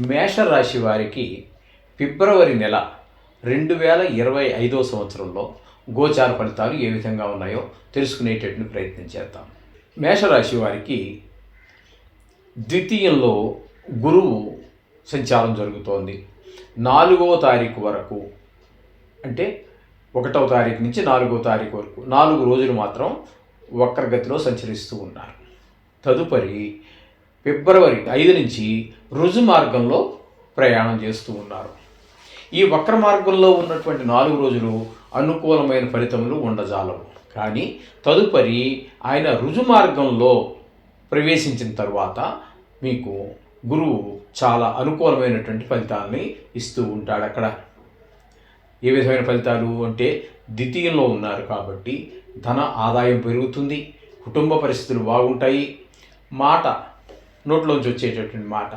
మేషరాశి వారికి ఫిబ్రవరి నెల 2025 సంవత్సరంలో గోచార ఫలితాలు ఏ విధంగా ఉన్నాయో తెలుసుకునేటటువంటి ప్రయత్నం చేద్దాం. మేషరాశి వారికి ద్వితీయంలో గురువు సంచారం జరుగుతోంది. 4వ తారీఖు వరకు, అంటే 1వ తారీఖు నుంచి 4వ తారీఖు వరకు 4 రోజులు మాత్రం వక్రగతిలో సంచరిస్తూ ఉన్నారు. తదుపరి ఫిబ్రవరి 5 నుంచి రుజు మార్గంలో ప్రయాణం చేస్తూ ఉన్నారు. ఈ వక్ర మార్గంలో ఉన్నటువంటి 4 రోజులు అనుకూలమైన ఫలితములు ఉండజాలవు. కానీ తదుపరి ఆయన రుజు మార్గంలో ప్రవేశించిన తర్వాత మీకు గురువు చాలా అనుకూలమైనటువంటి ఫలితాలని ఇస్తూ ఉంటాడు. అక్కడ ఏ విధమైన ఫలితాలు అంటే, ద్వితీయంలో ఉన్నారు కాబట్టి ధన ఆదాయం పెరుగుతుంది, కుటుంబ పరిస్థితులు బాగుంటాయి, మాట నోట్లోంచి వచ్చేటటువంటి మాట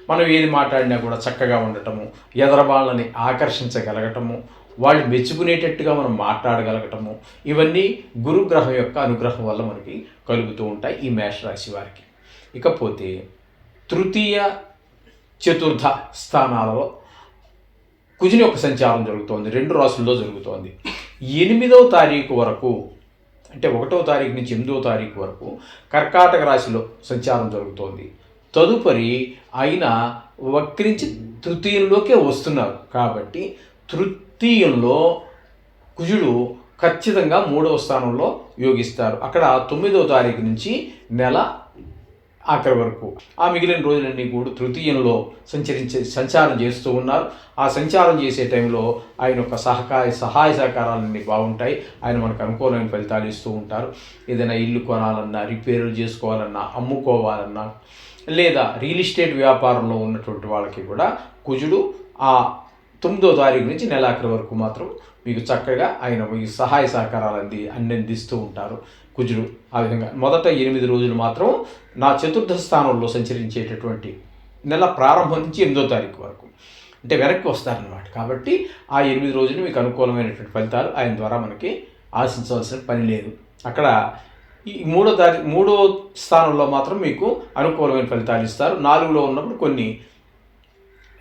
మనం ఏది మాట్లాడినా కూడా చక్కగా ఉండటము, ఎదరవాళ్ళని ఆకర్షించగలగటము, వాళ్ళు మెచ్చుకునేటట్టుగా మనం మాట్లాడగలగటము, ఇవన్నీ గురుగ్రహం యొక్క అనుగ్రహం వల్ల మనకి కలుగుతూ ఉంటాయి ఈ మేషరాశి వారికి. ఇకపోతే తృతీయ చతుర్థ స్థానాలలో కుజుని యొక్క సంచారం జరుగుతోంది. 2 రాశుల్లో జరుగుతోంది. 8వ తారీఖు వరకు, అంటే 1వ తారీఖు నుంచి 8వ తారీఖు వరకు కర్కాటక రాశిలో సంచారం జరుగుతోంది. తదుపరి ఆయన వక్రించి తృతీయంలోకే వస్తున్నారు. కాబట్టి తృతీయంలో కుజుడు ఖచ్చితంగా 3వ స్థానంలో యోగిస్తారు. అక్కడ 9వ తారీఖు నుంచి నెల ఆఖరి వరకు ఆ మిగిలిన రోజులన్నీ కూడా తృతీయంలో సంచారం చేస్తూ ఉన్నారు. ఆ సంచారం చేసే టైంలో ఆయన యొక్క సహాయ సహకారాలన్నీ బాగుంటాయి. ఆయన మనకు అనుకూలమైన ఫలితాలు ఇస్తూ ఉంటారు. ఏదైనా ఇల్లు కొనాలన్నా, రిపేర్లు చేసుకోవాలన్నా, అమ్ముకోవాలన్నా, లేదా రియల్ ఎస్టేట్ వ్యాపారంలో ఉన్నటువంటి వాళ్ళకి కూడా కుజుడు ఆ 9వ తారీఖు నుంచి నెలాఖరి వరకు మాత్రం మీకు చక్కగా ఆయన ఈ సహాయ సహకారాలు అందిస్తూ ఉంటారు కుజుడు. ఆ విధంగా మొదట 8 రోజులు మాత్రం నా చతుర్థ స్థానంలో సంచరించేటటువంటి నెల ప్రారంభం నుంచి 8వ తారీఖు వరకు, అంటే వెనక్కి వస్తారనమాట. కాబట్టి ఆ 8 రోజులు మీకు అనుకూలమైనటువంటి ఫలితాలు ఆయన ద్వారా మనకి ఆశించవలసిన పని లేదు. అక్కడ ఈ 3వ స్థానంలో మాత్రం మీకు అనుకూలమైన ఫలితాలు ఇస్తారు. 4లో ఉన్నప్పుడు కొన్ని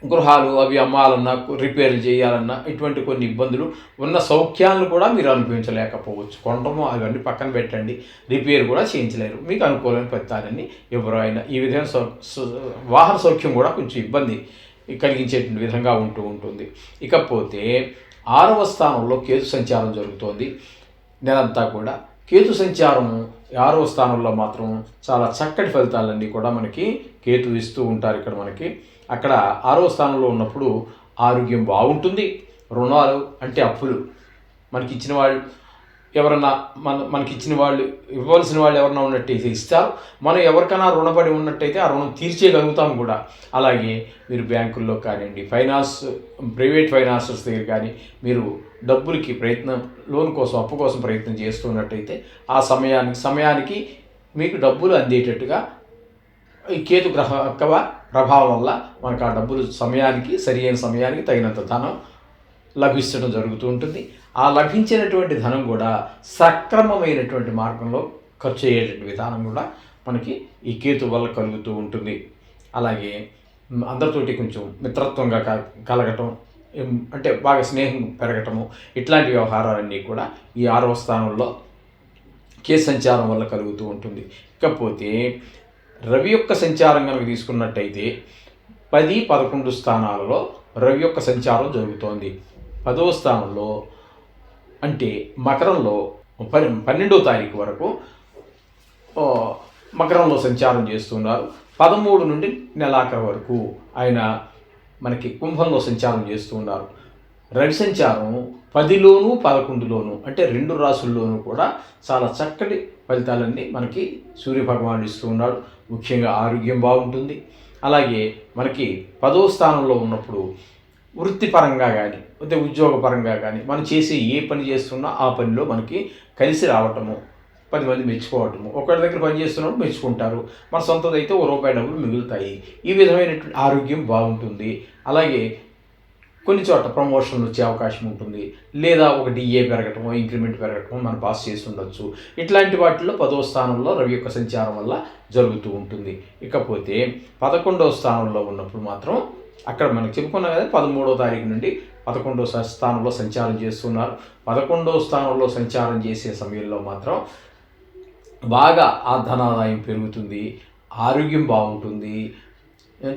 గృహాలు అవి అమ్మాలన్నా, రిపేర్లు చేయాలన్నా, ఇటువంటి కొన్ని ఇబ్బందులు ఉన్న సౌఖ్యాలను కూడా మీరు అనుభవించలేకపోవచ్చు. కొనటము అవన్నీ పక్కన పెట్టండి, రిపేర్ కూడా చేయించలేరు. మీకు అనుకూలమైన ఫలితాలన్నీ ఎవరు అయినా ఈ విధంగా వాహన సౌఖ్యం కూడా కొంచెం ఇబ్బంది కలిగించేటువంటి విధంగా ఉంటుంది. ఇకపోతే 6వ స్థానంలో కేతు సంచారం జరుగుతోంది నెలంతా కూడా. కేతు సంచారం 6వ స్థానంలో మాత్రం చాలా చక్కటి ఫలితాలన్నీ కూడా మనకి కేతు ఇస్తూ ఉంటారు. ఇక్కడ మనకి అక్కడ 6వ స్థానంలో ఉన్నప్పుడు ఆరోగ్యం బాగుంటుంది. రుణాలు అంటే అప్పులు మనకి ఇచ్చిన వాళ్ళు ఎవరన్నా మనకి ఇచ్చిన వాళ్ళు, ఇవ్వాల్సిన వాళ్ళు ఎవరన్నా ఉన్నట్టయితే ఇస్తారు. మనం ఎవరికైనా రుణపడి ఉన్నట్టయితే ఆ రుణం తీర్చేయగలుగుతాం కూడా. అలాగే మీరు బ్యాంకుల్లో కానివ్వండి, ప్రైవేట్ ఫైనాన్సర్స్ దగ్గర కానీ మీరు డబ్బులకి లోన్ కోసం, అప్పు కోసం ప్రయత్నం చేస్తున్నట్టయితే ఆ సమయానికి మీకు డబ్బులు అందేటట్టుగా ఈ కేతు గ్రహ ప్రభావం వల్ల మనకు ఆ డబ్బులు సరియైన సమయానికి తగినంత ధనం లభించడం జరుగుతూ ఉంటుంది. ఆ లభించినటువంటి ధనం కూడా సక్రమమైనటువంటి మార్గంలో ఖర్చు అయ్యేటువంటి విధానం కూడా మనకి ఈ కేతు వల్ల కలుగుతూ ఉంటుంది. అలాగే అందరితోటి కొంచెం మిత్రత్వంగా కలగటం, అంటే బాగా స్నేహం పెరగటము, ఇట్లాంటి వ్యవహారాలన్నీ కూడా ఈ 6వ స్థానంలో కేతు సంచారం వల్ల కలుగుతూ ఉంటుంది. ఇకపోతే రవి యొక్క సంచారం కనుక తీసుకున్నట్టయితే 10, 11 స్థానాలలో రవి యొక్క సంచారం జరుగుతోంది. 10వ స్థానంలో అంటే మకరంలో 12వ తారీఖు వరకు మకరంలో సంచారం చేస్తున్నారు. 13 నుండి నెలాఖరు వరకు ఆయన మనకి కుంభంలో సంచారం చేస్తూ ఉన్నారు. రవి సంచారం 10లోను 11లోను, అంటే 2 రాశుల్లోనూ కూడా చాలా చక్కటి ఫలితాలన్నీ మనకి సూర్యభగవానుడు ఇస్తూ ఉన్నాడు. ముఖ్యంగా ఆరోగ్యం బాగుంటుంది. అలాగే మనకి 10వ స్థానంలో ఉన్నప్పుడు వృత్తిపరంగా కానీ, అంటే ఉద్యోగపరంగా కానీ మనం చేసే ఏ పని చేస్తున్నా ఆ పనిలో మనకి కలిసి రావటము, 10 మంది మెచ్చుకోవటము, ఒకరి దగ్గర పని చేస్తున్నప్పుడు మెచ్చుకుంటారు, మన సొంతదైతే ₹1 డబ్బులు మిగులుతాయి. ఈ విధమైనటువంటి ఆరోగ్యం బాగుంటుంది. అలాగే కొన్ని చోట్ల ప్రమోషన్లు వచ్చే అవకాశం ఉంటుంది, లేదా ఒక డిఏ పెరగటమో, ఇంక్రిమెంట్ పెరగటమో మనం పాస్ చేసి ఉండొచ్చు. ఇట్లాంటి వాటిల్లో 10వ స్థానంలో రవి యొక్క సంచారం వల్ల జరుగుతూ ఉంటుంది. ఇకపోతే 11వ స్థానంలో ఉన్నప్పుడు మాత్రం అక్కడ మనకు చెప్పుకున్నాం కదా, 13వ తారీఖు నుండి 11వ స్థానంలో సంచారం చేస్తున్నారు. 11వ స్థానంలో సంచారం చేసే సమయంలో మాత్రం బాగా ఆ ధనాదాయం పెరుగుతుంది, ఆరోగ్యం బాగుంటుంది.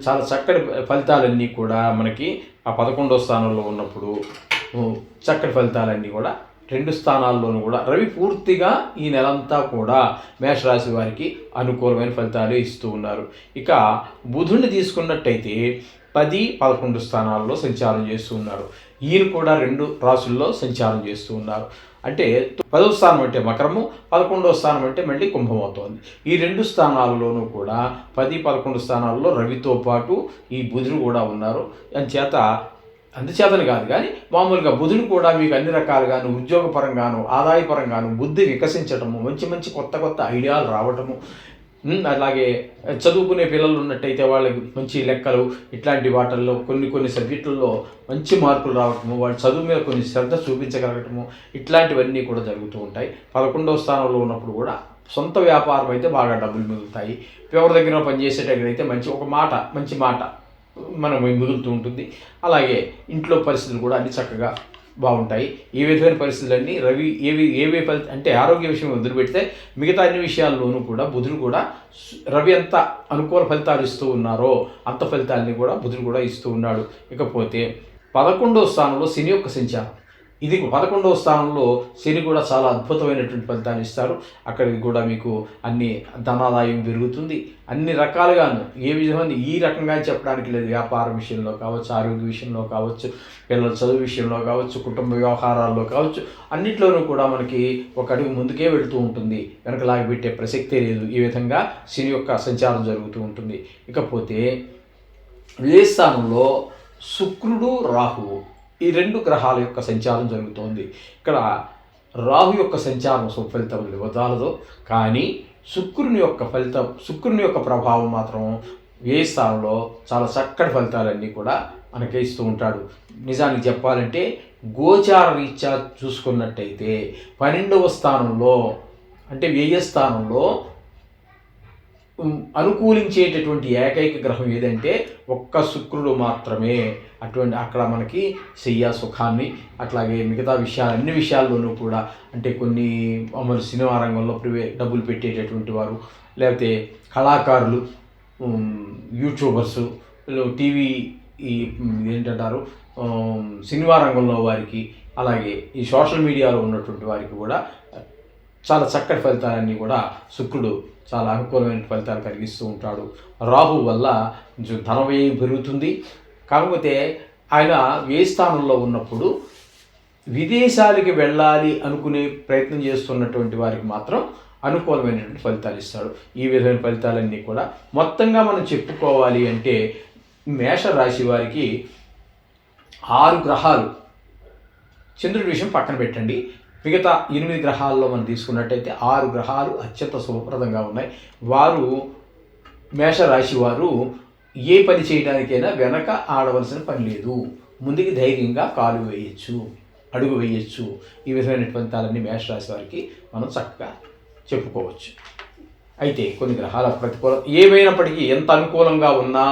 చాలా చక్కటి ఫలితాలన్నీ కూడా మనకి ఆ 11వ స్థానంలో ఉన్నప్పుడు చక్కటి ఫలితాలన్నీ కూడా 2 స్థానాల్లోనూ కూడా రవి పూర్తిగా ఈ నెలంతా కూడా మేషరాశి వారికి అనుకూలమైన ఫలితాలు ఇస్తూ ఉన్నారు. ఇక బుధుడిని తీసుకున్నట్టయితే 10, 11 స్థానాల్లో సంచారం చేస్తూ ఉన్నారు. ఈయన కూడా 2 రాశుల్లో సంచారం చేస్తూ ఉన్నారు. అంటే 10వ స్థానం అంటే మకరము, 11వ స్థానం అంటే మళ్ళీ కుంభం అవుతోంది. ఈ 2 స్థానాల్లోనూ కూడా 10, 11 స్థానాల్లో రవితో పాటు ఈ బుధుడు కూడా ఉన్నారు. అందుచేతని కాదు కానీ మామూలుగా బుధుడు కూడా మీకు అన్ని రకాలుగాను, ఉద్యోగపరంగాను, ఆదాయపరంగాను బుద్ధి వికసించటము, మంచి మంచి కొత్త కొత్త ఐడియాలు రావటము, అలాగే చదువుకునే పిల్లలు ఉన్నట్టయితే వాళ్ళకి మంచి లెక్కలు ఇట్లాంటి వాటిల్లో కొన్ని సబ్జెక్టుల్లో మంచి మార్కులు రావటము, వాళ్ళ చదువు మీద కొన్ని శ్రద్ధ చూపించగలగటము, ఇట్లాంటివన్నీ కూడా జరుగుతూ ఉంటాయి. 11వ స్థానంలో ఉన్నప్పుడు కూడా సొంత వ్యాపారం అయితే బాగా డబ్బులు మిగులుతాయి. ఎవరి దగ్గర పనిచేసేటైతే మంచి మాట మనం మిగులుతూ ఉంటుంది. అలాగే ఇంట్లో పరిస్థితులు కూడా అన్ని చక్కగా బాగుంటాయి. ఈ విధమైన పరిస్థితులన్నీ రవి ఏవి అంటే ఆరోగ్య విషయం వదిలిపెడితే మిగతా అన్ని విషయాల్లోనూ కూడా బుధుడు కూడా రవి ఎంత అనుకూల ఫలితాలు ఇస్తూ ఉన్నారో అంత ఫలితాలని కూడా బుధుడు కూడా ఇస్తూ ఉన్నాడు. ఇకపోతే 11వ స్థానంలో శని యొక్క సంచారం. ఇది 11వ స్థానంలో శని కూడా చాలా అద్భుతమైనటువంటి ఫలితాన్ని ఇస్తారు. అక్కడికి కూడా మీకు అన్ని ధనాదాయం పెరుగుతుంది. అన్ని రకాలుగాను ఏ విధమైన ఈ రకంగా చెప్పడానికి లేదు. వ్యాపారం విషయంలో కావచ్చు, ఆరోగ్య విషయంలో కావచ్చు, పిల్లల చదువు విషయంలో కావచ్చు, కుటుంబ వ్యవహారాల్లో కావచ్చు, అన్నిట్లోనూ కూడా మనకి ఒక అడుగు ముందుకే వెళుతూ ఉంటుంది. వెనకలాగి పెట్టే ప్రసక్తే లేదు. ఈ విధంగా శని యొక్క సంచారం జరుగుతూ ఉంటుంది. ఇకపోతే వ్యయ స్థానంలో శుక్రుడు, రాహువు ఈ 2 గ్రహాల యొక్క సంచారం జరుగుతోంది. ఇక్కడ రాహు యొక్క సంచారం సుఫలితం ఇవ్వదాలదో, కానీ శుక్రుని యొక్క ప్రభావం మాత్రం వ్యయ స్థానంలో చాలా చక్కటి ఫలితాలన్నీ కూడా మనకి ఇస్తూ ఉంటాడు. నిజానికి చెప్పాలంటే గోచార రీత్యా చూసుకున్నట్టయితే 12వ స్థానంలో అంటే వ్యయ స్థానంలో అనుకూలించేటటువంటి ఏకైక గ్రహం ఏదంటే ఒక్క శుక్రుడు మాత్రమే. అక్కడ మనకి శయ్య సుఖాన్ని, అట్లాగే మిగతా అన్ని విషయాల్లోనూ కూడా అంటే కొన్ని మామూలు సినిమా రంగంలో డబ్బులు పెట్టేటటువంటి వారు, లేకపోతే కళాకారులు, యూట్యూబర్సు, టీవీ ఏంటంటారు సినిమా రంగంలో వారికి, అలాగే ఈ సోషల్ మీడియాలో ఉన్నటువంటి వారికి కూడా చాలా చక్కటి ఫలితాలన్నీ కూడా శుక్రుడు చాలా అనుకూలమైన ఫలితాలు కలిగిస్తూ ఉంటాడు. రాహు వల్ల ధనవ్యయం పెరుగుతుంది. కాకపోతే ఆయన వ్యయ స్థానంలో ఉన్నప్పుడు విదేశాలకి వెళ్ళాలి అనుకునే ప్రయత్నం చేస్తున్నటువంటి వారికి మాత్రం అనుకూలమైనటువంటి ఫలితాలు ఇస్తాడు. ఈ విధమైన ఫలితాలన్నీ కూడా మొత్తంగా మనం చెప్పుకోవాలి అంటే మేషరాశి వారికి 6 గ్రహాలు, చంద్రుడి విషయం పక్కన పెట్టండి, మిగతా 8 గ్రహాల్లో మనం తీసుకున్నట్టయితే 6 గ్రహాలు అత్యంత శుభప్రదంగా ఉన్నాయి. వారు మేషరాశి వారు ఏ పని చేయడానికైనా వెనక ఆడవలసిన పని లేదు. ముందుకి ధైర్యంగా అడుగు వేయచ్చు. ఈ విధమైన ఫలితాలన్నీ మేషరాశి వారికి మనం చక్కగా చెప్పుకోవచ్చు. అయితే కొన్ని గ్రహాల ప్రతికూలం ఏమైనప్పటికీ ఎంత అనుకూలంగా ఉన్నా,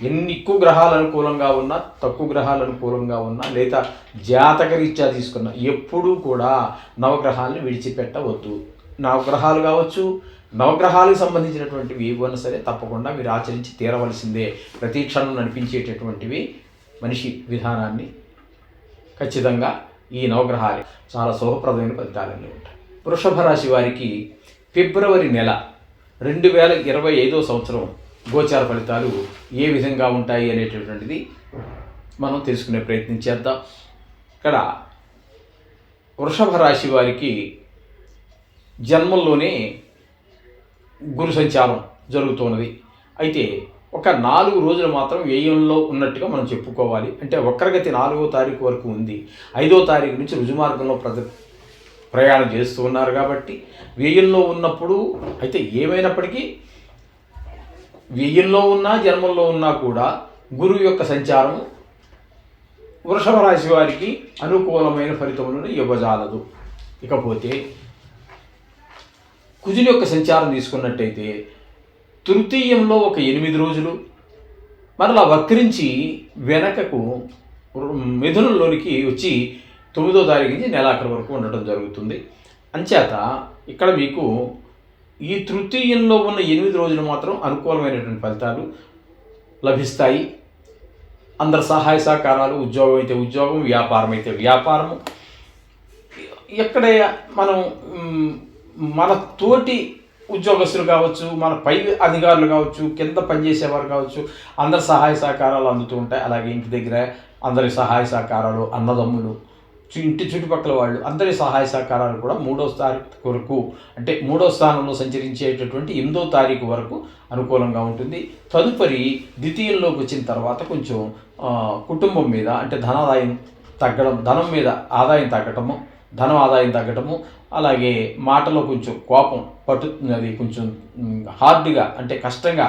ఎన్ని ఎక్కువ గ్రహాలు అనుకూలంగా ఉన్నా, తక్కువ గ్రహాలు అనుకూలంగా ఉన్నా, లేదా జాతకరీత్యా తీసుకున్నా ఎప్పుడూ కూడా నవగ్రహాలను విడిచిపెట్టవద్దు. నవగ్రహాలు కావచ్చు, నవగ్రహాలకు సంబంధించినటువంటివి ఏవైనా సరే తప్పకుండా మీరు ఆచరించి తీరవలసిందే. ప్రతి క్షణం నడిపించేటటువంటివి మనిషి విధానాన్ని ఖచ్చితంగా ఈ నవగ్రహాలు చాలా శుభప్రదమైన ఫలితాలన్నీ ఉంటాయి. వృషభ రాశి వారికి ఫిబ్రవరి నెల 2025వ సంవత్సరం గోచార ఫలితాలు ఏ విధంగా ఉంటాయి అనేటటువంటిది మనం తెలుసుకునే ప్రయత్నం చేద్దాం. ఇక్కడ వృషభ రాశి వారికి జన్మంలోనే గురు సంచారం జరుగుతున్నది. అయితే ఒక 4 రోజులు మాత్రం వ్యయంలో ఉన్నట్టుగా మనం చెప్పుకోవాలి. అంటే వక్రగతి 4వ తారీఖు వరకు ఉంది. 5వ తారీఖు నుంచి రుజుమార్గంలో ప్రయాణం చేస్తూ ఉన్నారు కాబట్టి వ్యయంలో ఉన్నప్పుడు, అయితే ఏమైనప్పటికీ వ్యయంలో ఉన్నా జన్మంలో ఉన్నా కూడా గురువు యొక్క సంచారం వృషభ రాశి వారికి అనుకూలమైన ఫలితములను ఇవ్వజాలదు. ఇకపోతే కుజుని యొక్క సంచారం తీసుకున్నట్టయితే తృతీయంలో ఒక 8 రోజులు, మరలా వక్రించి వెనకకు మిథునంలోనికి వచ్చి 9వ తారీఖు నుంచి నెలాఖరు వరకు ఉండటం జరుగుతుంది. అంచేత ఇక్కడ మీకు ఈ తృతీయంలో ఉన్న 8 రోజులు మాత్రం అనుకూలమైనటువంటి ఫలితాలు లభిస్తాయి. అందరి సహాయ సహకారాలు, ఉద్యోగం అయితే ఉద్యోగం, వ్యాపారం అయితే వ్యాపారము. ఎక్కడే మనం మన తోటి ఉద్యోగస్తులు కావచ్చు, మన పై అధికారులు కావచ్చు, కింద పనిచేసేవారు కావచ్చు, అందరి సహాయ సహకారాలు అందుతూ ఉంటాయి. అలాగే ఇంటి దగ్గర అందరి సహాయ సహకారాలు, అన్నదమ్ములు, ఇంటి చుట్టుపక్కల వాళ్ళు అందరి సహాయ సహకారాలు కూడా 3వ తారీఖు వరకు, అంటే 3వ స్థానంలో సంచరించేటటువంటి 8వ తారీఖు వరకు అనుకూలంగా ఉంటుంది. తదుపరి ద్వితీయంలోకి వచ్చిన తర్వాత కొంచెం కుటుంబం మీద, అంటే ధనాదాయం తగ్గడం, ధనం మీద ఆదాయం తగ్గటము, ధనం ఆదాయం తగ్గటము, అలాగే మాటలో కొంచెం కోపం అది కొంచెం హార్డ్గా, అంటే కష్టంగా,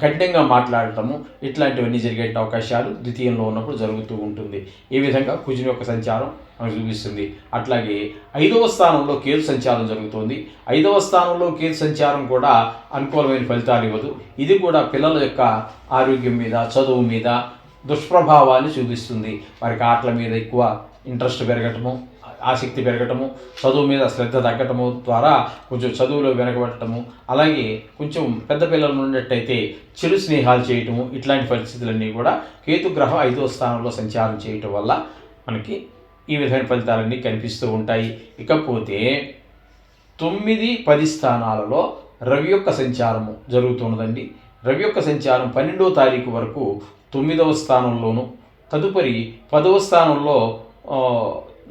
కఠినంగా మాట్లాడటము, ఇట్లాంటివన్నీ జరిగే అవకాశాలు ద్వితీయంలో ఉన్నప్పుడు జరుగుతూ ఉంటుంది. ఈ విధంగా కుజుని యొక్క సంచారం మనకు చూపిస్తుంది. అట్లాగే 5వ స్థానంలో కేతు సంచారం జరుగుతుంది. 5వ స్థానంలో కేతు సంచారం కూడా అనుకూలమైన ఫలితాలు ఇవ్వదు. ఇది కూడా పిల్లల యొక్క ఆరోగ్యం మీద, చదువు మీద దుష్ప్రభావాన్ని చూపిస్తుంది. వారికి ఆటల మీద ఎక్కువ ఇంట్రెస్ట్ పెరగటము, ఆసక్తి పెరగటము, చదువు మీద శ్రద్ధ తగ్గటము ద్వారా కొంచెం చదువులో వెనకబడటము, అలాగే కొంచెం పెద్ద పిల్లలు ఉన్నట్టయితే చెడు స్నేహాలు చేయటము, ఇట్లాంటి పరిస్థితులన్నీ కూడా కేతుగ్రహం 5వ స్థానంలో సంచారం చేయటం వల్ల మనకి ఈ విధమైన ఫలితాలన్నీ కనిపిస్తూ ఉంటాయి. ఇకపోతే 9, 10 స్థానాలలో రవి యొక్క సంచారము జరుగుతున్నదండి. రవి యొక్క సంచారం 12వ తారీఖు వరకు 9వ స్థానంలోను, తదుపరి 10వ స్థానంలో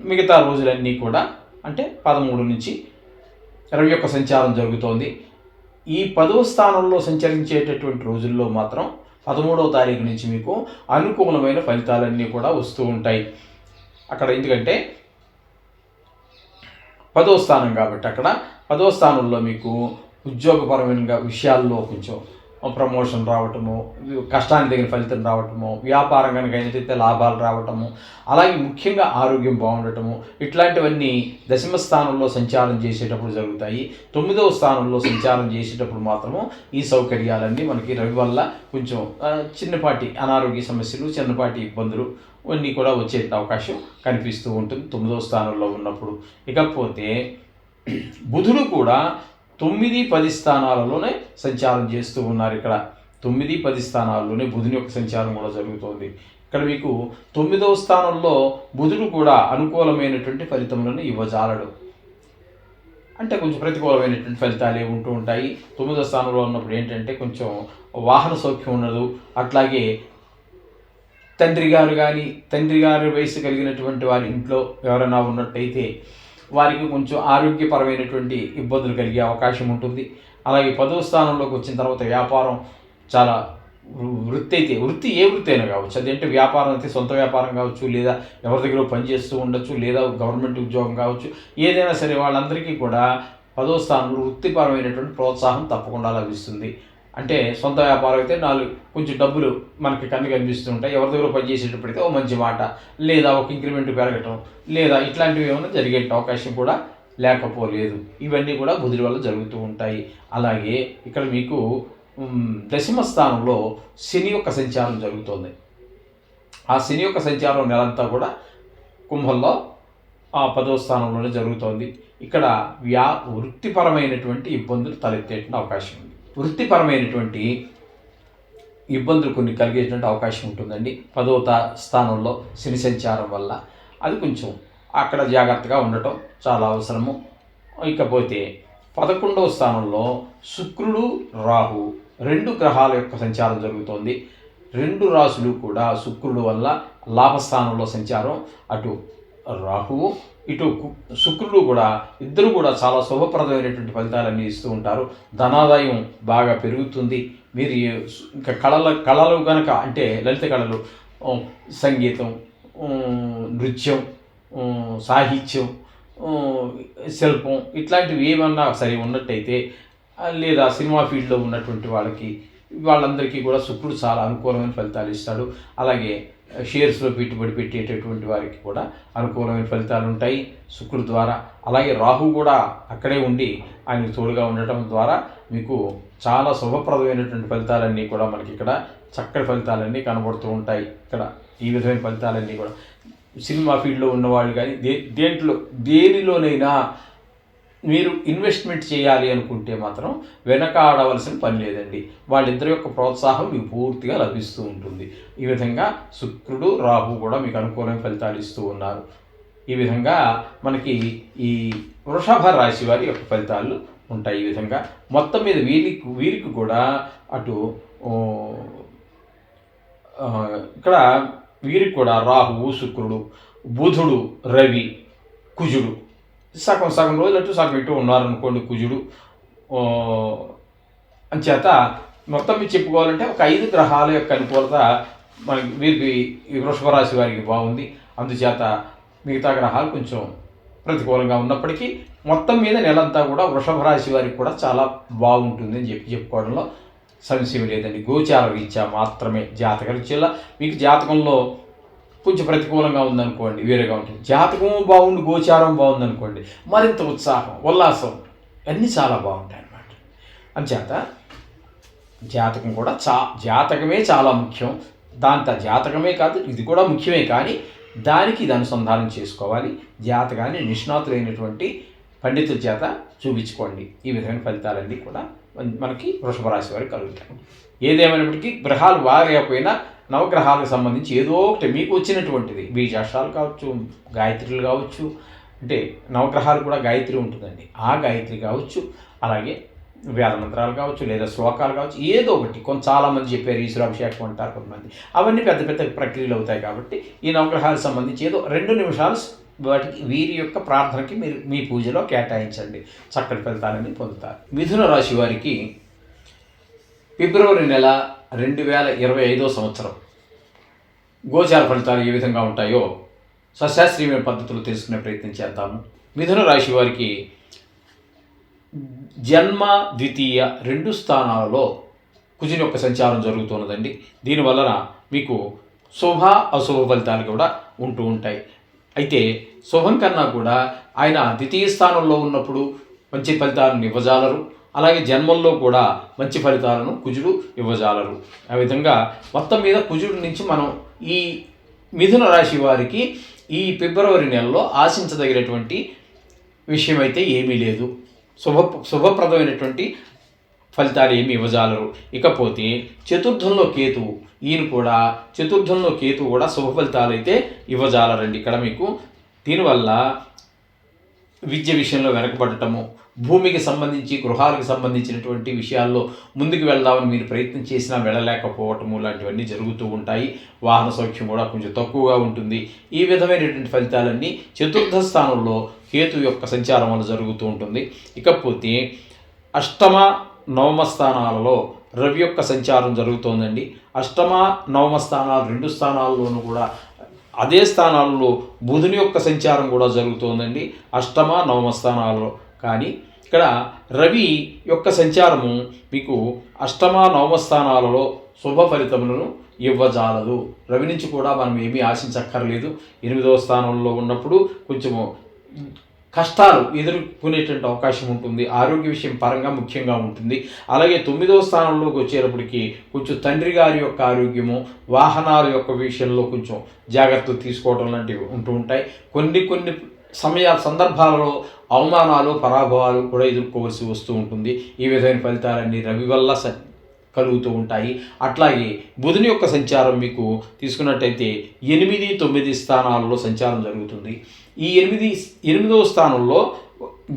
మిగతా రోజులన్నీ కూడా, అంటే 13 నుంచి రవి యొక్క సంచారం జరుగుతోంది. ఈ 10వ స్థానంలో సంచరించేటటువంటి రోజుల్లో మాత్రం 13వ తారీఖు నుంచి మీకు అనుకూలమైన ఫలితాలన్నీ కూడా వస్తూ ఉంటాయి. అక్కడ ఎందుకంటే 10వ స్థానం కాబట్టి అక్కడ 10వ స్థానంలో మీకు ఉద్యోగపరమైన విషయాల్లో కొంచెం ప్రమోషన్ రావటము, కష్టానికి తగిన ఫలితం రావటము, వ్యాపారం కనుక అయితే లాభాలు రావటము, అలాగే ముఖ్యంగా ఆరోగ్యం బాగుండటము, ఇట్లాంటివన్నీ 10వ స్థానంలో సంచారం చేసేటప్పుడు జరుగుతాయి. 9వ స్థానంలో సంచారం చేసేటప్పుడు మాత్రము ఈ సౌకర్యాలన్నీ మనకి రవి వల్ల కొంచెం చిన్నపాటి అనారోగ్య సమస్యలు, చిన్నపాటి ఇబ్బందులు అన్నీ కూడా వచ్చే అవకాశం కనిపిస్తూ ఉంటుంది 9వ స్థానంలో ఉన్నప్పుడు. ఇకపోతే బుధుడు కూడా 9, 10 స్థానాలలోనే సంచారం చేస్తూ ఉన్నారు. ఇక్కడ 9, 10 స్థానాల్లోనే బుధుని యొక్క సంచారం కూడా జరుగుతోంది. ఇక్కడ మీకు 9వ స్థానంలో బుధుడు కూడా అనుకూలమైనటువంటి ఫలితములను ఇవ్వజాలడు. అంటే కొంచెం ప్రతికూలమైనటువంటి ఫలితాలే ఉంటూ ఉంటాయి. 9వ స్థానంలో ఉన్నప్పుడు ఏంటంటే కొంచెం వాహన సౌఖ్యం ఉండదు. అట్లాగే తండ్రి గారి వయసు కలిగినటువంటి వారి ఇంట్లో ఎవరైనా ఉన్నట్టయితే వారికి కొంచెం ఆరోగ్యపరమైనటువంటి ఇబ్బందులు కలిగే అవకాశం ఉంటుంది. అలాగే 10వ స్థానంలోకి వచ్చిన తర్వాత వ్యాపారం చాలా వృత్తి ఏ వృత్తి అయినా కావచ్చు, అదేంటే వ్యాపారం అయితే సొంత వ్యాపారం కావచ్చు, లేదా ఎవరి దగ్గర పనిచేస్తూ ఉండొచ్చు, లేదా గవర్నమెంట్ ఉద్యోగం కావచ్చు, ఏదైనా సరే వాళ్ళందరికీ కూడా 10వ స్థానంలో వృత్తిపరమైనటువంటి ప్రోత్సాహం తప్పకుండా లభిస్తుంది. అంటే సొంత వ్యాపారం అయితే కొంచెం డబ్బులు మనకి కన్ను కనిపిస్తూ ఉంటాయి. ఎవరి దగ్గర పనిచేసేటప్పుడైతే ఓ మంచి మాట, లేదా ఒక ఇంక్రిమెంట్ పెరగటం, లేదా ఇట్లాంటివి ఏమైనా జరిగే అవకాశం కూడా లేకపోలేదు. ఇవన్నీ కూడా బుధుడి వల్ల జరుగుతూ ఉంటాయి. అలాగే ఇక్కడ మీకు 10వ స్థానంలో శని యొక్క సంచారం జరుగుతుంది. ఆ శని యొక్క సంచారం నెలంతా కూడా కుంభంలో 10వ స్థానంలోనే జరుగుతోంది. ఇక్కడ వృత్తిపరమైనటువంటి ఇబ్బందులు తలెత్తేటువంటి అవకాశం ఉంది. వృత్తిపరమైనటువంటి ఇబ్బందులు కొన్ని కలిగేటువంటి అవకాశం ఉంటుందండి 10వ స్థానంలో శని సంచారం వల్ల. అది కొంచెం అక్కడ జాగ్రత్తగా ఉండటం చాలా అవసరము. ఇకపోతే 11వ స్థానంలో శుక్రుడు, రాహు 2 గ్రహాల యొక్క సంచారం జరుగుతోంది. 2 రాశులు కూడా శుక్రుడు వల్ల లాభస్థానంలో సంచారం, అటు రాహువు ఇటు శుక్రుడు కూడా, ఇద్దరు కూడా చాలా శుభప్రదమైనటువంటి ఫలితాలన్నీ ఇస్తూ ఉంటారు. ధనాదాయం బాగా పెరుగుతుంది. మీరు ఇంకా కళలు కనుక, అంటే లలిత కళలు, సంగీతం, నృత్యం, సాహిత్యం, శిల్పం, ఇట్లాంటివి ఏమన్నా సరే ఉన్నట్టయితే, లేదా సినిమా ఫీల్డ్లో ఉన్నటువంటి వాళ్ళందరికీ కూడా శుక్రుడు చాలా అనుకూలమైన ఫలితాలు ఇస్తాడు. అలాగే షేర్స్లో పెట్టుబడి పెట్టేటటువంటి వారికి కూడా అనుకూలమైన ఫలితాలు ఉంటాయి శుక్రుడు ద్వారా. అలాగే రాహు కూడా అక్కడే ఉండి ఆయనకు తోడుగా ఉండటం ద్వారా మీకు చాలా శుభప్రదమైనటువంటి ఫలితాలన్నీ కూడా మనకి ఇక్కడ చక్కటి ఫలితాలన్నీ కనబడుతూ ఉంటాయి. ఇక్కడ ఈ విధమైన ఫలితాలన్నీ కూడా సినిమా ఫీల్డ్లో ఉన్నవాళ్ళు కానీ దేనిలోనైనా మీరు ఇన్వెస్ట్మెంట్ చేయాలి అనుకుంటే మాత్రం వెనకాడవలసిన పని లేదండి. వాళ్ళిద్దరి యొక్క ప్రోత్సాహం మీకు పూర్తిగా లభిస్తూ ఉంటుంది. ఈ విధంగా శుక్రుడు రాహు కూడా మీకు అనుకూలమైన ఫలితాలు ఇస్తూ ఉన్నారు. ఈ విధంగా మనకి ఈ వృషభ రాశి వారి యొక్క ఫలితాలు ఉంటాయి. ఈ విధంగా మొత్తం మీద వీరికి కూడా అటు ఇక్కడ వీరికి కూడా రాహువు, శుక్రుడు, బుధుడు, రవి, కుజుడు సగం రోజులు అటు సగం ఇటు ఉన్నారనుకోండి. కుజుడు అంచేత మొత్తం మీరు చెప్పుకోవాలంటే ఒక 5 గ్రహాల యొక్క అనుకూలత మనకి వీరికి ఈ వృషభ రాశి వారికి బాగుంది. అందుచేత మిగతా గ్రహాలు కొంచెం ప్రతికూలంగా ఉన్నప్పటికీ మొత్తం మీద నెలంతా కూడా వృషభ రాశి వారికి కూడా చాలా బాగుంటుంది అని చెప్పుకోవడంలో సంశయం లేదండి. గోచార రీత్యా మాత్రమే, జాతక రీత్యా మీకు జాతకంలో కొంచెం ప్రతికూలంగా ఉందనుకోండి వేరేగా ఉంటుంది. జాతకం బాగుండి గోచారం బాగుందనుకోండి మరింత ఉత్సాహం, ఉల్లాసం అన్నీ చాలా బాగుంటాయి అన్నమాట. అంచేత జాతకం కూడా జాతకమే చాలా ముఖ్యం. దాంతో జాతకమే కాదు, ఇది కూడా ముఖ్యమే, కానీ దానికి ఇది అనుసంధానం చేసుకోవాలి. జాతకాన్ని నిష్ణాతులైనటువంటి పండితుల చేత చూపించుకోండి. ఈ విధమైన ఫలితాలన్నీ కూడా మనకి వృషభ రాశి వారికి కలుగుతాయి. ఏదేమైనప్పటికీ గ్రహాలు వారేకపోయినా నవగ్రహాలకు సంబంధించి ఏదో ఒకటి మీకు వచ్చినటువంటిది, బీజాక్షరాలు కావచ్చు, గాయత్రులు కావచ్చు, అంటే నవగ్రహాలు కూడా గాయత్రి ఉంటుందండి, ఆ గాయత్రి కావచ్చు, అలాగే వేద మంత్రాలు కావచ్చు, లేదా శ్లోకాలు కావచ్చు, ఏదో ఒకటి చాలామంది చెప్పారు ఈశ్వరాభిషేకం అంటారు కొంతమంది, అవన్నీ పెద్ద పెద్ద ప్రక్రియలు అవుతాయి. కాబట్టి ఈ నవగ్రహాలకు సంబంధించి ఏదో 2 నిమిషాలు వాటికి వీరి యొక్క ప్రార్థనకి మీరు మీ పూజలో కేటాయించండి, చక్కటి ఫలితాలని పొందుతారు. మిథున రాశి వారికి ఫిబ్రవరి నెల 2025 సంవత్సరం గోచార ఫలితాలు ఏ విధంగా ఉంటాయో సశాస్త్రీయమైన పద్ధతులు తెలుసుకునే ప్రయత్నం చేద్దాము. మిథున రాశి వారికి జన్మ, ద్వితీయ 2 స్థానాలలో కుజుని యొక్క సంచారం జరుగుతున్నదండి. దీనివలన మీకు శుభ అశుభ ఫలితాలు కూడా ఉంటూ ఉంటాయి. అయితే శుభం కన్నా కూడా ఆయన ద్వితీయ స్థానంలో ఉన్నప్పుడు మంచి ఫలితాలను ఇవ్వజాలరు, అలాగే జన్మల్లో కూడా మంచి ఫలితాలను కుజుడు ఇవ్వజాలరు. ఆ విధంగా మొత్తం మీద కుజుడి నుంచి మనం ఈ మిథున రాశి వారికి ఈ ఫిబ్రవరి నెలలో ఆశించదగినటువంటి విషయం అయితే ఏమీ లేదు. శుభప్రదమైనటువంటి ఫలితాలు ఏమి ఇవ్వజాలరు. ఇకపోతే చతుర్థంలో కేతువు, చతుర్థంలో కేతువు కూడా శుభ ఫలితాలు అయితే ఇవ్వజాలరండి. ఇక్కడ మీకు దీనివల్ల విద్య విషయంలో వెనకబడటము, భూమికి సంబంధించి గృహాలకు సంబంధించినటువంటి విషయాల్లో ముందుకు వెళ్దామని మీరు ప్రయత్నం చేసినా వెళ్ళలేకపోవటము లాంటివన్నీ జరుగుతూ ఉంటాయి. వాహన సౌఖ్యం కూడా కొంచెం తక్కువగా ఉంటుంది. ఈ విధమైనటువంటి ఫలితాలన్నీ చతుర్థ స్థానంలో కేతు యొక్క సంచారం వల్ల జరుగుతూ ఉంటుంది. ఇకపోతే అష్టమ, నవమ స్థానాలలో రవి యొక్క సంచారం జరుగుతోందండి. అష్టమ, నవమ స్థానాలు 2 స్థానాల్లోనూ కూడా అదే స్థానాల్లో బుధుని యొక్క సంచారం కూడా జరుగుతోందండి, అష్టమ, నవమ స్థానాలలో. కానీ ఇక్కడ రవి యొక్క సంచారము మీకు అష్టమ, నవమ స్థానాలలో శుభ ఫలితములను ఇవ్వజాలదు. రవి నుంచి కూడా మనం ఏమీ ఆశించక్కర్లేదు. 8వ స్థానంలో ఉన్నప్పుడు కొంచెము కష్టాలు ఎదుర్కొనేటువంటి అవకాశం ఉంటుంది. ఆరోగ్య విషయం పరంగా ముఖ్యంగా ఉంటుంది. అలాగే 9వ స్థానంలోకి వచ్చేటప్పటికి కొంచెం తండ్రి గారి యొక్క ఆరోగ్యము, వాహనాల యొక్క విషయంలో కొంచెం జాగ్రత్తలు తీసుకోవడం లాంటివి ఉంటూ ఉంటాయి. కొన్ని సందర్భాలలో అవమానాలు, పరాభవాలు కూడా ఎదుర్కోవలసి వస్తూ ఉంటుంది. ఈ విధమైన ఫలితాలన్నీ రవి వల్ల కలుగుతూ ఉంటాయి. అట్లాగే బుధుని యొక్క సంచారం మీకు తీసుకున్నట్టయితే 8, 9 స్థానాలలో సంచారం జరుగుతుంది. ఈ 8వ స్థానంలో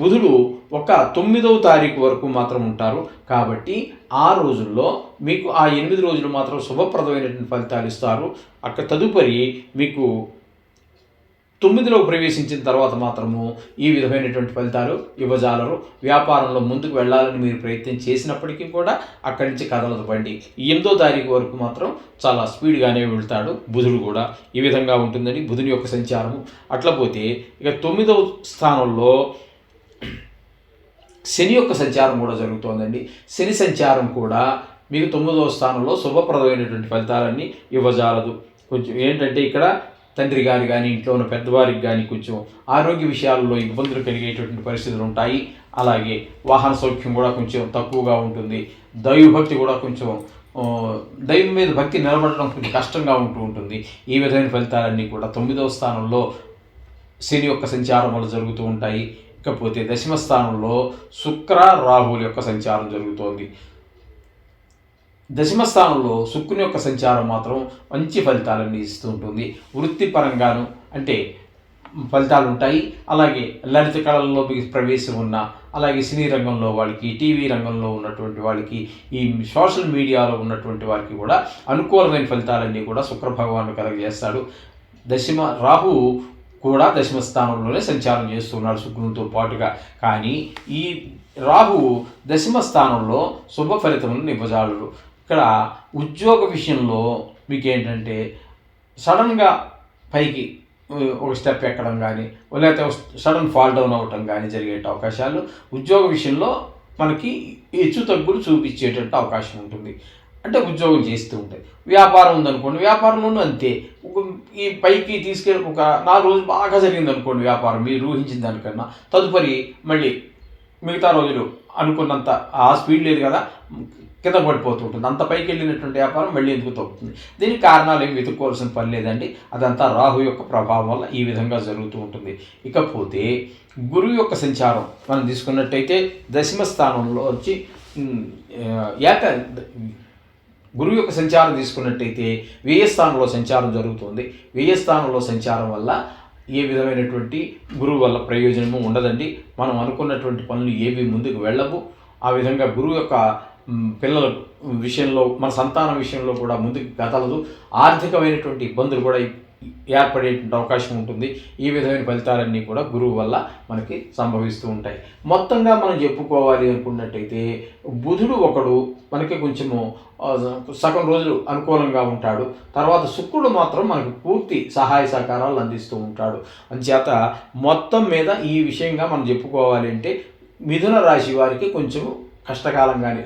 బుధుడు ఒక 9వ తారీఖు వరకు మాత్రం ఉంటారు. కాబట్టి ఆ రోజుల్లో మీకు ఆ 8 రోజులు మాత్రం శుభప్రదమైనటువంటి ఫలితాలు ఇస్తారు. అక్కడ తదుపరి మీకు 9లో ప్రవేశించిన తర్వాత మాత్రము ఈ విధమైనటువంటి ఫలితాలు ఇవ్వజాలరు. వ్యాపారంలో ముందుకు వెళ్ళాలని మీరు ప్రయత్నం చేసినప్పటికీ కూడా అక్కడి నుంచి కదలదు బండి. 8వ తారీఖు వరకు మాత్రం చాలా స్పీడ్గానే వెళ్తాడు బుధుడు కూడా. ఈ విధంగా ఉంటుందని బుధుని యొక్క సంచారము. అట్లా పోతే ఇక 9వ స్థానంలో శని యొక్క సంచారం కూడా జరుగుతోందండి. శని సంచారం కూడా మీకు 9వ స్థానంలో శుభప్రదమైనటువంటి ఫలితాలన్నీ ఇవ్వజాలదు. కొంచెం ఏంటంటే ఇక్కడ తండ్రి గారు కానీ ఇంట్లో ఉన్న పెద్దవారికి కానీ కొంచెం ఆరోగ్య విషయాల్లో ఇబ్బందులు కలిగేటటువంటి పరిస్థితులు ఉంటాయి. అలాగే వాహన సౌఖ్యం కూడా కొంచెం తక్కువగా ఉంటుంది. దైవభక్తి కూడా కొంచెం దైవం మీద భక్తి నిలబడడం కొంచెం కష్టంగా ఉంటుంది. ఈ విధమైన ఫలితాలన్నీ కూడా 9వ స్థానంలో శని యొక్క సంచారం వల్ల జరుగుతూ ఉంటాయి. ఇకపోతే 10వ స్థానంలో శుక్ర రాహువుల యొక్క సంచారం జరుగుతోంది. 10వ స్థానంలో శుక్రుని యొక్క సంచారం మాత్రం మంచి ఫలితాలన్నీ ఇస్తూ ఉంటుంది. వృత్తిపరంగాను అంటే ఫలితాలు ఉంటాయి. అలాగే లలిత కళల్లో ప్రవేశం ఉన్న, అలాగే సినీ రంగంలో వాళ్ళకి, టీవీ రంగంలో ఉన్నటువంటి వాళ్ళకి, ఈ సోషల్ మీడియాలో ఉన్నటువంటి వారికి కూడా అనుకూలమైన ఫలితాలన్నీ కూడా శుక్ర భగవానుడు కలగజేస్తాడు. రాహు కూడా 10వ స్థానంలోనే సంచారం చేస్తున్నాడు శుక్రునితో పాటుగా. కానీ ఈ రాహు 10వ స్థానంలో శుభ ఫలితములను ఇవ్వజాలడు. ఇక్కడ ఉద్యోగ విషయంలో మీకు ఏంటంటే సడన్గా పైకి ఒక స్టెప్ ఎక్కడం కానీ, లేకపోతే సడన్ ఫాల్ డౌన్ అవ్వటం కానీ జరిగే అవకాశాలు ఉద్యోగ విషయంలో మనకి హెచ్చు తగ్గులు చూపించేటట్టు అవకాశం ఉంటుంది. అంటే ఉద్యోగం చేస్తూ ఉంటాయి. వ్యాపారం ఉందనుకోండి, వ్యాపారంలోనూ అంతే. ఈ పైకి తీసుకెళ్ళి ఒక 4 రోజులు బాగా జరిగింది అనుకోండి వ్యాపారం, మీరు ఊహించిన దానికన్నా, తదుపరి మళ్ళీ మిగతా రోజులు అనుకున్నంత ఆ స్పీడ్ లేదు కదా, కింద పడిపోతూ ఉంటుంది. అంత పైకి వెళ్ళినటువంటి వ్యాపారం మళ్ళీ ఎందుకు తగ్గుతుంది. దీనికి కారణాలు ఏమి వెతుక్కోవాల్సిన పని లేదండి. అదంతా రాహు యొక్క ప్రభావం వల్ల ఈ విధంగా జరుగుతూ ఉంటుంది. ఇకపోతే గురువు యొక్క సంచారం మనం తీసుకున్నట్టయితే 10వ స్థానంలో వచ్చి గురువు యొక్క సంచారం తీసుకున్నట్టయితే 10వ స్థానంలో సంచారం జరుగుతుంది. 10వ స్థానంలో సంచారం వల్ల ఏ విధమైనటువంటి గురువు వల్ల ప్రయోజనము ఉండదండి. మనం అనుకున్నటువంటి పనులు ఏవి ముందుకు వెళ్ళవు. ఆ విధంగా గురువు యొక్క పిల్లల విషయంలో, మన సంతానం విషయంలో కూడా ముందుకు కదలదు. ఆర్థికమైనటువంటి ఇబ్బందులు కూడా ఏర్పడేటువంటి అవకాశం ఉంటుంది. ఈ విధమైన ఫలితాలన్నీ కూడా గురువు వల్ల మనకి సంభవిస్తూ ఉంటాయి. మొత్తంగా మనం చెప్పుకోవాలి అనుకున్నట్టయితే బుధుడు ఒకడు మనకి కొంచెము సగం రోజులు అనుకూలంగా ఉంటాడు. తర్వాత శుక్రుడు మాత్రం మనకు పూర్తి సహాయ సహకారాలు అందిస్తూ ఉంటాడు. అందుచేత మొత్తం మీద ఈ విషయంగా మనం చెప్పుకోవాలి అంటే మిథున రాశి వారికి కొంచెం కష్టకాలంగానే.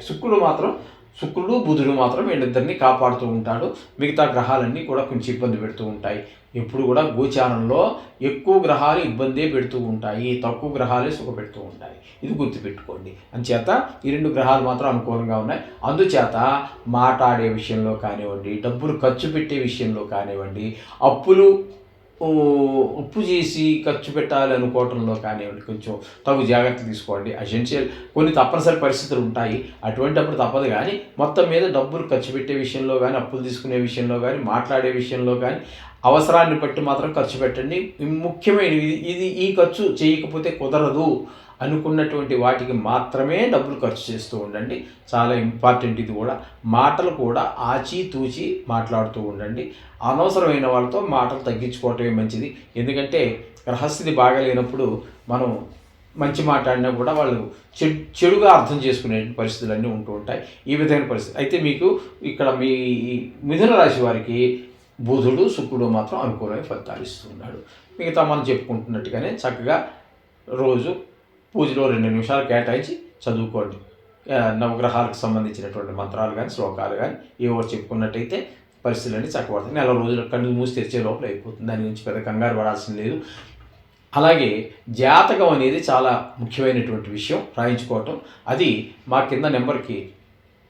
శుక్రుడు బుధుడు మాత్రం వీళ్ళిద్దరినీ కాపాడుతూ ఉంటాడు. మిగతా గ్రహాలన్నీ కూడా కొంచెం ఇబ్బంది పెడుతూ ఉంటాయి. ఎప్పుడు కూడా గోచారంలో ఎక్కువ గ్రహాలు ఇబ్బందే పెడుతూ ఉంటాయి, తక్కువ గ్రహాలే సుఖపెడుతూ ఉంటాయి. ఇది గుర్తుపెట్టుకోండి. అందుచేత ఈ 2 గ్రహాలు మాత్రం అనుకూలంగా ఉన్నాయి. అందుచేత మాట్లాడే విషయంలో కానివ్వండి, డబ్బులు ఖర్చు పెట్టే విషయంలో కానివ్వండి, అప్పు చేసి ఖర్చు పెట్టాలి అనుకోవటంలో కానివ్వండి, కొంచెం తగు జాగ్రత్తలు తీసుకోండి. ఎసెన్షియల్ కొన్ని తప్పనిసరి పరిస్థితులు ఉంటాయి, అటువంటిప్పుడు తప్పదు. కానీ మొత్తం మీద డబ్బులు ఖర్చు పెట్టే విషయంలో కానీ, అప్పులు తీసుకునే విషయంలో కానీ, మాట్లాడే విషయంలో కానీ అవసరాన్ని బట్టి మాత్రం ఖర్చు పెట్టండి. ముఖ్యమైనవి ఇది, ఈ ఖర్చు చేయకపోతే కుదరదు అనుకున్నటువంటి వాటికి మాత్రమే డబ్బులు ఖర్చు చేస్తూ ఉండండి. చాలా ఇంపార్టెంట్ ఇది కూడా. మాటలు కూడా ఆచితూచి మాట్లాడుతూ ఉండండి. అనవసరమైన వాళ్ళతో మాటలు తగ్గించుకోవటమే మంచిది. ఎందుకంటే గ్రహస్థితి బాగాలేనప్పుడు మనం మంచి మాట్లాడినా కూడా వాళ్ళు చెడుగా అర్థం చేసుకునే పరిస్థితులన్నీ ఉంటూ ఉంటాయి. ఈ విధమైన పరిస్థితి అయితే మీకు ఇక్కడ మీ మిథున రాశి వారికి బుధుడు శుక్రుడు మాత్రం అనుకూలమైన ఫలితాలు ఇస్తున్నాడు. మిగతా మనం చెప్పుకుంటున్నట్టుగానే చక్కగా రోజు పూజలో 2 నిమిషాలు కేటాయించి చదువుకోండి. నవగ్రహాలకు సంబంధించినటువంటి మంత్రాలు కానీ, శ్లోకాలు కానీ ఏవో చెప్పుకున్నట్టయితే పరిస్థితులన్నీ చక్కబడతాయి. 4 రోజులు కళ్ళు మూసి తెరిచే లోపల అయిపోతుంది. దాని గురించి పెద్ద కంగారు పడాల్సిన లేదు. అలాగే జాతకం అనేది చాలా ముఖ్యమైనటువంటి విషయం, రాయించుకోవటం. అది మా కింద నెంబర్కి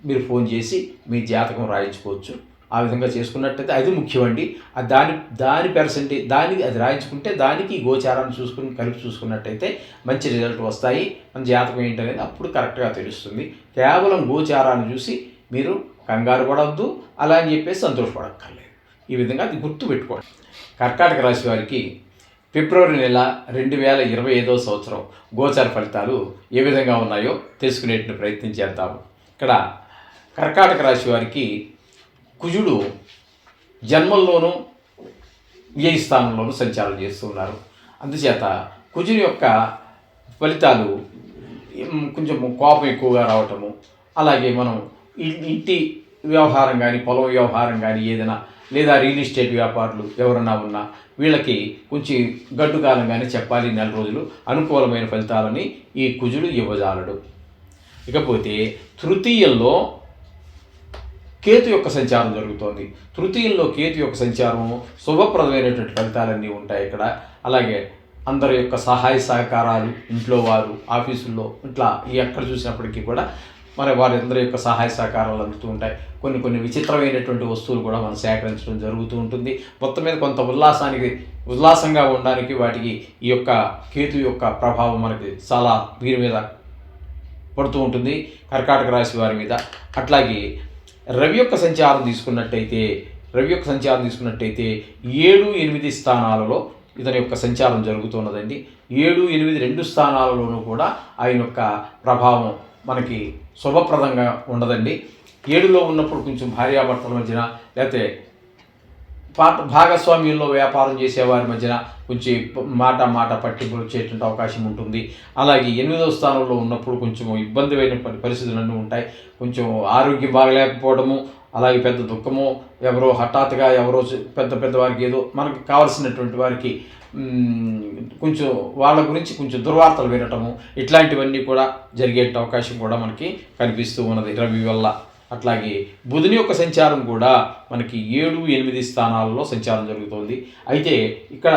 మీరు ఫోన్ చేసి మీ జాతకం రాయించుకోవచ్చు. ఆ విధంగా చేసుకున్నట్టయితే అది ముఖ్యమండి. దాని పర్సెంటేజ్ దానికి అది రాయించుకుంటే దానికి గోచారాన్ని కలిపి చూసుకున్నట్టయితే మంచి రిజల్ట్ వస్తాయి. మన జాతకం ఏంటనేది అప్పుడు కరెక్ట్గా తెలుస్తుంది. కేవలం గోచారాన్ని చూసి మీరు కంగారు పడవద్దు, అలా అని చెప్పేసి సంతోషపడక్కర్లేదు. ఈ విధంగా అది గుర్తుపెట్టుకోండి. కర్కాటక రాశి వారికి ఫిబ్రవరి నెల 2025వ సంవత్సరం గోచార ఫలితాలు ఏ విధంగా ఉన్నాయో తెలుసుకునేటువంటి ప్రయత్నం చేద్దాము. ఇక్కడ కర్కాటక రాశి వారికి కుజుడు జన్మంలోనూ వ్యయ స్థానంలోనూ సంచారం చేస్తున్నారు. అందుచేత కుజుని యొక్క ఫలితాలు కొంచెం కోపం ఎక్కువగా రావటము, అలాగే మనం ఇంటి వ్యవహారం కానీ, పొలం వ్యవహారం కానీ ఏదైనా, లేదా రియల్ ఎస్టేట్ వ్యాపారులు ఎవరన్నా ఉన్నా వీళ్ళకి కొంచెం గడ్డు కాలం కానీ చెప్పాలి. 4 రోజులు అనుకూలమైన ఫలితాలని ఈ కుజుడు ఇవ్వజాలడు. ఇకపోతే తృతీయంలో కేతు యొక్క సంచారం జరుగుతోంది. తృతీయంలో కేతు యొక్క సంచారం శుభప్రదమైనటువంటి ఫలితాలన్నీ ఉంటాయి ఇక్కడ. అలాగే అందరి యొక్క సహాయ సహకారాలు, ఇంట్లో వారు, ఆఫీసుల్లో, ఇట్లా ఎక్కడ చూసినప్పటికీ కూడా మరి వారందరి యొక్క సహాయ సహకారాలు అందుతూ ఉంటాయి. కొన్ని విచిత్రమైనటువంటి వస్తువులు కూడా మనం సేకరించడం జరుగుతూ ఉంటుంది. మొత్తం మీద కొంత ఉల్లాసంగా ఉండడానికి వాటికి ఈ యొక్క కేతు యొక్క ప్రభావం మనకి చాలా వీరి మీద పడుతూ ఉంటుంది, కర్కాటక రాశి వారి మీద. అట్లాగే రవి యొక్క సంచారం తీసుకున్నట్టయితే 7-8 స్థానాలలో ఇతని యొక్క సంచారం జరుగుతున్నదండి. 7-8 రెండు స్థానాలలోనూ కూడా ఆయన యొక్క ప్రభావం మనకి శుభప్రదంగా ఉండదండి. 7లో ఉన్నప్పుడు కొంచెం భార్యాభర్తల మధ్యన, లేకపోతే భాగస్వామ్యంలో వ్యాపారం చేసేవారి మధ్యన కొంచెం మాట పట్టింపులు వచ్చేటువంటి అవకాశం ఉంటుంది. అలాగే 8వ స్థానంలో ఉన్నప్పుడు కొంచెం ఇబ్బందిమైన పరిస్థితులన్నీ ఉంటాయి. కొంచెం ఆరోగ్యం బాగలేకపోవడము, అలాగే పెద్ద దుఃఖము, ఎవరో హఠాత్తుగా ఎవరో పెద్ద వారికి ఏదో మనకి కావాల్సినటువంటి వారికి కొంచెం వాళ్ళ గురించి కొంచెం దుర్వార్తలు వినటము, ఇట్లాంటివన్నీ కూడా జరిగే అవకాశం కూడా మనకి కనిపిస్తూ ఉన్నది రవి వల్ల. అట్లాగే బుధుని యొక్క సంచారం కూడా మనకి 7-8 స్థానాలలో సంచారం జరుగుతుంది. అయితే ఇక్కడ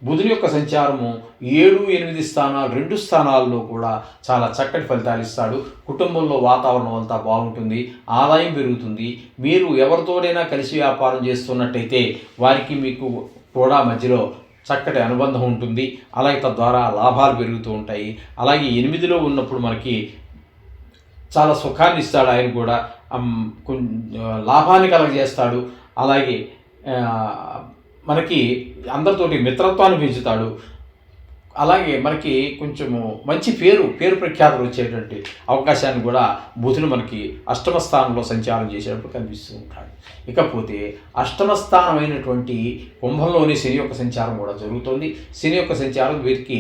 బుధుని యొక్క సంచారము 7-8 స్థానాలు, 2 స్థానాల్లో కూడా చాలా చక్కటి ఫలితాలు ఇస్తాడు. కుటుంబంలో వాతావరణం అంతా బాగుంటుంది, ఆదాయం పెరుగుతుంది. మీరు ఎవరితోనైనా కలిసి వ్యాపారం చేస్తున్నట్టయితే వారికి మీకు కూడా మధ్యలో చక్కటి అనుబంధం ఉంటుంది. అలాగే తద్వారా లాభాలు పెరుగుతూ ఉంటాయి. అలాగే 8లో ఉన్నప్పుడు మనకి చాలా సుఖాన్ని ఇస్తాడు ఆయన కూడా, లాభాన్ని కలగజేస్తాడు. అలాగే మనకి అందరితోటి మిత్రత్వాన్ని పెంచుతాడు. అలాగే మనకి కొంచెము మంచి పేరు ప్రఖ్యాతులు వచ్చేటువంటి అవకాశాన్ని కూడా బుధుడు మనకి అష్టమ స్థానంలో సంచారం చేసేటప్పుడు కనిపిస్తూ ఉంటాడు. ఇకపోతే అష్టమ స్థానమైనటువంటి కుంభంలోని శని యొక్క సంచారం కూడా జరుగుతుంది. శని యొక్క సంచారం వీరికి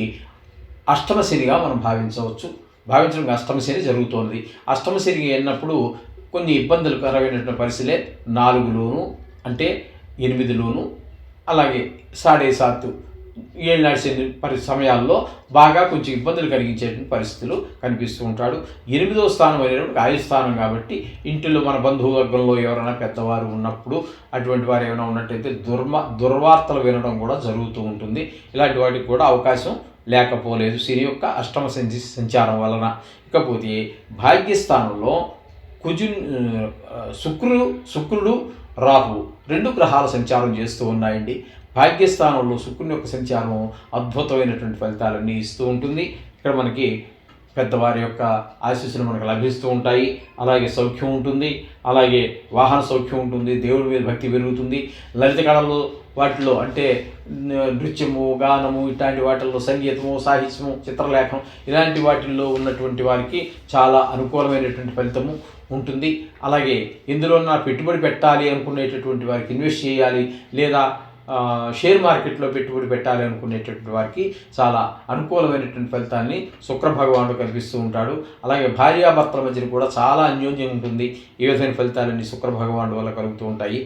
అష్టమ శనిగా మనం భావించడం అష్టమ శని జరుగుతోంది. అష్టమ శని అన్నప్పుడు కొన్ని ఇబ్బందులకరమైనటువంటి పరిస్థితులే 4లోను, అంటే 8లోను, అలాగే 7.5 ఏళ్ళనాటి శని సమయాల్లో బాగా కొంచెం ఇబ్బందులు కలిగించేటువంటి పరిస్థితులు కనిపిస్తూ ఉంటాడు. 8వ స్థానం అనేటువంటి ఆయుష్ స్థానం కాబట్టి ఇంటిలో మన బంధువర్గంలో ఎవరైనా పెద్దవారు ఉన్నప్పుడు, అటువంటి వారు ఏమైనా ఉన్నట్టయితే దుర్వార్తలు వినడం కూడా జరుగుతూ ఉంటుంది. ఇలాంటి వాటికి కూడా అవకాశం లేకపోలేదు శని యొక్క అష్టమ సంచారం వలన. ఇకపోతే భాగ్యస్థానంలో శుక్రుడు రాహు 2 గ్రహాల సంచారం చేస్తూ ఉన్నాయండి. భాగ్యస్థానంలో శుక్రుని యొక్క సంచారం అద్భుతమైనటువంటి ఫలితాలన్నీ ఇస్తూ ఉంటుంది. ఇక్కడ మనకి పెద్దవారి యొక్క ఆశీస్సులు మనకు లభిస్తూ ఉంటాయి. అలాగే సౌఖ్యం ఉంటుంది, అలాగే వాహన సౌఖ్యం ఉంటుంది, దేవుడి మీద భక్తి పెరుగుతుంది. లలిత కళల్లో వాటిలో అంటే నృత్యము, గానము, ఇట్లాంటి వాటిల్లో సంగీతము, సాహిత్యము, చిత్రలేఖనం ఇలాంటి వాటిల్లో ఉన్నటువంటి వారికి చాలా అనుకూలమైనటువంటి ఫలితము ఉంటుంది. అలాగే ఇందులో పెట్టుబడి పెట్టాలి అనుకునేటటువంటి వారికి, ఇన్వెస్ట్ చేయాలి లేదా షేర్ మార్కెట్లో పెట్టుబడి పెట్టాలి అనుకునేటటువంటి వారికి చాలా అనుకూలమైనటువంటి ఫలితాన్ని శుక్ర భగవానుడు కల్పిస్తూ ఉంటాడు. అలాగే భార్యాభర్తల మధ్యన కూడా చాలా అన్యోన్యం ఉంటుంది. ఈ విధమైన ఫలితాలన్నీ శుక్ర భగవానుడు వల్ల కలుగుతూ ఉంటాయి.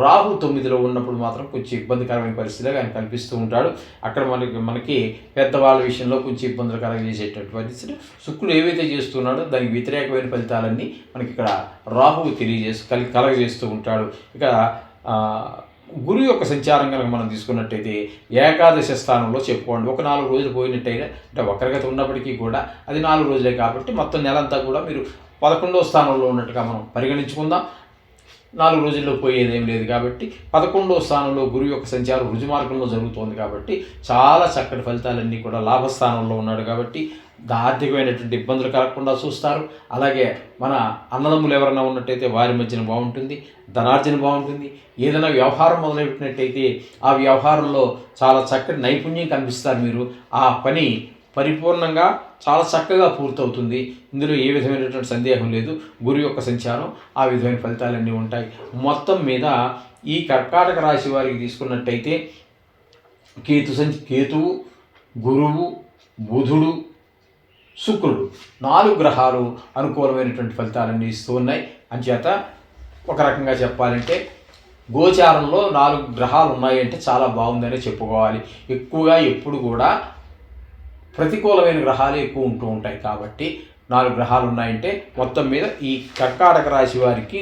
రాహు 9లో ఉన్నప్పుడు మాత్రం కొంచెం ఇబ్బందికరమైన పరిస్థితిగా ఆయన కల్పిస్తూ ఉంటాడు. అక్కడ మనకి పెద్దవాళ్ళ విషయంలో కొంచెం ఇబ్బందులు కలగజేసేటటువంటి పరిస్థితి. శుక్రుడు ఏవైతే చేస్తున్నాడో దానికి వ్యతిరేకమైన ఫలితాలన్నీ మనకి ఇక్కడ రాహువు కలగజేస్తూ ఉంటాడు. ఇక గురువు యొక్క సంచారం కనుక మనం తీసుకున్నట్టయితే ఏకాదశ స్థానంలో చెప్పుకోండి. ఒక 4 రోజులు పోయినట్టయితే, అంటే వక్రగతి ఉన్నప్పటికీ కూడా అది 4 రోజులే కాబట్టి మొత్తం నెలంతా కూడా మీరు 11వ స్థానంలో ఉన్నట్టుగా మనం పరిగణించుకుందాం. 4 రోజుల్లో పోయేదేం లేదు కాబట్టి 11వ స్థానంలో గురువు యొక్క సంచారం రుజుమార్గంలో జరుగుతోంది కాబట్టి చాలా చక్కటి ఫలితాలన్నీ కూడా లాభస్థానంలో ఉన్నాడు కాబట్టి ఆర్థికమైనటువంటి ఇబ్బందులు కలగకుండా చూస్తారు. అలాగే మన అన్నదమ్ములు ఎవరైనా ఉన్నట్టయితే వారి మధ్యన బాగుంటుంది, ధనార్జన బాగుంటుంది. ఏదైనా వ్యవహారం మొదలెట్టినట్టయితే ఆ వ్యవహారంలో చాలా చక్కటి నైపుణ్యం కనిపిస్తారు మీరు. ఆ పని పరిపూర్ణంగా చాలా చక్కగా పూర్తవుతుంది. ఇందులో ఏ విధమైనటువంటి సందేహం లేదు. గురువు యొక్క సంచారం ఆ విధమైన ఫలితాలన్నీ ఉంటాయి. మొత్తం మీద ఈ కర్కాటక రాశి వారికి తీసుకున్నట్టయితే కేతువు, గురువు, బుధుడు, శుక్రుడు 4 గ్రహాలు అనుకూలమైనటువంటి ఫలితాలన్నీ ఇస్తూ ఉన్నాయి. అంచేత ఒక రకంగా చెప్పాలంటే గోచారంలో 4 గ్రహాలు ఉన్నాయంటే చాలా బాగుందనే చెప్పుకోవాలి. ఎక్కువగా ఎప్పుడు కూడా ప్రతికూలమైన గ్రహాలు ఎక్కువ ఉంటూ ఉంటాయి కాబట్టి 4 గ్రహాలు ఉన్నాయంటే మొత్తం మీద ఈ కర్కాటక రాశి వారికి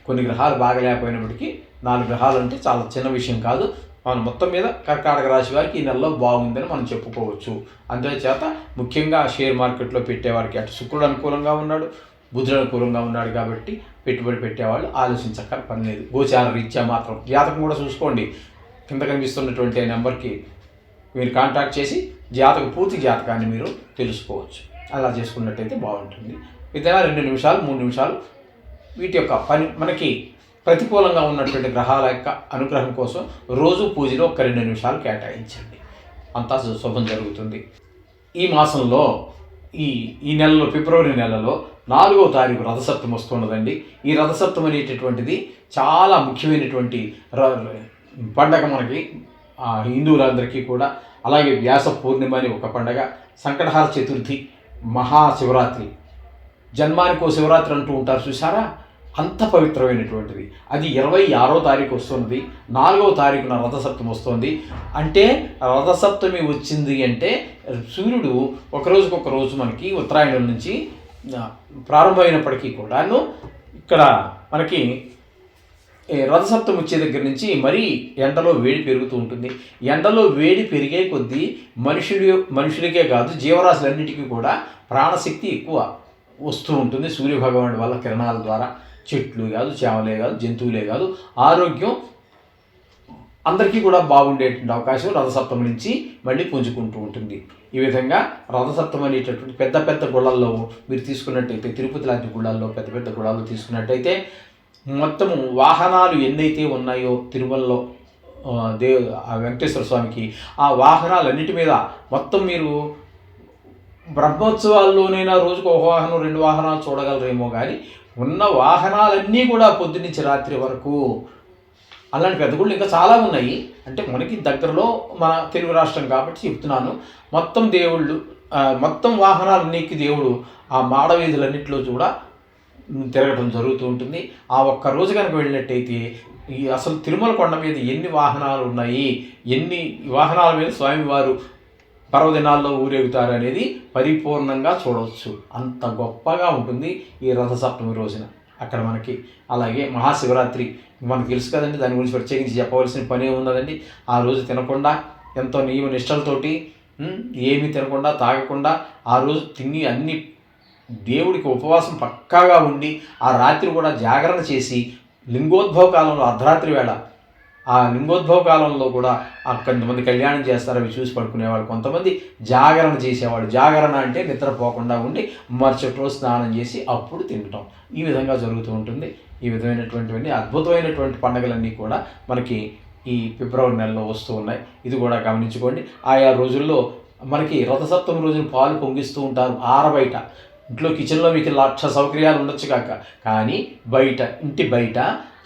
కొన్ని గ్రహాలు బాగలేకపోయినప్పటికీ 4 గ్రహాలు అంటే చాలా చిన్న విషయం కాదు. మనం మొత్తం మీద కర్కాటక రాశి వారికి ఈ నెలలో బాగుందని మనం చెప్పుకోవచ్చు. అందుచేత ముఖ్యంగా షేర్ మార్కెట్లో పెట్టేవారికి అటు శుక్రుడు అనుకూలంగా ఉన్నాడు, బుధుడు అనుకూలంగా ఉన్నాడు కాబట్టి పెట్టుబడి పెట్టేవాళ్ళు ఆలోచించక్కర పని లేదు. గోచార రీత్యా మాత్రం జాతకం కూడా చూసుకోండి. కింద కనిపిస్తున్నటువంటి నెంబర్కి మీరు కాంటాక్ట్ చేసి పూర్తి జాతకాన్ని మీరు తెలుసుకోవచ్చు. అలా చేసుకున్నట్టయితే బాగుంటుంది. ఏదైనా 2 నిమిషాలు 3 నిమిషాలు వీటి యొక్క పని మనకి ప్రతికూలంగా ఉన్నటువంటి గ్రహాల యొక్క అనుగ్రహం కోసం రోజు పూజలో ఒక 2 నిమిషాలు కేటాయించండి. అంతా శుభం జరుగుతుంది. ఈ మాసంలో ఈ నెలలో ఫిబ్రవరి నెలలో 4వ తారీఖు రథసప్తమి వస్తున్నదండి. ఈ రథసప్తమి అనేటటువంటిది చాలా ముఖ్యమైనటువంటి పండగ మనకి హిందువులందరికీ కూడా. అలాగే వ్యాస పూర్ణిమ అని ఒక పండగ, సంకటహార చతుర్థి, మహాశివరాత్రి, జన్మానికో శివరాత్రి అంటూ ఉంటారు చూసారా, అంత పవిత్రమైనటువంటిది. అది 26వ తారీఖు వస్తున్నది. 4వ తారీఖున రథసప్తమి వస్తుంది. అంటే రథసప్తమి వచ్చింది అంటే సూర్యుడు ఒకరోజుకొక రోజు మనకి ఉత్తరాయణం నుంచి ప్రారంభమైనప్పటికీ కూడాను ఇక్కడ మనకి రథసప్తమి వచ్చే దగ్గర నుంచి మరీ ఎండలో వేడి పెరుగుతూ ఉంటుంది. ఎండలో వేడి పెరిగే కొద్దీ మనుషులకే కాదు జీవరాశులన్నిటికీ కూడా ప్రాణశక్తి ఎక్కువ వస్తూ ఉంటుంది సూర్యభగవానుడి వల్ల కిరణాల ద్వారా. చెట్లు కాదు, చేమలే కాదు, జంతువులే కాదు, ఆరోగ్యం అందరికీ కూడా బాగుండేటువంటి అవకాశం రథసప్తమి నుంచి మళ్ళీ పుంజుకుంటూ ఉంటుంది. ఈ విధంగా రథసప్తమి అనేటటువంటి పెద్ద పెద్ద గుళ్ళల్లో మీరు తీసుకున్నట్టయితే, తిరుపతి లాంటి గుళ్ళల్లో పెద్ద పెద్ద గుళ్ళల్లో తీసుకున్నట్టయితే మొత్తము వాహనాలు ఎన్నైతే ఉన్నాయో తిరుమలలో వెంకటేశ్వర స్వామికి, ఆ వాహనాలన్నిటి మీద మొత్తం మీరు బ్రహ్మోత్సవాల్లోనైనా రోజుకు 1 వాహనం 2 వాహనాలు చూడగలరేమో కానీ ఉన్న వాహనాలన్నీ కూడా పొద్దున్నుంచి రాత్రి వరకు అలాంటి పెద్ద గుళ్ళు ఇంకా చాలా ఉన్నాయి. అంటే మనకి దగ్గరలో మన తెలుగు రాష్ట్రం కాబట్టి చెప్తున్నాను. మొత్తం దేవుళ్ళు మొత్తం వాహనాలన్నిటికీ దేవుడు ఆ మాడవీధులన్నింటిలో కూడా తిరగటం జరుగుతూ ఉంటుంది. ఆ ఒక్క రోజు కనుక వెళ్ళినట్టయితే అసలు తిరుమల కొండ మీద ఎన్ని వాహనాలు ఉన్నాయి, ఎన్ని వాహనాల మీద స్వామివారు పర్వదినాల్లో ఊరేగుతారు అనేది పరిపూర్ణంగా చూడవచ్చు. అంత గొప్పగా ఉంటుంది ఈ రథసప్తమి రోజున అక్కడ మనకి. అలాగే మహాశివరాత్రి మనకు తెలుసు కదండి, దాని గురించి ప్రత్యేకించి చెప్పవలసిన పని ఉన్నదండి. ఆ రోజు తినకుండా ఎంతో నియమ నిష్టలతోటి ఏమీ తినకుండా తాగకుండా ఆ రోజు తిని అన్ని దేవుడికి ఉపవాసం పక్కాగా ఉండి ఆ రాత్రి కూడా జాగరణ చేసి లింగోద్భవ కాలంలో అర్ధరాత్రి వేళ ఆ లింగోద్భవ కాలంలో కూడా కొంతమంది కళ్యాణం చేస్తారు, అవి చూసి పడుకునేవాళ్ళు, కొంతమంది జాగరణ చేసేవాళ్ళు. జాగరణ అంటే నిద్రపోకుండా ఉండి మరుసటి రోజు స్నానం చేసి అప్పుడు తినటం. ఈ విధంగా జరుగుతూ ఉంటుంది. ఈ విధమైనటువంటివన్నీ అద్భుతమైనటువంటి పండుగలన్నీ కూడా మనకి ఈ ఫిబ్రవరి నెలలో వస్తూ ఉన్నాయి. ఇది కూడా గమనించుకోండి. ఆయా రోజుల్లో మనకి రథసప్తమి రోజున పాలు పొంగిస్తూ ఉంటారు ఆరబయట. ఇంట్లో కిచెన్లో మీకు 1,00,000 సౌకర్యాలు ఉండొచ్చు కాక, కానీ బయట ఇంటి బయట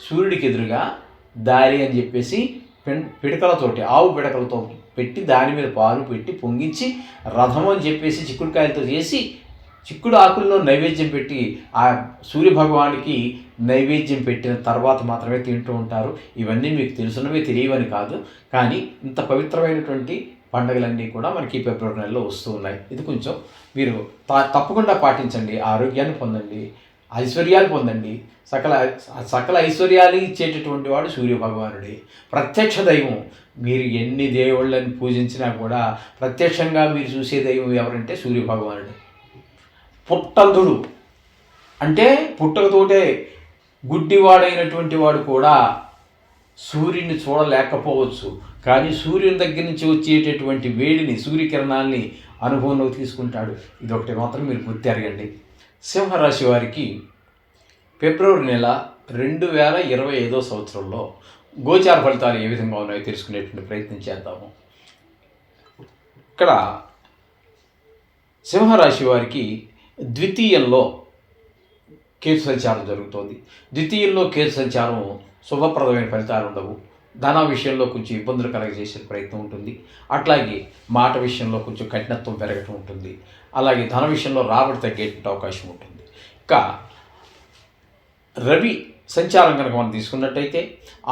సూర్యుడికి ఎదురుగా దారి అని చెప్పేసి పిడకలతోటి ఆవు పిడకలతో పెట్టి దాని మీద పాలు పెట్టి పొంగించి రథం అని చెప్పేసి చిక్కుడుకాయలతో చేసి చిక్కుడు ఆకుల్లో నైవేద్యం పెట్టి ఆ సూర్యభగవానికి నైవేద్యం పెట్టిన తర్వాత మాత్రమే తింటూ ఉంటారు. ఇవన్నీ మీకు తెలుసున్నవే, తెలియవని కాదు. కానీ ఇంత పవిత్రమైనటువంటి పండుగలన్నీ కూడా మనకి ఫిబ్రవరి నెలలో వస్తూ ఉన్నాయి. ఇది కొంచెం మీరు తప్పకుండా పాటించండి. ఆరోగ్యాన్ని పొందండి, ఐశ్వర్యాలు పొందండి. సకల ఐశ్వర్యాలు ఇచ్చేటటువంటి వాడు సూర్యభగవానుడే, ప్రత్యక్ష దైవం. మీరు ఎన్ని దేవుళ్ళని పూజించినా కూడా ప్రత్యక్షంగా మీరు చూసే దైవం ఎవరంటే సూర్యభగవానుడే. పుట్టంధుడు అంటే పుట్టకతోటే గుడ్డివాడైనటువంటి వాడు కూడా సూర్యుని చూడలేకపోవచ్చు, కానీ సూర్యుని దగ్గర నుంచి వచ్చేటటువంటి వేడిని, సూర్యకిరణాల్ని అనుభవంలోకి తీసుకుంటాడు. ఇదొకటి మాత్రం మీరు గుర్తెరగండి. సింహరాశి వారికి ఫిబ్రవరి నెల 2025వ సంవత్సరంలో గోచార ఫలితాలు ఏ విధంగా ఉన్నాయో తెలుసుకునేటువంటి ప్రయత్నం చేద్దాము. ఇక్కడ సింహరాశి వారికి ద్వితీయంలో కేతు సంచారం జరుగుతోంది. ద్వితీయంలో కేతు సంచారం శుభప్రదమైన ఫలితాలు ఉండవు. ధన విషయంలో కొంచెం ఇబ్బందులు కలగజేసే ప్రయత్నం ఉంటుంది. అట్లాగే మాట విషయంలో కొంచెం కఠినత్వం పెరగటం ఉంటుంది. అలాగే ధన విషయంలో రాబడి తగ్గేటువంటి అవకాశం ఉంటుంది. ఇంకా రవి సంచారం కనుక మనం తీసుకున్నట్టయితే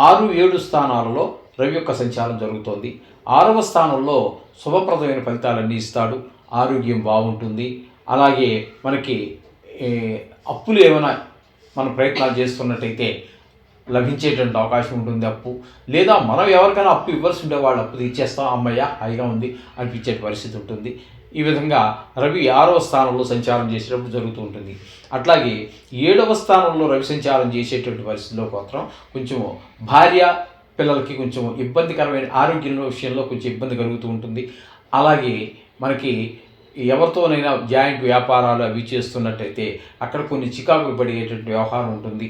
6, 7 స్థానాలలో రవి యొక్క సంచారం జరుగుతోంది. 6వ స్థానంలో శుభప్రదమైన ఫలితాలన్నీ ఇస్తాడు. ఆరోగ్యం బాగుంటుంది. అలాగే మనకి అప్పులు ఏమైనా మనం ప్రయత్నాలు చేస్తున్నట్టయితే లభించేటువంటి అవకాశం ఉంటుంది. అప్పు లేదా మనం ఎవరికైనా అప్పు ఇవ్వాల్సి ఉంటే వాళ్ళు అప్పు ఇచ్చేస్తాం, అమ్మయ్య హాయిగా ఉంది అనిపించే పరిస్థితి ఉంటుంది. ఈ విధంగా రవి 6వ స్థానంలో సంచారం చేసేటప్పుడు జరుగుతూ ఉంటుంది. అట్లాగే 7వ స్థానంలో రవి సంచారం చేసేటువంటి పరిస్థితుల్లో మాత్రం కొంచెం భార్య పిల్లలకి కొంచెం ఇబ్బందికరమైన ఆరోగ్యం విషయంలో కొంచెం ఇబ్బంది కలుగుతూ ఉంటుంది. అలాగే మనకి ఎవరితోనైనా జాయింట్ వ్యాపారాలు అవి చేస్తున్నట్టయితే అక్కడ కొన్ని చికాకులు పడేటువంటి వ్యవహారం ఉంటుంది.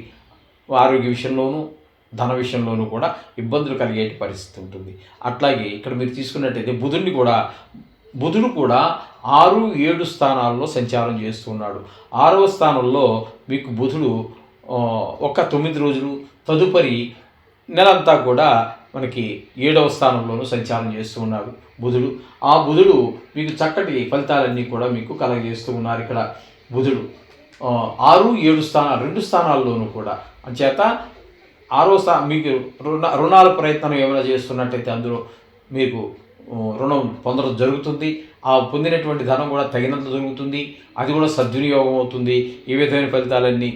ఆరోగ్య విషయంలోనూ ధన విషయంలోనూ కూడా ఇబ్బందులు కలిగే పరిస్థితి ఉంటుంది. అట్లాగే ఇక్కడ మీరు తీసుకున్నట్టయితే బుధుడు కూడా 6, 7 స్థానాల్లో సంచారం చేస్తున్నాడు. 6వ స్థానంలో మీకు బుధుడు ఒక 9 రోజులు, తదుపరి నెలంతా కూడా మనకి 7వ స్థానంలోనూ సంచారం చేస్తూ ఉన్నాడు బుధుడు. ఆ బుధుడు మీకు చక్కటి ఫలితాలన్నీ కూడా మీకు కలగజేస్తూ ఉన్నారు. ఇక్కడ బుధుడు 6, 7 స్థానాలు 2 స్థానాల్లోనూ కూడా అంచేత 6వ మీకు రుణాల ప్రయత్నం ఏమైనా చేస్తున్నట్టయితే అందులో మీకు రుణం పొందడం జరుగుతుంది. ఆ పొందినటువంటి ధనం కూడా తగినంత జరుగుతుంది, అది కూడా సద్వినియోగం అవుతుంది. ఈ విధమైన ఫలితాలన్నీ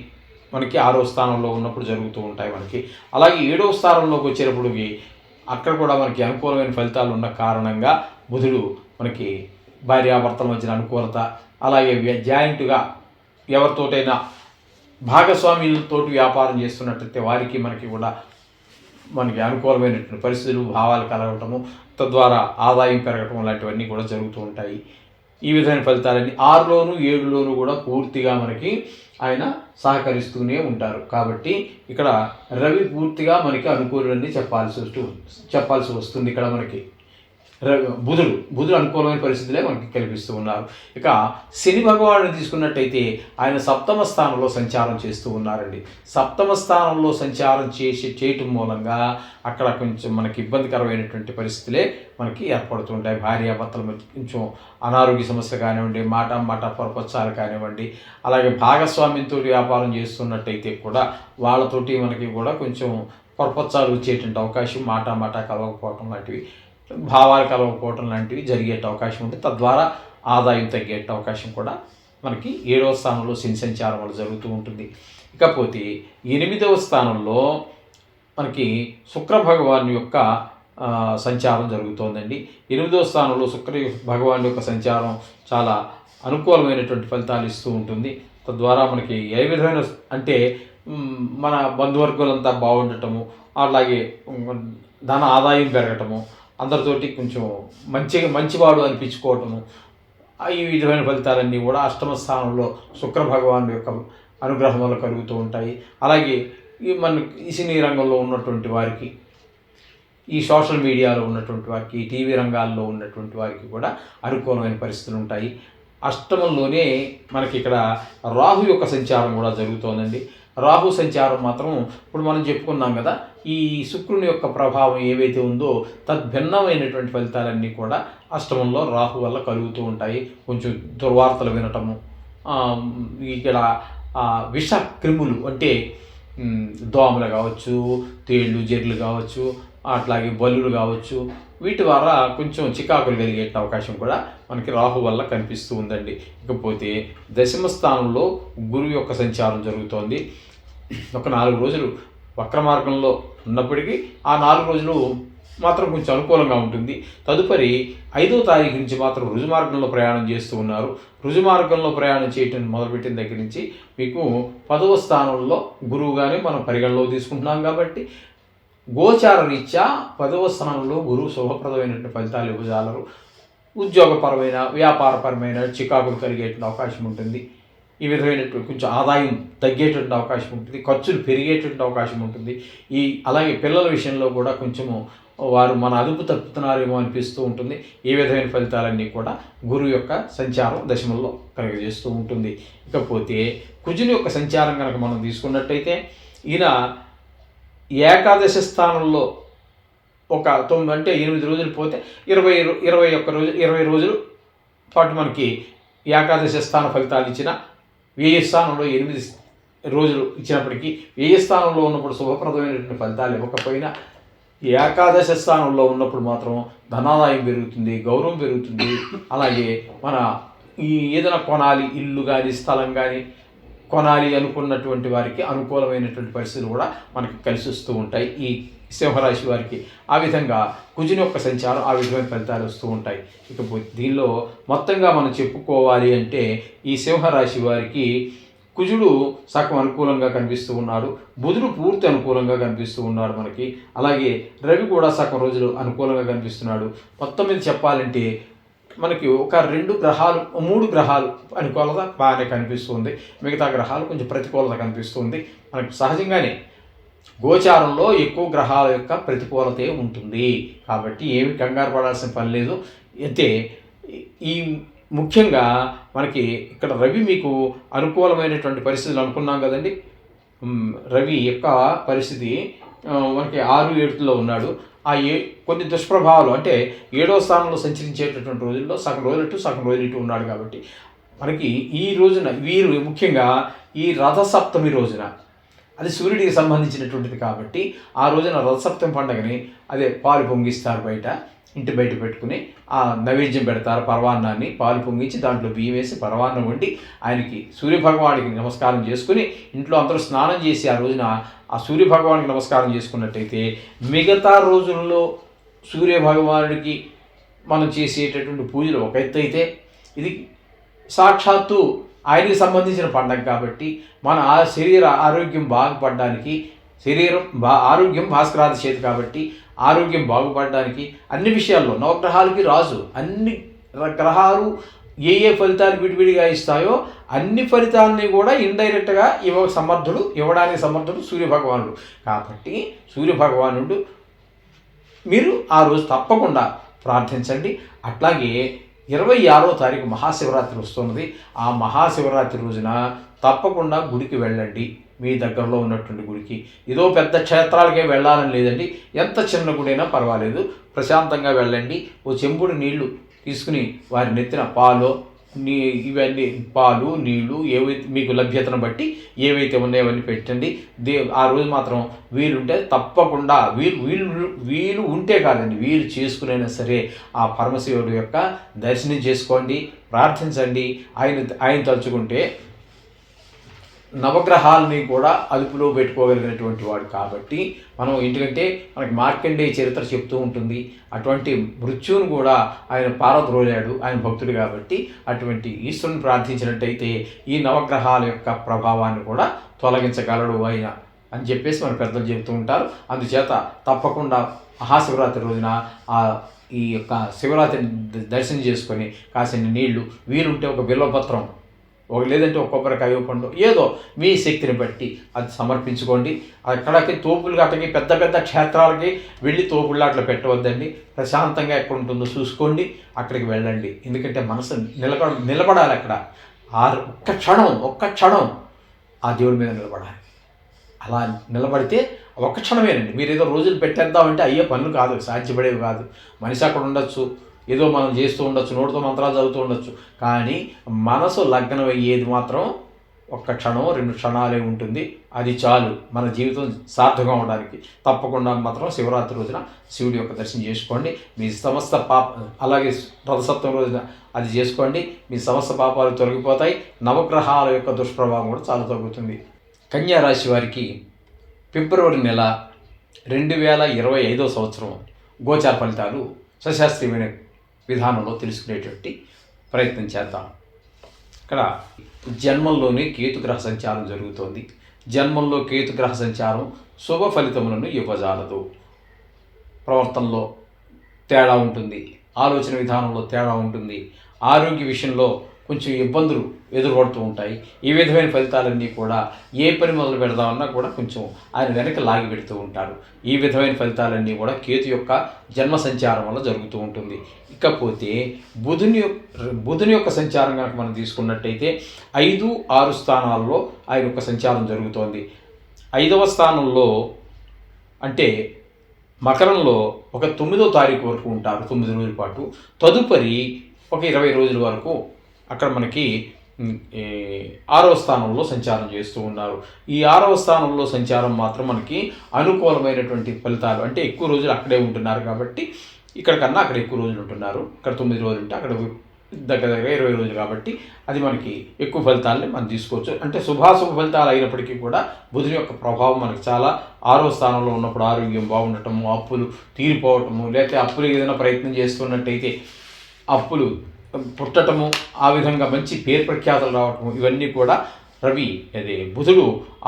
మనకి 6వ స్థానంలో ఉన్నప్పుడు జరుగుతూ ఉంటాయి మనకి. అలాగే 7వ స్థానంలోకి వచ్చేటప్పటికి అక్కడ కూడా మనకి అనుకూలమైన ఫలితాలు ఉన్న కారణంగా బుధుడు మనకి భార్యాభర్తల మధ్యన అనుకూలత, అలాగే జాయింట్గా ఎవరితోటైనా భాగస్వామ్యులతోటి వ్యాపారం చేస్తున్నట్టయితే వారికి మనకి కూడా మనకి అనుకూలమైనటువంటి పరిస్థితులు, భావాలు కలగటము, తద్వారా ఆదాయం పెరగటం లాంటివన్నీ కూడా జరుగుతూ ఉంటాయి. ఈ విధమైన ఫలితాలన్నీ 6లోను 7లోను కూడా పూర్తిగా మనకి ఆయన సహకరిస్తూనే ఉంటారు. కాబట్టి ఇక్కడ రవి పూర్తిగా మనకి అనుకూలని చెప్పాల్సి వస్తుంది. ఇక్కడ మనకి బుధుడు అనుకూలమైన పరిస్థితులే మనకి కల్పిస్తూ ఉన్నారు. ఇక శని భగవానుడు తీసుకున్నట్టయితే ఆయన 7వ స్థానంలో సంచారం చేస్తూ ఉన్నారండి. 7వ స్థానంలో సంచారం చేయటం మూలంగా అక్కడ కొంచెం మనకి ఇబ్బందికరమైనటువంటి పరిస్థితులే మనకి ఏర్పడుతుంటాయి. భార్యాభర్తల మధ్య కొంచెం అనారోగ్య సమస్యలు కానివ్వండి, మాట పొరపచ్చాలు కానివ్వండి, అలాగే భాగస్వామ్యంతో వ్యాపారం చేస్తున్నట్టయితే కూడా వాళ్ళతోటి మనకి కూడా కొంచెం పొరపచ్చాలు వచ్చేటువంటి అవకాశం, మాట కలవకపోవటం లాంటివి, భావాలు కలవకపోవటం లాంటివి జరిగే అవకాశం ఉంది. తద్వారా ఆదాయం తగ్గే అవకాశం కూడా మనకి 7వ స్థానంలో శని సంచారం వల్ల జరుగుతూ ఉంటుంది. ఇకపోతే 8వ స్థానంలో మనకి శుక్ర భగవాన్ యొక్క సంచారం జరుగుతోందండి. 8వ స్థానంలో శుక్ర భగవాన్ యొక్క సంచారం చాలా అనుకూలమైనటువంటి ఫలితాలు ఇస్తూ ఉంటుంది. తద్వారా మనకి ఏ విధమైన అంటే మన బంధువర్గులంతా బాగుండటము, అలాగే ధన ఆదాయం పెరగటము, అందరితోటి కొంచెం మంచివాడు అనిపించుకోవటము, ఈ విధమైన ఫలితాలన్నీ కూడా 8వ స్థానంలో శుక్ర భగవాను యొక్క అనుగ్రహం వల్ల కలుగుతూ ఉంటాయి. అలాగే ఈ సినీ రంగంలో ఉన్నటువంటి వారికి, ఈ సోషల్ మీడియాలో ఉన్నటువంటి వారికి, టీవీ రంగాల్లో ఉన్నటువంటి వారికి కూడా అనుకూలమైన పరిస్థితులు ఉంటాయి. 8మంలోనే మనకి ఇక్కడ రాహు యొక్క సంచారం కూడా జరుగుతోందండి. రాహు సంచారం మాత్రం ఇప్పుడు మనం చెప్పుకున్నాం కదా, ఈ శుక్రుని యొక్క ప్రభావం ఏవైతే ఉందో తద్భిన్నమైనటువంటి ఫలితాలన్నీ కూడా 8మంలో రాహు వల్ల కలుగుతూ ఉంటాయి. కొంచెం దుర్వార్తలు వినటము, ఇక్కడ విష క్రిములు అంటే దోమలు కావచ్చు, తేళ్ళు జెర్లు కావచ్చు, అట్లాగే బల్లులు కావచ్చు, వీటి ద్వారా కొంచెం చికాకులు కలిగే అవకాశం కూడా మనకి రాహు వల్ల కనిపిస్తూ ఉందండి. ఇకపోతే 10వ స్థానంలో గురువు యొక్క సంచారం జరుగుతోంది. ఒక 4 రోజులు వక్ర మార్గంలో ఉన్నప్పటికీ ఆ 4 రోజులు మాత్రం కొంచెం అనుకూలంగా ఉంటుంది. తదుపరి 5వ తారీఖు నుంచి మాత్రం రుజుమార్గంలో ప్రయాణం చేస్తూ ఉన్నారు. రుజుమార్గంలో ప్రయాణం చేయటం మొదలుపెట్టిన దగ్గర నుంచి మీకు 10వ స్థానంలో గురువుగానే మనం పరిగణలో తీసుకుంటున్నాం. కాబట్టి గోచార రీత్యా 10వ స్థానంలో గురువు శుభప్రదమైనటువంటి ఫలితాలు ఇవ్వజాలరు. ఉద్యోగపరమైన, వ్యాపారపరమైన చికాకులు కలిగేటువంటి అవకాశం ఉంటుంది. ఈ విధమైనటువంటి కొంచెం ఆదాయం తగ్గేటువంటి అవకాశం ఉంటుంది, ఖర్చులు పెరిగేటువంటి అవకాశం ఉంటుంది. అలాగే పిల్లల విషయంలో కూడా కొంచెము వారు మన అదుపు తప్పుతున్నారేమో అనిపిస్తూ ఉంటుంది. ఈ విధమైన ఫలితాలన్నీ కూడా గురువు యొక్క సంచారం 10మంలో కలుగజేస్తూ ఉంటుంది. ఇకపోతే కుజుని యొక్క సంచారం కనుక మనం తీసుకున్నట్టయితే ఈయన ఏకాదశ స్థానంలో ఒక 9 అంటే 8 రోజులు పోతే 20 రోజులు పాటు మనకి ఏకాదశ స్థాన ఫలితాలు ఇచ్చిన, వ్యయ స్థానంలో 8 రోజులు ఇచ్చినప్పటికీ వ్యయ స్థానంలో ఉన్నప్పుడు శుభప్రదమైనటువంటి ఫలితాలు ఇవ్వకపోయినా ఏకాదశ స్థానంలో ఉన్నప్పుడు మాత్రం ధనాదాయం పెరుగుతుంది, గౌరవం పెరుగుతుంది. అలాగే మన ఏదైనా కొనాలి, ఇల్లు కానీ స్థలం కానీ కొనాలి అనుకున్నటువంటి వారికి అనుకూలమైనటువంటి పరిస్థితులు కూడా మనకి కలిసి వస్తూ ఉంటాయి ఈ సింహరాశి వారికి. ఆ విధంగా కుజుని యొక్క సంచారం ఆ విధమైన ఫలితాలు వస్తూ ఉంటాయి. ఇకపోతే దీనిలో మొత్తంగా మనం చెప్పుకోవాలి అంటే ఈ సింహరాశి వారికి కుజుడు సగం అనుకూలంగా కనిపిస్తూ ఉన్నాడు, బుధుడు పూర్తి అనుకూలంగా కనిపిస్తూ ఉన్నాడు మనకి. అలాగే రవి కూడా సగం రోజులు అనుకూలంగా కనిపిస్తున్నాడు. మొత్తం మీద చెప్పాలంటే మనకి ఒక 2 గ్రహాలు 3 గ్రహాలు అనుకూలత బాగానే కనిపిస్తుంది, మిగతా గ్రహాలు కొంచెం ప్రతికూలత కనిపిస్తుంది. మనకు సహజంగానే గోచారంలో ఎక్కువ గ్రహాల యొక్క ప్రతికూలతే ఉంటుంది కాబట్టి ఏమి కంగారు పడాల్సిన పని లేదు. అయితే ఈ ముఖ్యంగా మనకి ఇక్కడ రవి మీకు అనుకూలమైనటువంటి పరిస్థితులు అనుకున్నాం కదండి. రవి యొక్క పరిస్థితి మనకి 6-7లో ఉన్నాడు. కొన్ని దుష్ప్రభావాలు అంటే 7వ స్థానంలో సంచరించేటటువంటి రోజుల్లో సగం రోజులు సగం రోజులు ఉన్నాడు కాబట్టి మనకి ఈ రోజున వీరు ముఖ్యంగా ఈ రథసప్తమి రోజున అది సూర్యుడికి సంబంధించినటువంటిది కాబట్టి ఆ రోజున రథసప్తమి పండుగని అదే పాలు పొంగిస్తారు ఇంటి బయట పెట్టుకుని ఆ నైవేద్యం పెడతారు. పరవాన్నాన్ని పాలు పొంగించి దాంట్లో బియ్యం వేసి పరవాన్నం వండి ఆయనకి సూర్యభగవానికి నమస్కారం చేసుకుని ఇంట్లో అందరూ స్నానం చేసి ఆ రోజున ఆ సూర్యభగవానికి నమస్కారం చేసుకున్నట్టయితే మిగతా రోజుల్లో సూర్యభగవానుడికి మనం చేసేటటువంటి పూజలు ఒక ఎత్తు అయితే ఇది సాక్షాత్తు ఆయనకి సంబంధించిన పండగ కాబట్టి మన ఆ శరీర ఆరోగ్యం బాగుపడడానికి ఆరోగ్యం భాస్కరాది చేతి కాబట్టి ఆరోగ్యం బాగుపడడానికి అన్ని విషయాల్లో నవగ్రహాలకి రాజు, అన్ని గ్రహాలు ఏ ఫలితాలు విడివిడిగా ఇస్తాయో అన్ని ఫలితాలని కూడా ఇండైరెక్ట్గా ఇవ్వడానికి సమర్థుడు సూర్యభగవానుడు కాబట్టి సూర్యభగవానుడు మీరు ఆ రోజు తప్పకుండా ప్రార్థించండి. అట్లాగే 26వ తారీఖు మహాశివరాత్రి వస్తున్నది. ఆ మహాశివరాత్రి రోజున తప్పకుండా గుడికి వెళ్ళండి. మీ దగ్గరలో ఉన్నటువంటి గుడికి, ఏదో పెద్ద క్షేత్రాలకే వెళ్ళాలని లేదండి, ఎంత చిన్న గుడైనా పర్వాలేదు, ప్రశాంతంగా వెళ్ళండి. ఓ చెంబుడు నీళ్లు తీసుకుని వారి నెత్తిన ఇవన్నీ పాలు నీళ్లు ఏవైతే మీకు లభ్యతను బట్టి ఏవైతే ఉన్నాయో అవన్నీ పెట్టండి. ఆ రోజు మాత్రం వీలుంటే తప్పకుండా వీలు ఉంటే కాదండి, వీలు చేసుకునైనా సరే ఆ పరమశివుడు యొక్క దర్శనం చేసుకోండి, ప్రార్థించండి. ఆయన తలుచుకుంటే నవగ్రహాలని కూడా అదుపులో పెట్టుకోగలిగినటువంటి వాడు కాబట్టి మనం ఎందుకంటే మనకి మార్కండేయ చరిత్ర చెప్తూ ఉంటుంది. అటువంటి మృత్యువును కూడా ఆయన పారద్రోలాడు, ఆయన భక్తుడు కాబట్టి అటువంటి ఈశ్వరుని ప్రార్థించినట్టయితే ఈ నవగ్రహాల యొక్క ప్రభావాన్ని కూడా తొలగించగలడు ఆయన అని చెప్పేసి మన పెద్దలు చెబుతూ ఉంటారు. అందుచేత తప్పకుండా మహాశివరాత్రి రోజున ఈ యొక్క శివరాత్రిని దర్శనం చేసుకొని కాసిన నీళ్లు, వీలుంటే ఒక బిల్వపత్రం, లేదంటే ఒక కొబ్బరికాయ పండు ఏదో మీ శక్తిని బట్టి అది సమర్పించుకోండి. అక్కడికి తోపులు అక్కడికి పెద్ద పెద్ద క్షేత్రాలకి వెళ్ళి తోపుళ్ళు అట్లా పెట్టవద్దండి. ప్రశాంతంగా ఎక్కడ ఉంటుందో చూసుకోండి, అక్కడికి వెళ్ళండి. ఎందుకంటే మనసు నిలబడాలి అక్కడ. ఒక్క క్షణం ఆ దేవుడి మీద నిలబడాలి. అలా నిలబడితే ఒక్క క్షణమేనండి. మీరు ఏదో రోజులు పెట్టేద్దామంటే అయ్యే పనులు కాదు, సాధ్యపడేవి కాదు. మనిషి అక్కడ ఉండొచ్చు, ఏదో మనం చేస్తూ ఉండొచ్చు, నోటితో మంత్రాలు చదువుతూ ఉండొచ్చు, కానీ మనసు లగ్నం అయ్యేది మాత్రం ఒక్క క్షణం 2 క్షణాలే ఉంటుంది. అది చాలు మన జీవితం సార్థకం అవడానికి. తప్పకుండా మాత్రం శివరాత్రి రోజున శివుడి యొక్క దర్శనం చేసుకోండి. మీ సమస్త అలాగే రథసప్తమి రోజున అది చేసుకోండి. మీ సమస్త పాపాలు తొలగిపోతాయి. నవగ్రహాల యొక్క దుష్ప్రభావం కూడా చాలా తగ్గుతుంది. కన్యా రాశి వారికి ఫిబ్రవరి నెల 2025వ సంవత్సరం గోచార ఫలితాలు సశాస్త్రీయమైన విధానంలో తెలుసుకునేటువంటి ప్రయత్నం చేద్దాం. ఇక్కడ జన్మంలోనే కేతుగ్రహ సంచారం జరుగుతోంది. జన్మంలో కేతుగ్రహ సంచారం శుభ ఫలితములను ఇవ్వజాలదు. ప్రవర్తనలో తేడా ఉంటుంది, ఆలోచన విధానంలో తేడా ఉంటుంది, ఆరోగ్య విషయంలో కొంచెం ఇబ్బందులు ఎదురుపడుతూ ఉంటాయి. ఈ విధమైన ఫలితాలన్నీ కూడా ఏ పని మొదలు పెడదామన్నా కూడా కొంచెం ఆయన వెనక లాగి పెడుతూ ఉంటారు. ఈ విధమైన ఫలితాలన్నీ కూడా కేతు యొక్క జన్మ సంచారం వల్ల జరుగుతూ ఉంటుంది. ఇకపోతే బుధుని యొక్క సంచారం కనుక మనం తీసుకున్నట్టయితే 5, 6 స్థానాల్లో ఆయన యొక్క సంచారం జరుగుతోంది. 5వ స్థానంలో అంటే మకరంలో ఒక 9వ తారీఖు వరకు ఉంటారు, 9 రోజుల పాటు. తదుపరి ఒక 20 రోజుల వరకు అక్కడ మనకి 6వ స్థానంలో సంచారం చేస్తూ ఉన్నారు. ఈ 6వ స్థానంలో సంచారం మాత్రం మనకి అనుకూలమైనటువంటి ఫలితాలు, అంటే ఎక్కువ రోజులు అక్కడే ఉంటున్నారు కాబట్టి ఇక్కడ కన్నా అక్కడ ఎక్కువ రోజులు ఉంటున్నారు. ఇక్కడ 9 రోజులు ఉంటే అక్కడ దగ్గర దగ్గర 20 రోజులు కాబట్టి అది మనకి ఎక్కువ ఫలితాలని మనం తీసుకోవచ్చు. అంటే శుభాశుభ ఫలితాలు అయినప్పటికీ కూడా బుధుని యొక్క ప్రభావం మనకి చాలా 6వ స్థానంలో ఉన్నప్పుడు ఆరోగ్యం బాగుండటము, అప్పులు తీరిపోవటము, లేకపోతే అప్పులు ఏదైనా ప్రయత్నం చేస్తున్నట్టయితే అప్పులు పుట్టటము, ఆ విధంగా మంచి పేరు ప్రఖ్యాతలు రావటము, ఇవన్నీ కూడా బుధుడు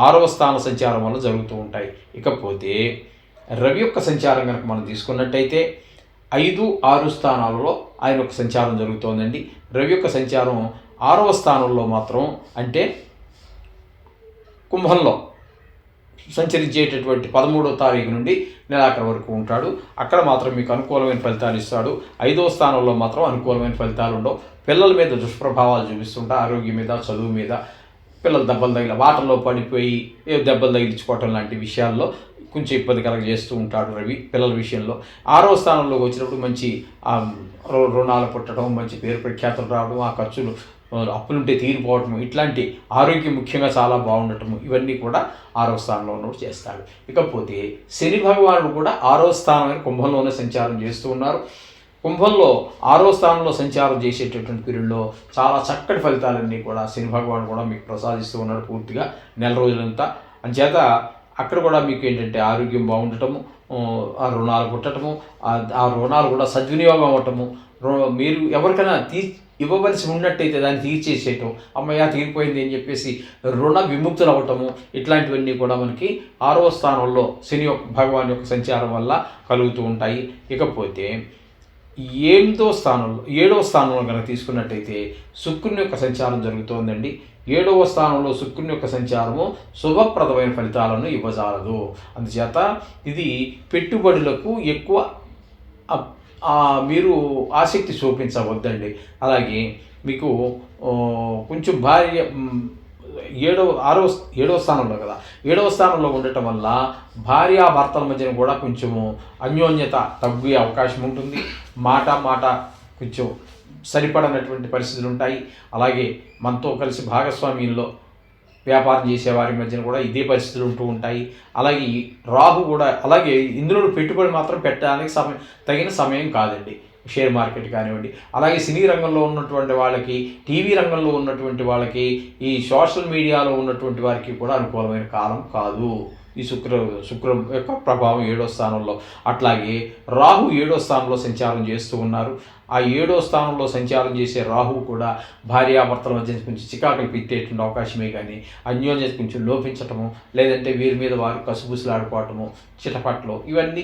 6వ స్థాన సంచారం వల్ల జరుగుతూ ఉంటాయి. ఇకపోతే రవి యొక్క సంచారం కనుక మనం తీసుకున్నట్టయితే 5, 6 స్థానాలలో ఆయన యొక్క సంచారం జరుగుతోందండి. రవి యొక్క సంచారం 6వ స్థానంలో మాత్రం అంటే కుంభంలో సంచరించేటటువంటి 13వ తారీఖు నుండి నెలాఖరు వరకు ఉంటాడు. అక్కడ మాత్రం మీకు అనుకూలమైన ఫలితాలు ఇస్తాడు. 5వ స్థానంలో మాత్రం అనుకూలమైన ఫలితాలు ఉండవు. పిల్లల మీద దుష్ప్రభావాలు చూపిస్తుంటా, ఆరోగ్యం మీద, చదువు మీద, పిల్లలు దెబ్బలు తగిలి వాటర్లో పడిపోయి దెబ్బలు తగిలించుకోవటం లాంటి విషయాల్లో కొంచెం ఇబ్బంది కలగజేస్తూ ఉంటాడు రవి పిల్లల విషయంలో. 6వ స్థానంలోకి వచ్చినప్పుడు మంచి రుణాలు పుట్టడం, మంచి పేరు ప్రఖ్యాతులు రావడం, ఆ ఖర్చులు అప్పులుంటే తీరిపోవటము, ఇట్లాంటి ఆరోగ్యం ముఖ్యంగా చాలా బాగుండటము, ఇవన్నీ కూడా 6వ స్థానంలో ఉన్నప్పుడు చేస్తాడు. ఇకపోతే శని భగవానుడు కూడా 6వ స్థానమైన కుంభంలోనే సంచారం చేస్తూ ఉన్నారు. కుంభంలో 6వ స్థానంలో సంచారం చేసేటటువంటి పీరియడ్లో చాలా చక్కటి ఫలితాలన్నీ కూడా శని భగవానుడు కూడా మీకు ప్రసాదిస్తూ ఉన్నాడు పూర్తిగా నెల రోజులంతా. అంచేత అక్కడ కూడా మీకు ఏంటంటే ఆరోగ్యం బాగుండటము, ఆ రుణాలు పుట్టటము, ఆ రుణాలు కూడా సద్వినియోగం అవ్వటము, మీరు ఎవరికైనా ఇవ్వవలసి ఉన్నట్టయితే దాన్ని తీర్చేసేయటం, అమ్మయ్య తీరిపోయింది అని చెప్పేసి రుణ విముక్తులు అవ్వటము, ఇట్లాంటివన్నీ కూడా మనకి 6వ స్థానంలో శని భగవాన్ యొక్క సంచారం వల్ల కలుగుతూ ఉంటాయి. ఇకపోతే 7వ స్థానంలో కనుక తీసుకున్నట్టయితే శుక్రుని యొక్క సంచారం జరుగుతోందండి. 7వ స్థానంలో శుక్రుని యొక్క సంచారము శుభప్రదమైన ఫలితాలను ఇవ్వజాలదు. అందుచేత ఇది పెట్టుబడులకు ఎక్కువ మీరు ఆసక్తి చూపించవద్దండి. అలాగే మీకు కొంచెం ఏడవ స్థానంలో కదా, 7వ స్థానంలో ఉండటం వల్ల భార్యాభర్తల మధ్యన కూడా కొంచెము అన్యోన్యత తగ్గే అవకాశం ఉంటుంది. మాట కొంచెం సరిపడనటువంటి పరిస్థితులు ఉంటాయి. అలాగే మనతో కలిసి భాగస్వామ్యంలో వ్యాపారం చేసే వారి మధ్యన కూడా ఇదే పరిస్థితులు ఉంటూ ఉంటాయి. అలాగే రాహు కూడా అలాగే ఇందులో పెట్టుబడి మాత్రం పెట్టడానికి తగిన సమయం కాదండి. షేర్ మార్కెట్ కానివ్వండి, అలాగే సినీ రంగంలో ఉన్నటువంటి వాళ్ళకి, టీవీ రంగంలో ఉన్నటువంటి వాళ్ళకి, ఈ సోషల్ మీడియాలో ఉన్నటువంటి వారికి కూడా అనుకూలమైన కాలం కాదు ఈ శుక్రం యొక్క ప్రభావం 7వ స్థానంలో. అట్లాగే రాహు 7వ స్థానంలో సంచారం చేస్తూ ఉన్నారు. ఆ 7వ స్థానంలో సంచారం చేసే రాహువు కూడా భార్యాభర్తల మధ్య కొంచెం చికాకులు పెట్టేటువంటి అవకాశమే కానీ అన్యోన్యత కొంచెం లోపించటము, లేదంటే వీరి మీద వారు కసుబుసులాడుకోవటము, చిటపట్లు, ఇవన్నీ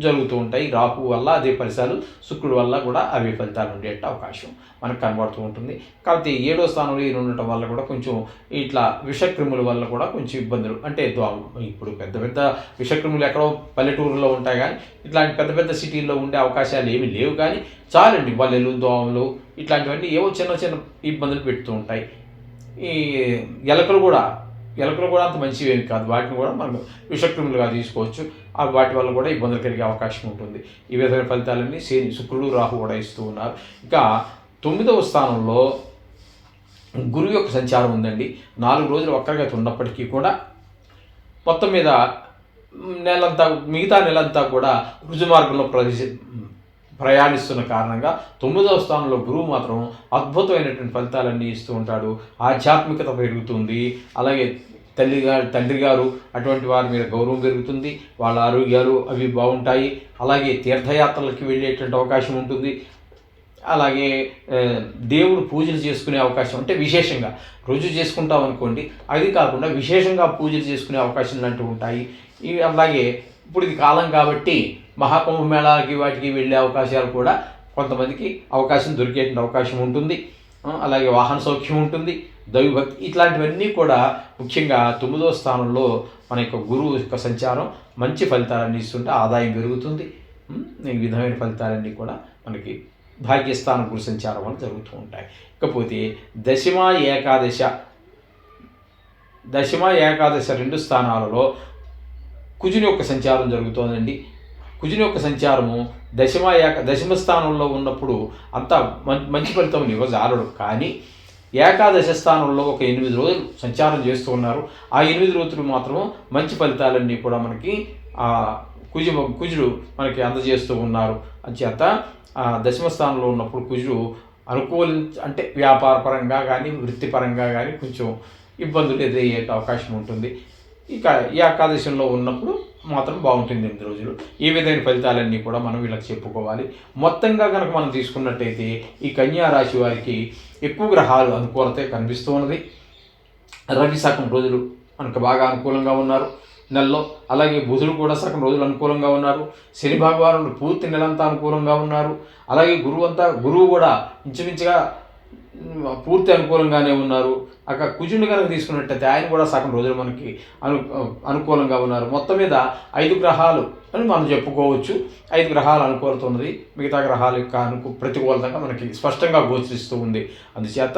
జరుగుతూ ఉంటాయి. రాహు వల్ల అదే ఫలితాలు, శుక్రుడు వల్ల కూడా అవే ఫలితాలు ఉండే అవకాశం మనకు కనబడుతూ ఉంటుంది. కాబట్టి 7వ స్థానంలో ఈయన ఉండటం వల్ల కూడా కొంచెం ఇట్లా విషక్రిముల వల్ల కూడా కొంచెం ఇబ్బందులు, అంటే ఇప్పుడు పెద్ద పెద్ద విషక్రిములు ఎక్కడో పల్లెటూరులో ఉంటాయి కానీ ఇట్లాంటి పెద్ద పెద్ద సిటీల్లో ఉండే అవకాశాలు ఏమీ లేవు. కానీ చాలండి బల్లెలు, దోమలు, ఇట్లాంటివన్నీ ఏవో చిన్న చిన్న ఇబ్బందులు పెడుతూ ఉంటాయి. ఈ ఎలకలు కూడా అంత మంచివి ఏమి కాదు, వాటిని కూడా మనం విషక్రిములుగా తీసుకోవచ్చు. వాటి వల్ల కూడా ఇబ్బందులు కలిగే అవకాశం ఉంటుంది. ఈ విధమైన ఫలితాలన్నీ శుక్రుడు, రాహు కూడా ఇస్తూ ఉన్నారు. ఇంకా 9వ స్థానంలో గురువు యొక్క సంచారం ఉందండి. 4 రోజులు వక్రగతి ఉన్నప్పటికీ కూడా మొత్తం మీద మిగతా నెలంతా కూడా రుజుమార్గంలో ప్రయాణిస్తున్న కారణంగా 9వ స్థానంలో గురువు మాత్రం అద్భుతమైనటువంటి ఫలితాలన్నీ ఇస్తూ ఉంటాడు. ఆధ్యాత్మికత పెరుగుతుంది. అలాగే తండ్రి గారు అటువంటి వారి మీద గౌరవం పెరుగుతుంది. వాళ్ళ ఆరోగ్యాలు అవి బాగుంటాయి. అలాగే తీర్థయాత్రలకి వెళ్ళేటువంటి అవకాశం ఉంటుంది. అలాగే దేవుడు పూజలు చేసుకునే అవకాశం, అంటే విశేషంగా రోజు చేసుకుంటాం అనుకోండి, అది కాకుండా విశేషంగా పూజలు చేసుకునే అవకాశం లాంటివి ఉంటాయి. అలాగే ఇప్పుడు ఇది కాలం కాబట్టి మహాకుంభమేళాలకి వాటికి వెళ్ళే అవకాశాలు కూడా కొంతమందికి అవకాశం దొరికేటువంటి అవకాశం ఉంటుంది. అలాగే వాహన సౌఖ్యం ఉంటుంది, దైవభక్తి, ఇట్లాంటివన్నీ కూడా ముఖ్యంగా 9వ స్థానంలో మన యొక్క గురువు యొక్క సంచారం మంచి ఫలితాలన్నీ ఇస్తుంటే ఆదాయం పెరుగుతుంది. ఈ విధమైన ఫలితాలన్నీ కూడా మనకి భాగ్యస్థానం గురు సంచారం వల్ల జరుగుతూ ఉంటాయి. ఇకపోతే దశమ ఏకాదశ 2 స్థానాలలో కుజుని యొక్క సంచారం జరుగుతోందండి. కుజుని యొక్క సంచారము దశమ స్థానంలో ఉన్నప్పుడు అంత మంచి ఫలితం ఇవ్వజాలడు. కానీ ఏకాదశ స్థానంలో ఒక 8 రోజులు సంచారం చేస్తూ ఉన్నారు. ఆ 8 రోజులు మాత్రము మంచి ఫలితాలన్నీ కూడా మనకి కుజుడు మనకి అందజేస్తూ ఉన్నారు. అంచేత దశమ స్థానంలో ఉన్నప్పుడు కుజుడు అంటే వ్యాపార పరంగా కానీ వృత్తిపరంగా కానీ కొంచెం ఇబ్బందులు ఎదురయ్యే అవకాశం ఉంటుంది. ఇక ఈ ఏకాదశంలో ఉన్నప్పుడు మాత్రం బాగుంటుంది 8 రోజులు. ఈ విధమైన ఫలితాలన్నీ కూడా మనం వీళ్ళకి చెప్పుకోవాలి. మొత్తంగా కనుక మనం తీసుకున్నట్టయితే ఈ కన్యా రాశి వారికి ఎక్కువ గ్రహాలు అనుకూలత కనిపిస్తూ ఉన్నది. రవి సగం రోజులు మనకు బాగా అనుకూలంగా ఉన్నారు నెలలో. అలాగే బుధుడు కూడా సగం రోజులు అనుకూలంగా ఉన్నారు. శని భగవానుడు పూర్తి నెలంతా అనుకూలంగా ఉన్నారు. అలాగే గురువు కూడా ఇంచుమించుగా పూర్తి అనుకూలంగానే ఉన్నారు. అక్కడ కుజుని కనుక తీసుకున్నట్టయితే ఆయన కూడా సగం రోజులు మనకి అనుకూలంగా ఉన్నారు. మొత్తం మీద 5 గ్రహాలు అని మనం చెప్పుకోవచ్చు. 5 గ్రహాలు అనుకూలత ఉన్నది. మిగతా గ్రహాల యొక్క ప్రతికూలతగా మనకి స్పష్టంగా గోచరిస్తూ ఉంది. అందుచేత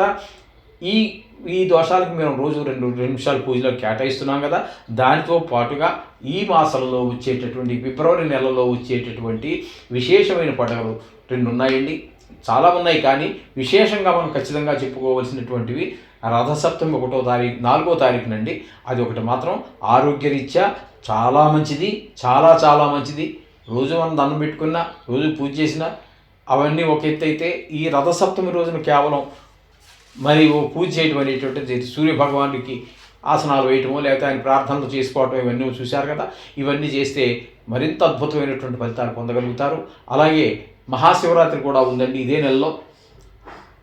ఈ దోషాలకు మేము రోజు 2 నిమిషాలు పూజలో కేటాయిస్తున్నాం కదా. దానితో పాటుగా ఈ మాసంలో వచ్చేటటువంటి ఫిబ్రవరి నెలలో వచ్చేటటువంటి విశేషమైన పండుగలు 2 ఉన్నాయండి. చాలా ఉన్నాయి, కానీ విశేషంగా మనం ఖచ్చితంగా చెప్పుకోవాల్సినటువంటివి రథసప్తమి 4వ తారీఖునండి. అది ఒకటి మాత్రం ఆరోగ్యరీత్యా చాలా మంచిది, చాలా మంచిది. రోజు మనం దండం పెట్టుకున్నా, రోజు పూజ చేసినా అవన్నీ ఒక ఎత్తు అయితే, ఈ రథసప్తమి రోజున కేవలం మరి పూజ చేయడం అనేటువంటిది సూర్యభగవానుడికి ఆసనాలు వేయటమో లేకపోతే ఆయన ప్రార్థనలు చేసుకోవటం ఇవన్నీ చూశారు కదా. ఇవన్నీ చేస్తే మరింత అద్భుతమైనటువంటి ఫలితాలు పొందగలుగుతారు. అలాగే మహాశివరాత్రి కూడా ఉందండి ఇదే నెలలో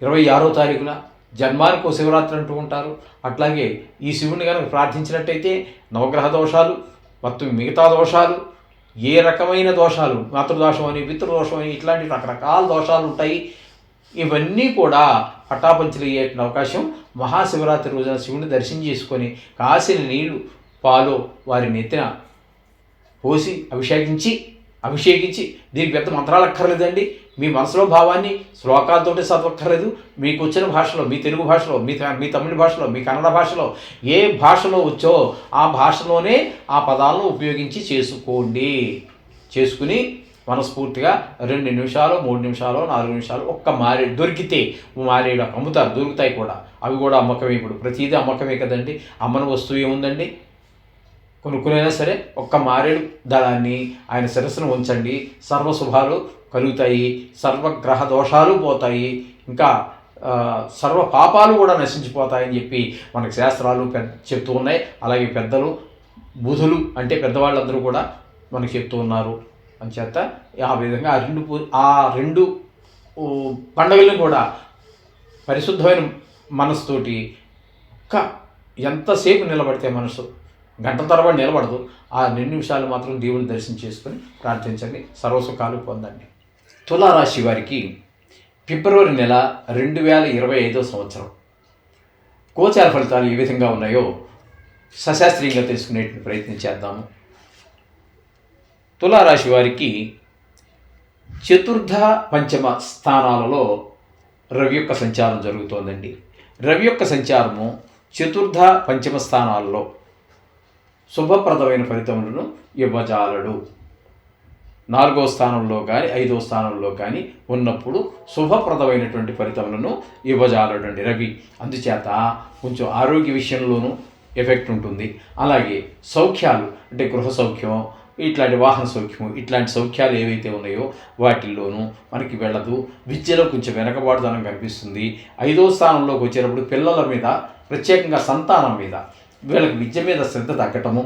26వ తారీఖున. జన్మానికో శివరాత్రి అంటూ ఉంటారు. అట్లాగే ఈ శివుని కనుక ప్రార్థించినట్టయితే నవగ్రహ దోషాలు మొత్తం మిగతా దోషాలు, ఏ రకమైన దోషాలు, మాతృదోషం అని పితృదోషం అని ఇట్లాంటి రకరకాల దోషాలు ఉంటాయి. ఇవన్నీ కూడా పటాపంచలు అయ్యే అవకాశం మహాశివరాత్రి రోజున శివుని దర్శనం చేసుకొని కాసిన నీళ్లు పాలు వారి నెత్తిన పోసి అభిషేకించి దీనికి పెద్ద మంత్రాలు అక్కర్లేదండి. మీ మనసులో భావాన్ని శ్లోకాలతోటి చదవక్కర్లేదు. మీకు వచ్చిన భాషలో, మీ తెలుగు భాషలో, మీ తమిళ భాషలో, మీ కన్నడ భాషలో, ఏ భాషలో వచ్చో ఆ భాషలోనే ఆ పదాలను ఉపయోగించి చేసుకుని మనస్ఫూర్తిగా 2 నిమిషాలు, 3 నిమిషాలు, 4 నిమిషాలు ఒక్క మారేడు దొరికితే మారేడు అమ్ముతారు, దొరుకుతాయి కూడా. అవి కూడా అమ్మకమే. ఇప్పుడు ప్రతిదీ అమ్మకమే కదండి. అమ్మని వస్తువు ఏముందండి, కొనుక్కునైనా సరే ఒక్క మారేడు దళాన్ని ఆయన శిరస్సును ఉంచండి, సర్వశుభాలు కలుగుతాయి, సర్వగ్రహ దోషాలు పోతాయి, ఇంకా సర్వ పాపాలు కూడా నశించిపోతాయని చెప్పి మనకు శాస్త్రాలు చెప్తూ ఉన్నాయి. అలాగే పెద్దలు, బుధులు అంటే పెద్దవాళ్ళందరూ కూడా మనకు చెప్తూ ఉన్నారు. అంచేత ఆ విధంగా ఆ రెండు పండుగలను కూడా పరిశుద్ధమైన మనసుతోటి ఎంతసేపు నిలబడితే మనసు గంట తరబడి నిలబడదు. ఆ 2 నిమిషాలు మాత్రం దేవుని దర్శనం చేసుకొని ప్రార్థించండి, సర్వసుఖాలు పొందండి. తులారాశి వారికి ఫిబ్రవరి నెల 2025వ సంవత్సరం గోచార ఫలితాలు ఏ విధంగా ఉన్నాయో సశాస్త్రీయంగా తెలుసుకునే ప్రయత్నం చేద్దాము. తులారాశి వారికి చతుర్థ పంచమ స్థానాలలో రవి యొక్క సంచారం జరుగుతోందండి. రవి యొక్క సంచారము చతుర్థ పంచమ స్థానాల్లో శుభప్రదమైన ఫలితములను ఇవ్వజాలడు. 4వ స్థానంలో కానీ 5వ స్థానంలో కానీ ఉన్నప్పుడు శుభప్రదమైనటువంటి ఫలితములను ఇవ్వజాలడండి రవి. అందుచేత కొంచెం ఆరోగ్య విషయంలోనూ ఎఫెక్ట్ ఉంటుంది. అలాగే సౌఖ్యాలు అంటే గృహ సౌఖ్యం, ఇట్లాంటి వాహన సౌఖ్యము, ఇట్లాంటి సౌఖ్యాలు ఏవైతే ఉన్నాయో వాటిల్లోనూ మనకి వెళ్ళదు. విద్యలో కొంచెం వెనకబాటుదనం కనిపిస్తుంది. 5వ స్థానంలోకి వచ్చేటప్పుడు పిల్లల మీద, ప్రత్యేకంగా సంతానం మీద, వీళ్ళకి విద్య మీద శ్రద్ధ తగ్గటము,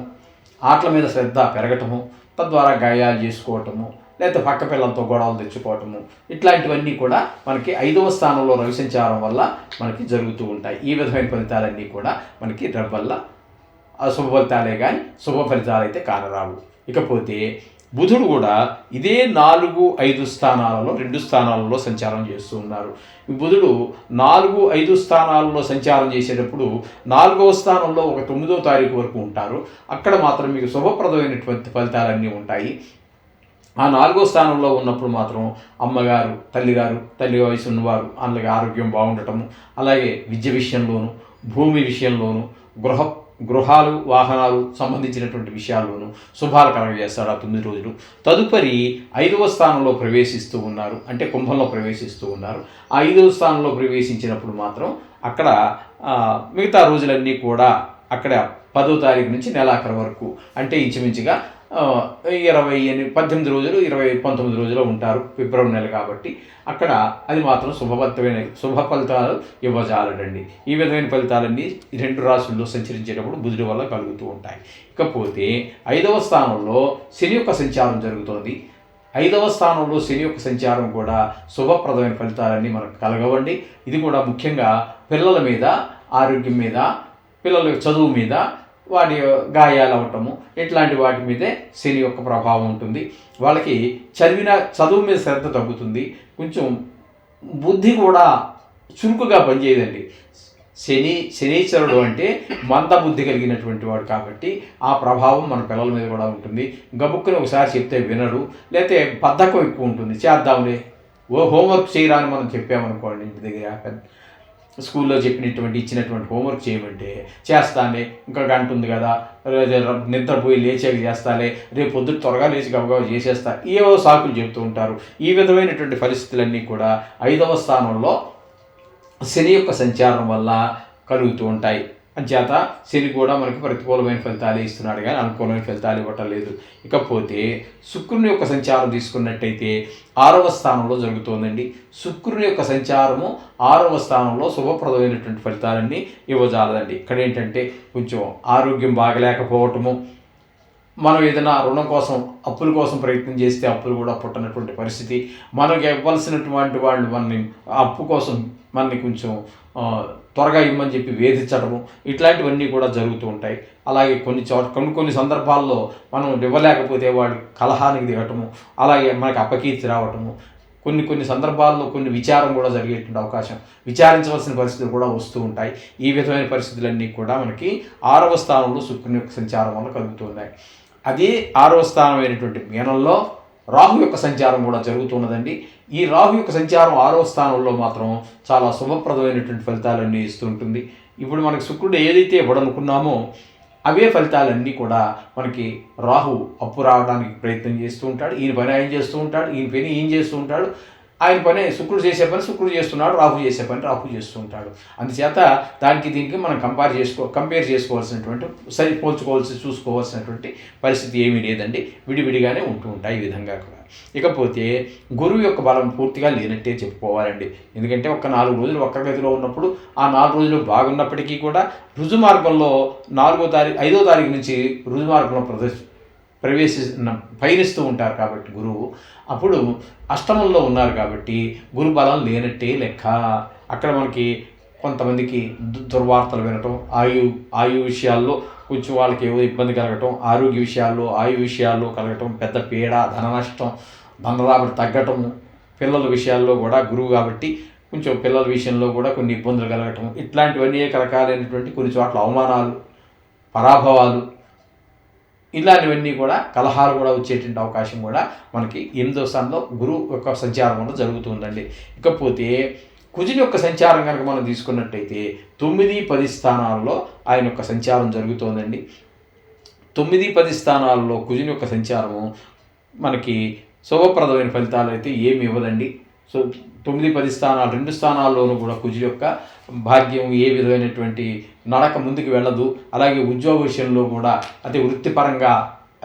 ఆటల మీద శ్రద్ధ పెరగటము, తద్వారా గాయాలు చేసుకోవటము, లేకపోతే పక్క పిల్లలతో గొడవలు తెచ్చుకోవటము, ఇట్లాంటివన్నీ కూడా మనకి 5వ స్థానంలో రవి సంచారం వల్ల మనకి జరుగుతూ ఉంటాయి. ఈ విధమైన ఫలితాలన్నీ కూడా మనకి రవి వల్ల అశుభ ఫలితాలే కానీ శుభ ఫలితాలు అయితే కానరావు. ఇకపోతే బుధుడు కూడా ఇదే 4, 5 స్థానాలలో 2 స్థానాలలో సంచారం చేస్తూ ఉన్నారు. ఈ బుధుడు 4, 5 స్థానాలలో సంచారం చేసేటప్పుడు 4వ స్థానంలో ఒక 9వ తారీఖు వరకు ఉంటారు. అక్కడ మాత్రం మీకు శుభప్రదమైనటువంటి ఫలితాలన్నీ ఉంటాయి. ఆ 4వ స్థానంలో ఉన్నప్పుడు మాత్రం అమ్మగారు, తల్లి వయసు ఉన్నవారు అందులో ఆరోగ్యం బాగుండటము, అలాగే విద్య విషయంలోను, భూమి విషయంలోను, గృహాలు, వాహనాలు సంబంధించినటువంటి విషయాల్లోనూ శుభాలు కలగజేస్తారు ఆ 9 రోజులు. తదుపరి 5వ స్థానంలో ప్రవేశిస్తూ ఉన్నారు, అంటే కుంభంలో ప్రవేశిస్తూ ఉన్నారు. ఆ 5వ స్థానంలో ప్రవేశించినప్పుడు మాత్రం అక్కడ మిగతా రోజులన్నీ కూడా అక్కడ 10వ తారీఖు నుంచి నెలాఖరు వరకు, అంటే ఇంచుమించుగా 18 రోజులు 19 రోజులు ఉంటారు ఫిబ్రవరి నెల కాబట్టి అక్కడ అది మాత్రం శుభ ఫలితాలు ఇవ్వజాలడండి. ఈ విధమైన ఫలితాలన్నీ 2 రాశుల్లో సంచరించేటప్పుడు బుధుడి వల్ల కలుగుతూ ఉంటాయి. ఇకపోతే 5వ స్థానంలో శని యొక్క సంచారం జరుగుతోంది. 5వ స్థానంలో శని యొక్క సంచారం కూడా శుభప్రదమైన ఫలితాలన్నీ మనకు కలగవండి. ఇది కూడా ముఖ్యంగా పిల్లల మీద, ఆరోగ్యం మీద, పిల్లల చదువు మీద, వాటి గాయాలు అవ్వటము ఇట్లాంటి వాటి మీదే శని యొక్క ప్రభావం ఉంటుంది. వాళ్ళకి చదువు మీద శ్రద్ధ తగ్గుతుంది. కొంచెం బుద్ధి కూడా చురుకుగా పనిచేయదండి. శనీశ్వరుడు అంటే మందబుద్ధి కలిగినటువంటి వాడు కాబట్టి ఆ ప్రభావం మన పిల్లల మీద కూడా ఉంటుంది. గబుక్కుని ఒకసారి చెప్తే వినడు, లేకపోతే బద్ధకం ఎక్కువ ఉంటుంది. చేద్దాంలే, హోంవర్క్ చేయరా అని మనం చెప్పామనుకోండి, ఇంటి దగ్గర స్కూల్లో ఇచ్చినటువంటి హోంవర్క్ చేయమంటే చేస్తానే, ఇంకా గంట ఉంది కదా, నిద్రపోయి లేచాక చేస్తాలే, రేపు పొద్దుట త్వరగా లేచి గబగబా చేసేస్తా, ఏవో సాకులు చెప్తూ ఉంటారు. ఈ విధమైనటువంటి పరిస్థితులన్నీ కూడా 5వ స్థానంలో శని యొక్క సంచారం వల్ల కలుగుతూ ఉంటాయి. అంచేత శని కూడా మనకి ప్రతికూలమైన ఫలితాలు ఇస్తున్నాడు కానీ అనుకూలమైన ఫలితాలు ఇవ్వటం లేదు. ఇకపోతే శుక్రుని యొక్క సంచారం తీసుకున్నట్టయితే 6వ స్థానంలో జరుగుతోందండి. శుక్రుని యొక్క సంచారము 6వ స్థానంలో శుభప్రదమైనటువంటి ఫలితాలన్నీ ఇవ్వజాలదండి. ఇక్కడ ఏంటంటే కొంచెం ఆరోగ్యం బాగలేకపోవటము, మనం ఏదైనా రుణం కోసం, అప్పుల కోసం ప్రయత్నం చేస్తే అప్పులు కూడా పుట్టనటువంటి పరిస్థితి, మనకి ఇవ్వాల్సినటువంటి వాళ్ళు అప్పు కోసం మనని కొంచెం త్వరగా ఇమ్మని చెప్పి వేధించడము, ఇట్లాంటివన్నీ కూడా జరుగుతూ ఉంటాయి. అలాగే కొన్ని సందర్భాల్లో మనం ఇవ్వలేకపోతే వాడు కలహానికి దిగటము, అలాగే మనకి అపకీర్తి రావటము, కొన్ని సందర్భాల్లో విచారం కూడా జరిగేటువంటి అవకాశం, విచారించవలసిన పరిస్థితులు కూడా వస్తూ ఉంటాయి. ఈ విధమైన పరిస్థితులన్నీ కూడా మనకి 6వ స్థానంలో శుక్రుని యొక్క సంచారం వల్ల కలుగుతూ ఉన్నాయి. అదే 6వ స్థానం అయినటువంటి మీనంలో రాహు యొక్క సంచారం కూడా జరుగుతున్నదండి. ఈ రాహు యొక్క సంచారం 6వ స్థానంలో మాత్రం చాలా శుభప్రదమైనటువంటి ఫలితాలన్నీ ఇస్తూ ఉంటుంది. ఇప్పుడు మనకి శుక్రుడు ఏదైతే ఇవ్వడనుకున్నామో అవే ఫలితాలన్నీ కూడా మనకి రాహు అప్పు రావడానికి ప్రయత్నం చేస్తూ ఉంటాడు. ఈయన పని ఆయన చేస్తూ ఉంటాడు, ఈయన పని ఈయన చేస్తూ ఉంటాడు. ఆయన పని శుక్రుడు చేసే పని శుక్రుడు చేస్తున్నాడు, రాహు చేసే పని రాహు చేస్తూ ఉంటాడు. అందుచేత దీనికి మనం కంపేర్ చేసుకోవాల్సినటువంటి చూసుకోవాల్సినటువంటి పరిస్థితి ఏమీ లేదండి. విడివిడిగానే ఉంటూ ఉంటాయి ఈ విధంగా కూడా. ఇకపోతే గురువు యొక్క బలం పూర్తిగా లేనట్టే చెప్పుకోవాలండి. ఎందుకంటే 4 రోజులు వక్రగతిలో ఉన్నప్పుడు ఆ 4 రోజులు బాగున్నప్పటికీ కూడా రుజు మార్గంలో 5వ తారీఖు నుంచి రుజు మార్గంలో పయనిస్తూ ఉంటారు కాబట్టి గురువు అప్పుడు అష్టమంలో ఉన్నారు కాబట్టి గురు బలం లేనట్టే లెక్క. అక్కడ మనకి కొంతమందికి దుర్వార్తలు వినటం, ఆయు విషయాల్లో కొంచెం వాళ్ళకి ఏవో ఇబ్బంది కలగటం, ఆరోగ్య విషయాల్లో ఆయు విషయాల్లో కలగటం, పెద్ద పీడ, ధన నష్టం, ధనరాబడి తగ్గటము, పిల్లల విషయాల్లో కూడా గురువు కాబట్టి కొంచెం పిల్లల విషయంలో కూడా కొన్ని ఇబ్బందులు కలగటం, ఇట్లాంటివన్నీ రకాలైనటువంటి కొన్ని చోట్ల అవమానాలు, పరాభవాలు, ఇలాంటివన్నీ కూడా కలహాలు కూడా వచ్చేటువంటి అవకాశం కూడా మనకి 8వ స్థానంలో గురువు యొక్క సంచారం వల్ల జరుగుతుందండి. ఇకపోతే కుజుని యొక్క సంచారం కనుక మనం తీసుకున్నట్టయితే 9, 10 స్థానాల్లో ఆయన యొక్క సంచారం జరుగుతోందండి. 9, 10 స్థానాల్లో కుజుని యొక్క సంచారము మనకి శుభప్రదమైన ఫలితాలు అయితే ఏమి ఇవ్వదండి. సో 9, 10 స్థానాలు 2 స్థానాల్లోనూ కూడా కుజుని యొక్క భాగ్యం ఏ విధమైనటువంటి నడక ముందుకు వెళ్ళదు. అలాగే ఉద్యోగ విషయంలో కూడా అదే వృత్తిపరంగా,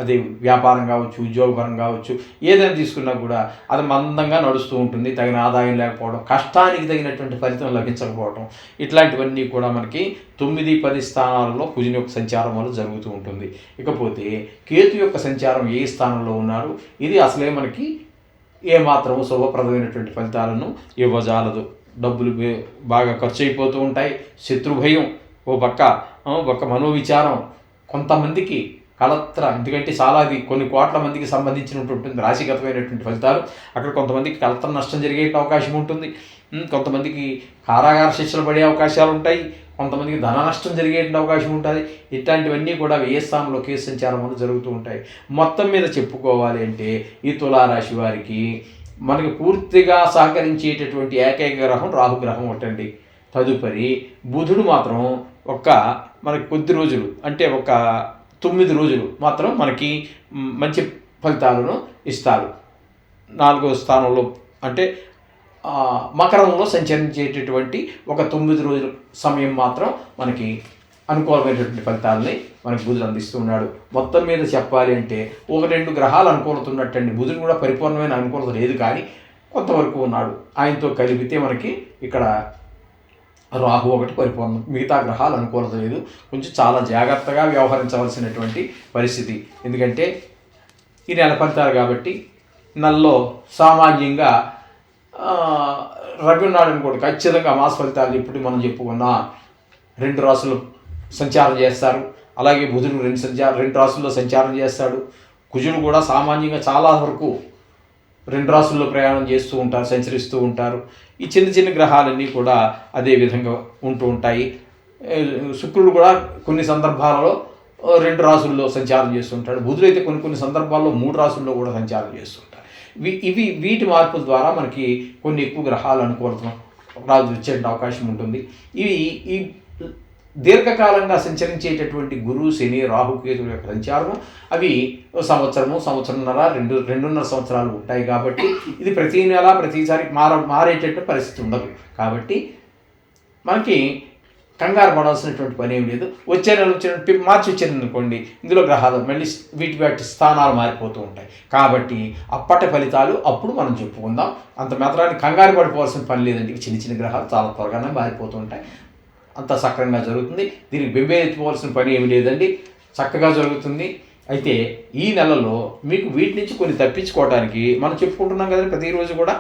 అదే వ్యాపారం కావచ్చు, ఉద్యోగపరం కావచ్చు, ఏదైనా తీసుకున్నా కూడా అది మందంగా నడుస్తూ ఉంటుంది. తగిన ఆదాయం లేకపోవడం, కష్టానికి తగినటువంటి ఫలితం లభించకపోవడం, ఇట్లాంటివన్నీ కూడా మనకి 9, 10 స్థానాలలో కుజుని యొక్క సంచారం వల్ల జరుగుతూ ఉంటుంది. ఇకపోతే కేతు యొక్క సంచారం ఏ స్థానంలో ఉన్నారు, ఇది అసలే మనకి ఏమాత్రం శుభప్రదమైనటువంటి ఫలితాలను ఇవ్వజాలదు. డబ్బులు బాగా ఖర్చు అయిపోతూ ఉంటాయి. శత్రుభయం ఓ పక్క మనోవిచారం, కొంతమందికి ఎందుకంటే చాలా అది కొన్ని కోట్ల మందికి సంబంధించినటువంటి రాశిగతమైనటువంటి ఫలితాలు. అక్కడ కొంతమందికి కలత్ర నష్టం జరిగే అవకాశం ఉంటుంది, కొంతమందికి కారాగార శిక్షలు పడే అవకాశాలు ఉంటాయి, కొంతమందికి ధన నష్టం జరిగే అవకాశం ఉంటుంది. ఇట్లాంటివన్నీ కూడా వ్యయ స్థానంలో కేసు సంచారం వల్ల జరుగుతూ ఉంటాయి. మొత్తం మీద చెప్పుకోవాలి అంటే ఈ తులారాశి వారికి మనకి పూర్తిగా సహకరించేటటువంటి ఏకైక గ్రహం రాహుగ్రహం ఒకటండి. తదుపరి బుధుడు మాత్రం మనకి కొద్ది రోజులు అంటే 9 రోజులు మాత్రం మనకి మంచి ఫలితాలను ఇస్తారు. 4వ స్థానంలో అంటే మకరంలో సంచరించేటటువంటి 9 రోజుల సమయం మాత్రం మనకి అనుకూలమైనటువంటి ఫలితాలని మనకు బుధుడు అందిస్తూ ఉన్నాడు. మొత్తం మీద చెప్పాలి అంటే 1-2 గ్రహాలు అనుకూలత ఉన్నట్టండి. బుధుడు కూడా పరిపూర్ణమైన అనుకూలత లేదు, కానీ కొంతవరకు ఉన్నాడు. ఆయనతో కలిపితే మనకి ఇక్కడ రాహు ఒకటి పరిపూర్ణం, మిగతా గ్రహాలు అనుకూలత లేదు. కొంచెం చాలా జాగ్రత్తగా వ్యవహరించవలసినటువంటి పరిస్థితి. ఎందుకంటే ఈ నెల ఫలితాలు కాబట్టి నెలలో సామాన్యంగా రవి ఉన్నాడని కూడా ఖచ్చితంగా మాస ఫలితాలు ఇప్పుడు మనం చెప్పుకున్న 2 రాసులు సంచారం చేస్తారు. అలాగే బుధుడు 2 రాసుల్లో సంచారం చేస్తాడు. కుజుడు కూడా సామాన్యంగా చాలా వరకు 2 రాసుల్లో ప్రయాణం చేస్తూ ఉంటారు, సంచరిస్తూ ఉంటారు. ఈ చిన్న చిన్న గ్రహాలన్నీ కూడా అదే విధంగా ఉంటూ ఉంటాయి. శుక్రుడు కూడా కొన్ని సందర్భాలలో 2 రాసుల్లో సంచారం చేస్తుంటాడు. బుధుడు అయితే కొన్ని సందర్భాల్లో 3 రాసుల్లో కూడా సంచారం చేస్తుంటారు. వీటి మార్పుల ద్వారా మనకి కొన్ని ఎక్కువ గ్రహాలు అనుకూలత వచ్చే అవకాశం ఉంటుంది. ఈ దీర్ఘకాలంగా సంచరించేటటువంటి గురు, శని, రాహుకేతుల యొక్క సంచారము అవి సంవత్సరంన్నర 2.5 సంవత్సరాలు ఉంటాయి. కాబట్టి ఇది ప్రతి నెల ప్రతిసారి మారేటట్టు పరిస్థితి ఉండదు. కాబట్టి మనకి కంగారు పడాల్సినటువంటి పని ఏం లేదు. వచ్చే నెల మార్చి వచ్చింది అనుకోండి, ఇందులో గ్రహాలు మళ్ళీ వాటి స్థానాలు మారిపోతూ ఉంటాయి. కాబట్టి అప్పటి ఫలితాలు అప్పుడు మనం చెప్పుకుందాం. అంత మాత్రాన్ని కంగారు పడిపోవాల్సిన పని లేదండి. చిన్న చిన్న గ్రహాలు చాలా త్వరగానే మారిపోతూ ఉంటాయి. అంత సక్రమంగా జరుగుతుంది. దీనికి బెంబేలెత్తిపోవాల్సిన పని ఏమి లేదండి, చక్కగా జరుగుతుంది. అయితే ఈ నెలలో మీకు వీటి నుంచి కొన్ని తప్పించుకోవడానికి మనం చెప్పుకుంటున్నాం కదండి. ప్రతిరోజు కూడా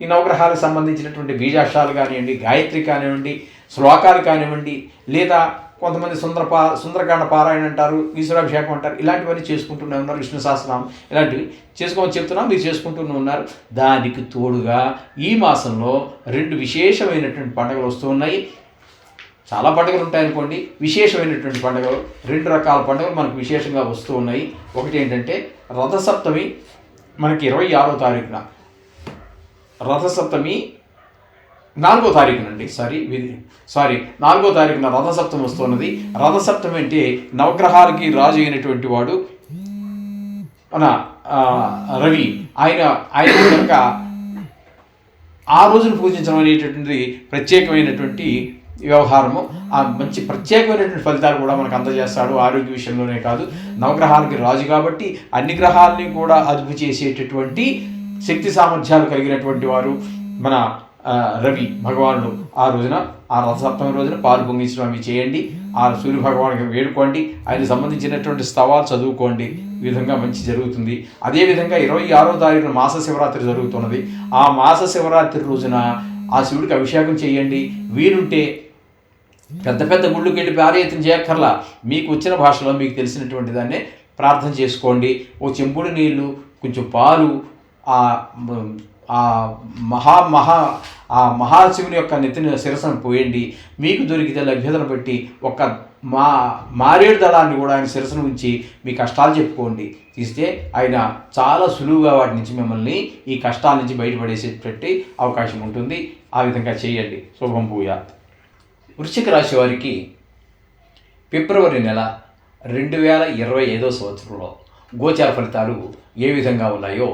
ఈ నవగ్రహాలకు సంబంధించినటువంటి బీజాక్షరాలు కానివ్వండి, గాయత్రి కానివ్వండి, శ్లోకాలు కానివ్వండి, లేదా కొంతమంది సుందరకాండ పారాయణ అంటారు, ఈశ్వరాభిషేకం అంటారు, ఇలాంటివన్నీ చేసుకుంటూనే ఉన్నారు. విష్ణు సహస్రనామం ఇలాంటివి చేసుకోమని చెప్తున్నాం, మీరు చేసుకుంటూనే ఉన్నారు. దానికి తోడుగా ఈ మాసంలో 2 విశేషమైనటువంటి పండుగలు వస్తూ ఉన్నాయి. చాలా పండుగలు ఉంటాయనుకోండి, విశేషమైనటువంటి పండుగలు 2 రకాల పండుగలు మనకు విశేషంగా వస్తూ ఉన్నాయి. ఒకటి ఏంటంటే రథసప్తమి మనకి 26వ తారీఖున, రథసప్తమి 4వ తారీఖునండి, 4వ తారీఖున రథసప్తమి వస్తున్నది. రథసప్తమి అంటే నవగ్రహాలకి రాజు అయినటువంటి వాడు మన రవి, ఆయన కనుక ఆ రోజును పూజించడం అనేటటువంటి ప్రత్యేకమైనటువంటి వ్యవహారము. ఆ మంచి ప్రత్యేకమైనటువంటి ఫలితాలు కూడా మనకు అందజేస్తాడు. ఆరోగ్య విషయంలోనే కాదు, నవగ్రహాలకి రాజు కాబట్టి అన్ని గ్రహాలని కూడా అదుపు చేసేటటువంటి శక్తి సామర్థ్యాలు కలిగినటువంటి వారు మన రవి భగవానుడు. ఆ రోజున, ఆ రథసప్తమి రోజున పాలు పొంగించడం అవి చేయండి. ఆ సూర్య భగవానికి వేడుకోండి, ఆయనకు సంబంధించినటువంటి స్తవాలు చదువుకోండి. ఈ విధంగా మంచి జరుగుతుంది. అదేవిధంగా 26వ తారీఖున మాస శివరాత్రి జరుగుతున్నది. ఆ మాస శివరాత్రి రోజున ఆ శివుడికి అభిషేకం చేయండి. వీరుంటే పెద్ద గుళ్ళకి వెళ్ళి పారయత్నం చేయక్కర్లా, మీకు వచ్చిన భాషలో మీకు తెలిసినటువంటి దాన్నే ప్రార్థన చేసుకోండి. ఓ చెంబుడు నీళ్ళు, కొంచెం పాలు, ఆ మహాశివుని యొక్క నెత్తిన శిరస్సును పోయండి. మీకు దొరికితే లభ్యతను బట్టి ఒక మారేడు దళాన్ని కూడా ఆయన శిరస్సును ఉంచి మీ కష్టాలు చెప్పుకోండి. తీస్తే ఆయన చాలా సులువుగా వాటి నుంచి మిమ్మల్ని ఈ కష్టాల నుంచి బయటపడేసేటట్టు అవకాశం ఉంటుంది. ఆ విధంగా చేయండి. శుభం భూయాత్. వృశ్చిక రాశి వారికి ఫిబ్రవరి నెల 2025వ సంవత్సరంలో గోచార ఫలితాలు ఏ విధంగా ఉన్నాయో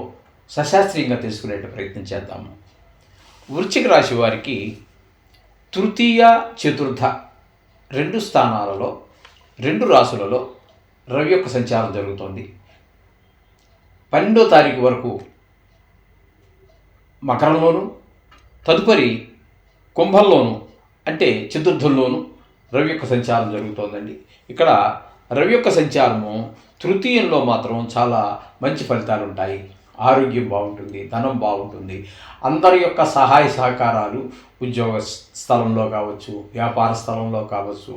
సశాస్త్రీయంగా తెలుసుకునే ప్రయత్నం చేద్దాము. వృశ్చిక రాశి వారికి తృతీయ, చతుర్థ 2 స్థానాలలో 2 రాశులలో రవి యొక్క సంచారం జరుగుతోంది. 12వ తారీఖు వరకు మకరంలోను, తదుపరి కుంభంలోను అంటే చతుర్థంలోను రవి యొక్క సంచారం జరుగుతోందండి. ఇక్కడ రవి యొక్క సంచారము తృతీయంలో మాత్రం చాలా మంచి ఫలితాలు ఉంటాయి. ఆరోగ్యం బాగుంటుంది, ధనం బాగుంటుంది, అందరి యొక్క సహాయ సహకారాలు ఉద్యోగ స్థలంలో కావచ్చు, వ్యాపార స్థలంలో కావచ్చు,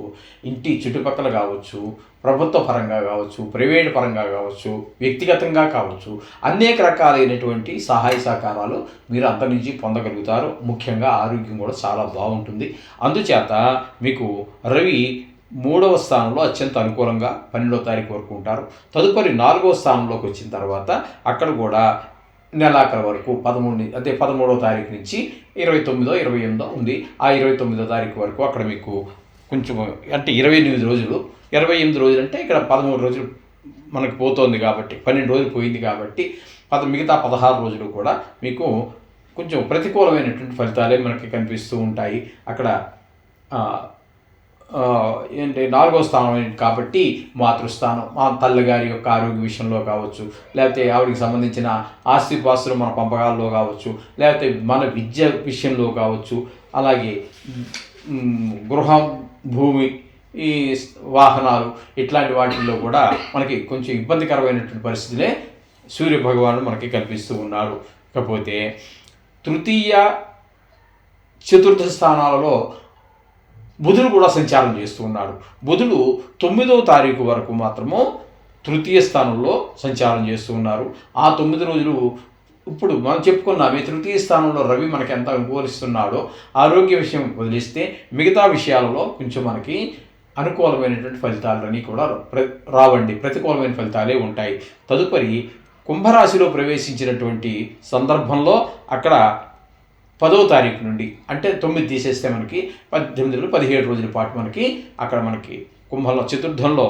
ఇంటి చుట్టుపక్కల కావచ్చు, ప్రభుత్వ పరంగా కావచ్చు, ప్రైవేట్ పరంగా కావచ్చు, వ్యక్తిగతంగా కావచ్చు, అనేక రకాలైనటువంటి సహాయ సహకారాలు మీరు అందరి నుంచి పొందగలుగుతారు. ముఖ్యంగా ఆరోగ్యం కూడా చాలా బాగుంటుంది. అందుచేత మీకు రవి 3వ స్థానంలో అత్యంత అనుకూలంగా 12వ తారీఖు వరకు ఉంటారు. తదుపరి 4వ స్థానంలోకి వచ్చిన తర్వాత అక్కడ కూడా నెలాఖరు వరకు 13వ తారీఖు నుంచి 29వ 28వ ఉంది. ఆ 29వ తారీఖు వరకు అక్కడ మీకు కొంచెం అంటే 28 రోజులు, 28 రోజులు అంటే ఇక్కడ 13 రోజులు మనకు పోతోంది కాబట్టి 12 రోజులు పోయింది కాబట్టి మిగతా 16 రోజులు కూడా మీకు కొంచెం ప్రతికూలమైనటువంటి ఫలితాలే మనకి కనిపిస్తూ ఉంటాయి. అక్కడ ఏంటి 4వ స్థానం కాబట్టి మాతృస్థానం, మా తల్లిగారి యొక్క ఆరోగ్య విషయంలో కావచ్చు, లేకపోతే ఆవిడికి సంబంధించిన ఆస్తిపాస్తులు మన పంపకాల్లో కావచ్చు, లేకపోతే మన విద్య విషయంలో కావచ్చు, అలాగే గృహం, భూమి, ఈ వాహనాలు ఇట్లాంటి వాటిల్లో కూడా మనకి కొంచెం ఇబ్బందికరమైనటువంటి పరిస్థితులే సూర్యభగవానుడు మనకి కల్పిస్తూ ఉన్నాడు. కాకపోతే తృతీయ, చతుర్థ స్థానాలలో బుధుడు కూడా సంచారం చేస్తూ ఉన్నాడు. బుధుడు 9వ తారీఖు వరకు మాత్రము తృతీయ స్థానంలో సంచారం చేస్తూ ఉన్నారు. ఆ 9 రోజులు ఇప్పుడు మనం చెప్పుకున్నామే, తృతీయ స్థానంలో రవి మనకి ఎంత అనుకూలిస్తున్నాడో ఆరోగ్య విషయం వదిలిస్తే మిగతా విషయాలలో కొంచెం మనకి అనుకూలమైనటువంటి ఫలితాలన్నీ కూడా రావండి, ప్రతికూలమైన ఫలితాలే ఉంటాయి. తదుపరి కుంభరాశిలో ప్రవేశించినటువంటి సందర్భంలో అక్కడ 10వ తారీఖు నుండి, అంటే 9 తీసేస్తే మనకి 18 17 రోజుల పాటు మనకి అక్కడ మనకి కుంభంలో చతుర్థంలో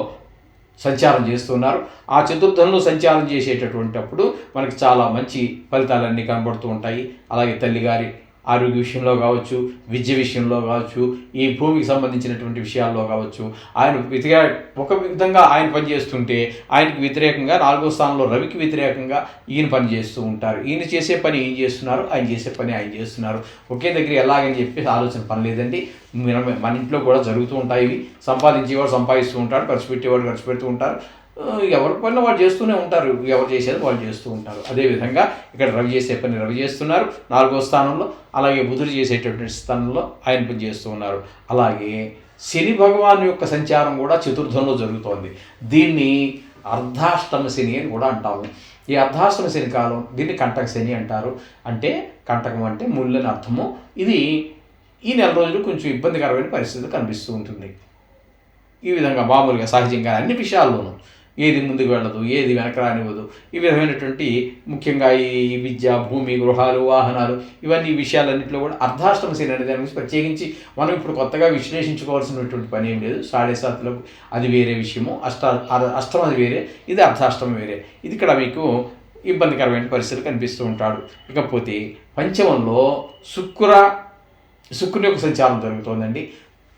సంచారం చేస్తున్నారు. ఆ చతుర్థంలో సంచారం చేసేటటువంటి అప్పుడు మనకి చాలా మంచి ఫలితాలన్నీ కనబడుతూ ఉంటాయి. అలాగే తల్లిగారి ఆరోగ్య విషయంలో కావచ్చు, విద్య విషయంలో కావచ్చు, ఈ భూమికి సంబంధించినటువంటి విషయాల్లో కావచ్చు, ఆయన ఒక విధంగా ఆయన పనిచేస్తుంటే ఆయనకి వ్యతిరేకంగా 4వ స్థానంలో రవికి వ్యతిరేకంగా ఈయన పని చేస్తూ ఉంటారు. ఈయన చేసే పని ఈయన చేస్తున్నారు, ఆయన చేసే పని ఆయన చేస్తున్నారు. ఒకే దగ్గర ఎలాగని చెప్పేసి ఆలోచన పని లేదండి. మన ఇంట్లో కూడా జరుగుతూ ఉంటాయి. ఇవి సంపాదించేవాడు సంపాదిస్తూ ఉంటాడు, ఖర్చు పెట్టేవాడు ఖర్చు పెడుతూ ఉంటారు. ఎవరి పని వాళ్ళు చేస్తూనే ఉంటారు, ఎవరు చేసేది వాళ్ళు చేస్తూ ఉంటారు. అదేవిధంగా ఇక్కడ రవి చేసే పని రవి చేస్తున్నారు 4వ స్థానంలో, అలాగే బుధుడు చేసేటటువంటి స్థానంలో ఆయన పని చేస్తూ ఉన్నారు. అలాగే శని భగవాన్ యొక్క సంచారం కూడా చతుర్థంలో జరుగుతోంది. దీన్ని అర్ధాష్టమ శని అని కూడా అంటాము. ఈ అర్ధాష్టమ శని కాలం దీన్ని కంటక శని అంటారు. అంటే కంటకం అంటే ముళ్ళని అర్థము. ఇది ఈ నెల రోజులు కొంచెం ఇబ్బందికరమైన పరిస్థితులు కనిపిస్తూ ఉంటుంది. ఈ విధంగా మామూలుగా సహజంగా అన్ని విషయాల్లోనూ ఏది ముందుకు వెళ్ళదు, ఏది వెనక రానివ్వదు. ఈ విధమైనటువంటి ముఖ్యంగా ఈ విద్య, భూమి, గృహాలు, వాహనాలు, ఇవన్నీ విషయాలన్నింటిలో కూడా అర్ధాష్టమ శని అనే దాని గురించి ప్రత్యేకించి మనం ఇప్పుడు కొత్తగా విశ్లేషించుకోవాల్సినటువంటి పని ఏం లేదు. 7.5 అది వేరే విషయము, అష్టం అది వేరే, ఇది అర్ధాష్టమం వేరే. ఇది ఇక్కడ మీకు ఇబ్బందికరమైన పరిస్థితులు కనిపిస్తూ ఉంటాడు. ఇకపోతే పంచమంలో శుక్రుని యొక్క సంచారం జరుగుతోందండి.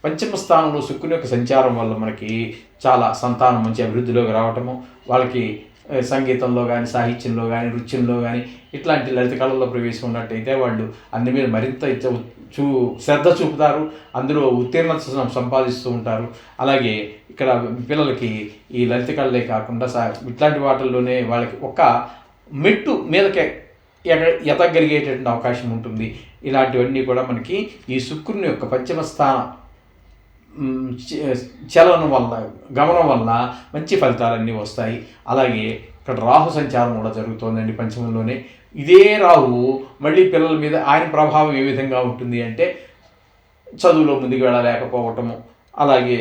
పంచమ స్థానంలో శుక్రుని యొక్క సంచారం వల్ల మనకి చాలా సంతానం మంచి అభివృద్ధిలోకి రావటము, వాళ్ళకి సంగీతంలో కానీ, సాహిత్యంలో కానీ, నృత్యంలో కానీ ఇట్లాంటి లలిత కళల్లో ప్రవేశం ఉన్నట్టయితే వాళ్ళు అన్ని మీద మరింత శ్రద్ధ చూపుతారు, అందులో ఉత్తీర్ణత సంపాదిస్తూ ఉంటారు. అలాగే ఇక్కడ పిల్లలకి ఈ లలిత కళలే కాకుండా ఇట్లాంటి వాటిల్లోనే వాళ్ళకి ఒక మెట్టు మీదకే ఎదగలిగేటటువంటి అవకాశం ఉంటుంది. ఇలాంటివన్నీ కూడా మనకి ఈ శుక్రుని యొక్క పంచమ స్థాన చలనం వల్ల, గమనం వల్ల మంచి ఫలితాలన్నీ వస్తాయి. అలాగే ఇక్కడ రాహు సంచారం కూడా జరుగుతోందండి పంచమంలోనే. ఇదే రాహు మళ్ళీ పిల్లల మీద ఆయన ప్రభావం ఏ విధంగా ఉంటుంది అంటే చదువులో ముందుకు వెళ్ళలేకపోవటము, అలాగే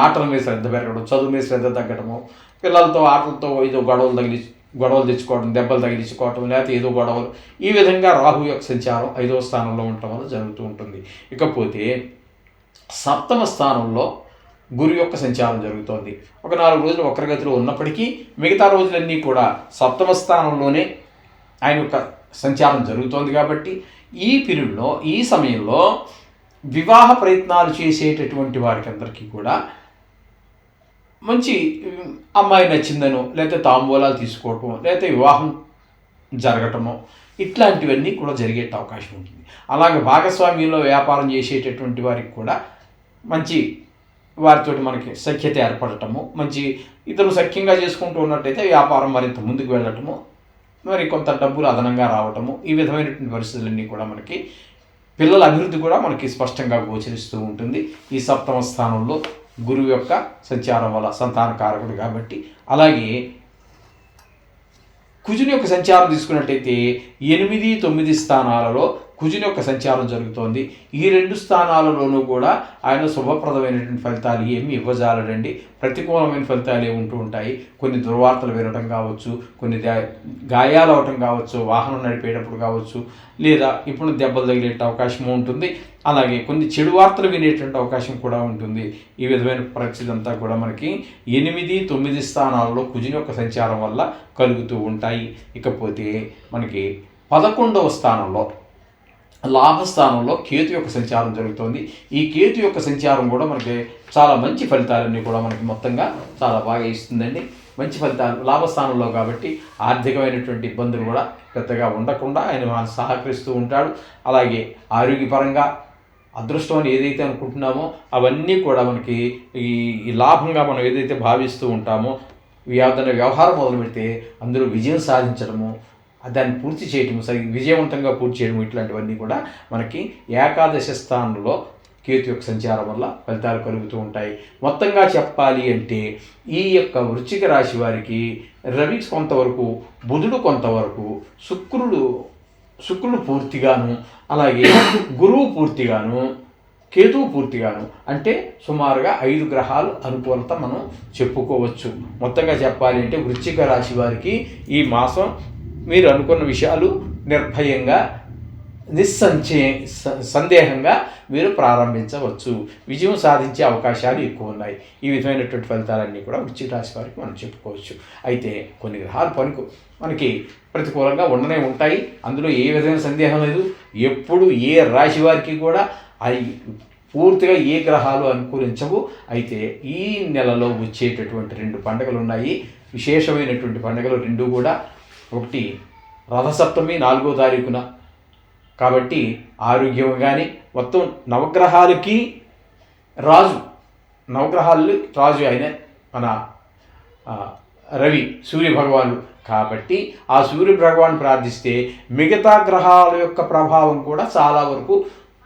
ఆటల మీద శ్రద్ధ పెరగడం, చదువు మీద శ్రద్ధ తగ్గటము, పిల్లలతో ఆటలతో ఏదో గొడవలు తెచ్చుకోవడం, దెబ్బలు తగిలించుకోవటం, లేకపోతే ఏదో గొడవలు, ఈ విధంగా రాహు యొక్క సంచారం 5వ స్థానంలో ఉండటం వల్ల జరుగుతూ ఉంటుంది. ఇకపోతే 7వ స్థానంలో గురు యొక్క సంచారం జరుగుతోంది. ఒక 4 రోజులు వక్రగతిలో ఉన్నప్పటికీ మిగతా రోజులన్నీ కూడా 7వ స్థానంలోనే ఆయన యొక్క సంచారం జరుగుతోంది. కాబట్టి ఈ పీరియడ్లో, ఈ సమయంలో వివాహ ప్రయత్నాలు చేసేటటువంటి వారికి అందరికీ కూడా మంచి అమ్మాయి నచ్చిందనో, లేకపోతే తాంబూలాలు తీసుకోవటమో, లేకపోతే వివాహం జరగటమో, ఇట్లాంటివన్నీ కూడా జరిగే అవకాశం ఉంటుంది. అలాగే భాగస్వామ్యంలో వ్యాపారం చేసేటటువంటి వారికి కూడా మంచి వారితో మనకి సఖ్యత ఏర్పడటము, మంచి ఇతరులు సఖ్యంగా చేసుకుంటూ ఉన్నట్టయితే వ్యాపారం మరింత ముందుకు వెళ్ళటము, మరి కొంత డబ్బులు అదనంగా రావటము, ఈ విధమైనటువంటి పరిస్థితులన్నీ కూడా మనకి పిల్లల అభివృద్ధి కూడా మనకి స్పష్టంగా గోచరిస్తూ ఉంటుంది. ఈ 7వ స్థానంలో గురువు యొక్క సంచారం వల్ల సంతానకారకుడు కాబట్టి. అలాగే కుజుని యొక్క సంచారం తీసుకున్నట్టయితే 8, 9 స్థానాలలో కుజుని యొక్క సంచారం జరుగుతోంది. ఈ 2 స్థానాలలోనూ కూడా ఆయన శుభప్రదమైనటువంటి ఫలితాలు ఏమి ఇవ్వజాలడండి. ప్రతికూలమైన ఫలితాలే ఉంటూ ఉంటాయి. కొన్ని దుర్వార్తలు వినడం కావచ్చు, కొన్ని గాయాలు అవటం కావచ్చు, వాహనం నడిపేటప్పుడు కావచ్చు, లేదా ఇప్పుడు దెబ్బలు తగిలే అవకాశం ఉంటుంది. అలాగే కొన్ని చెడు వార్తలు వినేటువంటి అవకాశం కూడా ఉంటుంది. ఈ విధమైన పరిస్థితి అంతా కూడా మనకి 8, 9 స్థానాలలో కుజుని యొక్క సంచారం వల్ల కలుగుతూ ఉంటాయి. ఇకపోతే మనకి 11వ స్థానంలో లాభస్థానంలో కేతు యొక్క సంచారం జరుగుతోంది. ఈ కేతు యొక్క సంచారం కూడా మనకి చాలా మంచి ఫలితాలన్నీ కూడా మనకి మొత్తంగా చాలా బాగా ఇస్తుందండి. మంచి ఫలితాలు లాభస్థానంలో కాబట్టి ఆర్థికమైనటువంటి ఇబ్బందులు కూడా పెద్దగా ఉండకుండా ఆయన సహకరిస్తూ ఉంటాడు. అలాగే ఆరోగ్యపరంగా అదృష్టం అని ఏదైతే అనుకుంటున్నామో అవన్నీ కూడా మనకి ఈ లాభంగా మనం ఏదైతే భావిస్తూ ఉంటామో ఏదైనా వ్యవహారం మొదలు పెడితే అందులో విజయం సాధించడము, దాన్ని పూర్తి చేయటము, విజయవంతంగా పూర్తి చేయడం, ఇట్లాంటివన్నీ కూడా మనకి ఏకాదశ స్థానంలో కేతు యొక్క సంచారం వల్ల ఫలితాలు కలుగుతూ ఉంటాయి. మొత్తంగా చెప్పాలి అంటే ఈ యొక్క వృశ్చిక రాశి వారికి రవి కొంతవరకు, బుధుడు కొంతవరకు, శుక్రుడు పూర్తిగాను, అలాగే గురువు పూర్తిగాను, కేతువు పూర్తిగాను, అంటే సుమారుగా 5 గ్రహాలు అనుకూలత మనం చెప్పుకోవచ్చు. మొత్తంగా చెప్పాలి అంటే వృశ్చిక రాశి వారికి ఈ మాసం మీరు అనుకున్న విషయాలు నిర్భయంగా సందేహంగా మీరు ప్రారంభించవచ్చు. విజయం సాధించే అవకాశాలు ఎక్కువ ఉన్నాయి. ఈ విధమైనటువంటి ఫలితాలన్నీ కూడా వృశ్చిక రాశి వారికి మనం చెప్పుకోవచ్చు. అయితే కొన్ని గ్రహాలు మనకి ప్రతికూలంగా ఉండనే ఉంటాయి. అందులో ఏ విధమైన సందేహం లేదు. ఎప్పుడు ఏ రాశి వారికి కూడా అవి పూర్తిగా ఏ గ్రహాలు అనుకూలించవు. అయితే ఈ నెలలో వచ్చేటటువంటి 2 పండుగలు ఉన్నాయి. విశేషమైనటువంటి పండుగలు 2 కూడా. ఒకటి రథసప్తమి 4వ తారీఖున, కాబట్టి ఆరోగ్యం కానీ మొత్తం నవగ్రహాలకి రాజు అయిన మన రవి సూర్యభగవానుడు కాబట్టి ఆ సూర్యభగవాను ప్రార్థిస్తే మిగతా గ్రహాల యొక్క ప్రభావం కూడా చాలా వరకు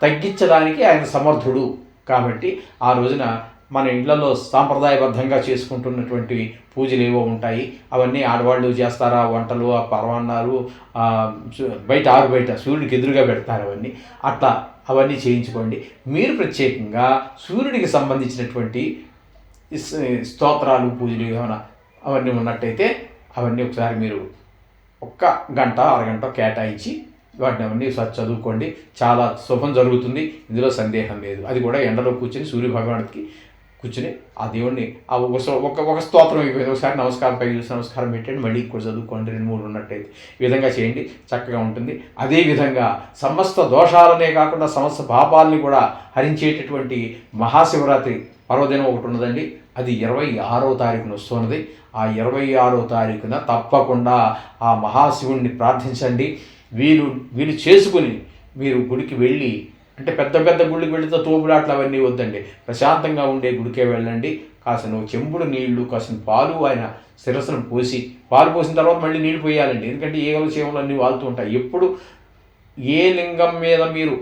తగ్గించడానికి ఆయన సమర్థుడు. కాబట్టి ఆ రోజున మన ఇళ్లలో సాంప్రదాయబద్ధంగా చేసుకుంటున్నటువంటి పూజలు ఏవో ఉంటాయి, అవన్నీ ఆడవాళ్ళు చేస్తారా, వంటలు, ఆ పరమాన్నాలు ఆరు బయట సూర్యుడికి ఎదురుగా పెడతారు, అవన్నీ చేయించుకోండి. మీరు ప్రత్యేకంగా సూర్యుడికి సంబంధించినటువంటి స్తోత్రాలు, పూజలు ఏమైనా అవన్నీ ఉన్నట్టయితే అవన్నీ ఒకసారి మీరు 1 గంట అరగంట కేటాయించి వాటిని అవన్నీ చదువుకోండి. చాలా శుభం జరుగుతుంది, ఇందులో సందేహం లేదు. అది కూడా ఎండలో కూర్చొని సూర్యభగవానుడికి కూర్చుని ఆ దేవుడిని ఒక స్తోత్రం అయిపోయింది, ఒకసారి నమస్కారం పై చూసి నమస్కారం పెట్టండి, మళ్ళీ కూడా చదువుకోండి, 2-3 ఉన్నట్టయితే ఈ విధంగా చేయండి, చక్కగా ఉంటుంది. అదేవిధంగా సమస్త దోషాలనే కాకుండా సమస్త పాపాలని కూడా హరించేటటువంటి మహాశివరాత్రి పర్వదినం ఒకటి ఉన్నదండి. అది 26వ తారీఖున వస్తున్నది. ఆ 26వ తారీఖున తప్పకుండా ఆ మహాశివుణ్ణి ప్రార్థించండి. వీలు చేసుకుని మీరు గుడికి వెళ్ళి, అంటే పెద్ద పెద్ద గుడికి వెళితే తోపులాట్లు అవన్నీ వద్దండి, ప్రశాంతంగా ఉండే గుడికే వెళ్ళండి. కాసిన చెంబుడు నీళ్లు, కాసిన పాలు ఆయన శిరస్సును పాలు పోసిన తర్వాత మళ్ళీ నీళ్ళు పోయాలండి. ఎందుకంటే ఏగలు చేమలు అన్నీ వాళ్తూ ఉంటాయి. ఎప్పుడు ఏ లింగం మీద మీరు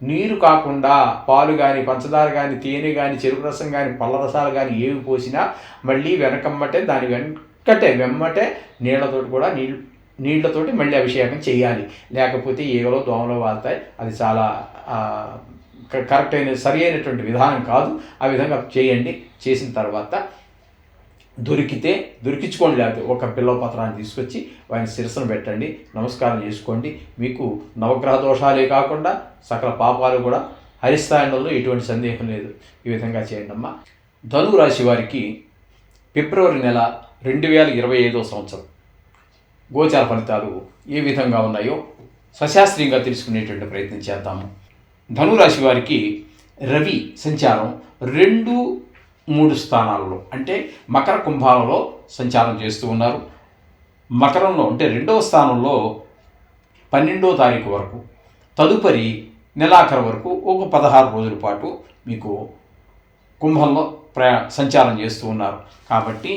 నీరు కాకుండా పాలు కానీ, పంచదార కానీ, తేనె కానీ, చెరుకు రసం కానీ, పళ్ళ రసాలు కానీ ఏవి పోసినా మళ్ళీ వెమ్మటే నీళ్లతోటి మళ్ళీ అభిషేకం చేయాలి. లేకపోతే ఈగలో దోమలో వాళ్తాయి. అది చాలా కరెక్ట్ సరి అయినటువంటి విధానం కాదు. ఆ విధంగా చేయండి. చేసిన తర్వాత దొరికించుకోండి, లేకపోతే ఒక బిల్వ పత్రాన్ని తీసుకొచ్చి ఆయన శిరస్సును పెట్టండి, నమస్కారం చేసుకోండి. మీకు నవగ్రహ దోషాలే కాకుండా సకల పాపాలు కూడా హరిస్తాయంలో ఎటువంటి సందేహం లేదు. ఈ విధంగా చేయండి అమ్మా. ధనువు రాశి వారికి ఫిబ్రవరి నెల 2025వ సంవత్సరం గోచార ఫలితాలు ఏ విధంగా ఉన్నాయో సశాస్త్రీయంగా తెలుసుకునేటువంటి ప్రయత్నం చేద్దాము. ధనురాశి వారికి రవి సంచారం 2-3 స్థానాలలో, అంటే మకర కుంభాలలో సంచారం చేస్తూ ఉన్నారు. మకరంలో అంటే 2వ స్థానంలో 12వ తారీఖు వరకు, తదుపరి నెలాఖరు వరకు ఒక 16 రోజుల పాటు మీకు కుంభంలో సంచారం చేస్తూ ఉన్నారు. కాబట్టి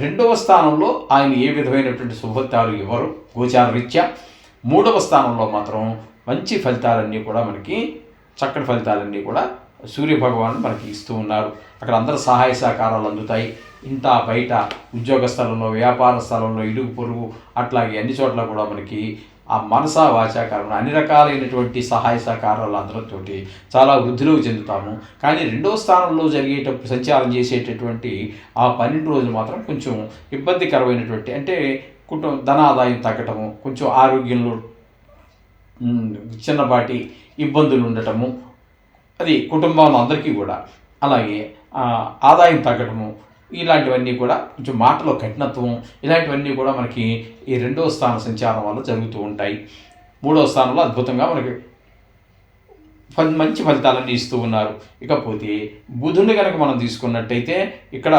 2వ స్థానంలో ఆయన ఏ విధమైనటువంటి శుభఫలితాలు ఇవ్వరు గోచార రీత్యా. 3వ స్థానంలో మాత్రం మంచి ఫలితాలన్నీ కూడా మనకి, చక్కటి ఫలితాలన్నీ కూడా సూర్యభగవాను మనకి ఇస్తూ ఉన్నారు. అక్కడ అందరూ సహాయ సహకారాలు అందుతాయి. ఇంట బయట, ఉద్యోగ స్థలంలో, వ్యాపార స్థలంలో, ఇరుగు పొరుగు, అట్లాగే అన్ని చోట్ల కూడా మనకి ఆ మనసా వాచాకరణ అన్ని రకాలైనటువంటి సహాయ సహకారాలు అందరితోటి చాలా వృద్ధిలోకి చెందుతాము. కానీ 2వ స్థానంలో జరిగేటప్పుడు సంచారం చేసేటటువంటి ఆ 12 రోజులు మాత్రం కొంచెం ఇబ్బందికరమైనటువంటి, అంటే ధన ఆదాయం తగ్గటము, కొంచెం ఆరోగ్యంలో చిన్నపాటి ఇబ్బందులు ఉండటము, అది కుటుంబంలో అందరికీ కూడా. అలాగే ఆదాయం తగ్గటము, ఇలాంటివన్నీ కూడా కొంచెం మాటలో కఠినత్వం, ఇలాంటివన్నీ కూడా మనకి ఈ 2వ స్థాన సంచారం వల్ల జరుగుతూ ఉంటాయి. 3వ స్థానంలో అద్భుతంగా మనకి మంచి ఫలితాలన్నీ ఇస్తూ ఉన్నారు. ఇకపోతే బుధుని కనుక మనం తీసుకున్నట్టయితే ఇక్కడ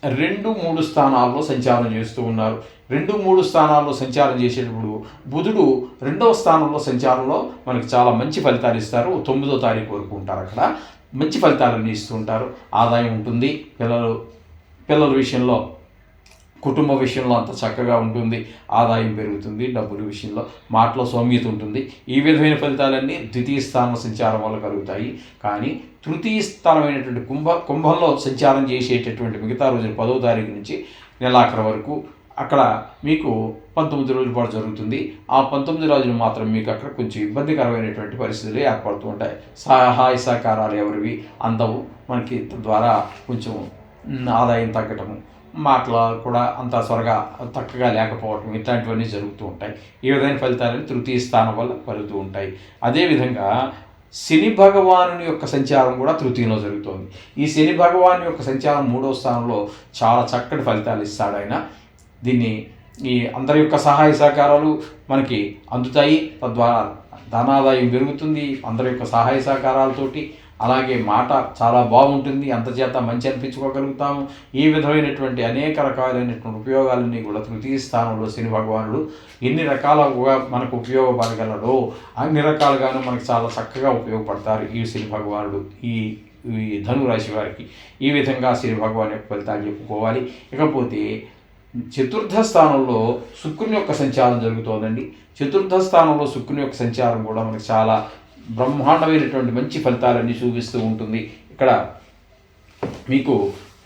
2-3 స్థానాల్లో సంచారం చేస్తూ ఉన్నారు. 2-3 స్థానాల్లో సంచారం చేసేటప్పుడు బుధుడు 2వ స్థానంలో సంచారంలో మనకి చాలా మంచి ఫలితాలు ఇస్తారు. 9వ తారీఖు వరకు ఉంటారు. అక్కడ మంచి ఫలితాలన్నీ ఇస్తూ ఉంటారు. ఆదాయం ఉంటుంది. పిల్లల విషయంలో, కుటుంబ విషయంలో అంత చక్కగా ఉంటుంది. ఆదాయం పెరుగుతుంది. డబ్బుల విషయంలో, మాటలో సౌమ్యత ఉంటుంది. ఈ విధమైన ఫలితాలన్నీ ద్వితీయ స్థానం సంచారం వల్ల కలుగుతాయి. కానీ తృతీయ స్థానమైనటువంటి కుంభంలో సంచారం చేసేటటువంటి మిగతా రోజులు 10వ తారీఖు నుంచి నెలాఖరు వరకు అక్కడ మీకు 19 రోజుల పాటు జరుగుతుంది. ఆ 19 రోజులు మాత్రం మీకు అక్కడ కొంచెం ఇబ్బందికరమైనటువంటి పరిస్థితులు ఏర్పడుతూ ఉంటాయి. సహాయ సహకారాలు ఎవరివి అందవు. మనకి తద్వారా కొంచెం ఆదాయం తగ్గటము, మాటలు కూడా అంత త్వరగా చక్కగా లేకపోవటం, ఇట్లాంటివన్నీ జరుగుతూ ఉంటాయి. ఈ విధమైన ఫలితాలని తృతీయ స్థానం వల్ల కలుగుతూ ఉంటాయి. అదేవిధంగా శని భగవాను యొక్క సంచారం కూడా తృతీయంలో జరుగుతోంది. ఈ శని భగవాను యొక్క సంచారం 3వ స్థానంలో చాలా చక్కటి ఫలితాలు ఇస్తాడు ఆయన. దీన్ని ఈ అందరి యొక్క సహాయ సహకారాలు మనకి అందుతాయి. తద్వారా ధనాదాయం పెరుగుతుంది అందరి యొక్క సహాయ సహకారాలతోటి. అలాగే మాట చాలా బాగుంటుంది. అంతచేత మంచి అనిపించుకోగలుగుతాము. ఈ విధమైనటువంటి అనేక రకాలైనటువంటి ఉపయోగాలన్నీ కూడా తృతీయ స్థానంలో శని భగవానుడు ఎన్ని రకాలుగా మనకు ఉపయోగపడగలడో అన్ని రకాలుగాను మనకు చాలా చక్కగా ఉపయోగపడతారు ఈ శని భగవానుడు ఈ ధనురాశి వారికి. ఈ విధంగా శని భగవాన్ యొక్క ఫలితాలు చెప్పుకోవాలి. ఇకపోతే చతుర్థ స్థానంలో శుక్రుని యొక్క సంచారం జరుగుతోందండి. చతుర్థ స్థానంలో శుక్రుని యొక్క సంచారం కూడా మనకు చాలా బ్రహ్మాండమైనటువంటి మంచి ఫలితాలన్నీ చూపిస్తూ ఉంటుంది. ఇక్కడ మీకు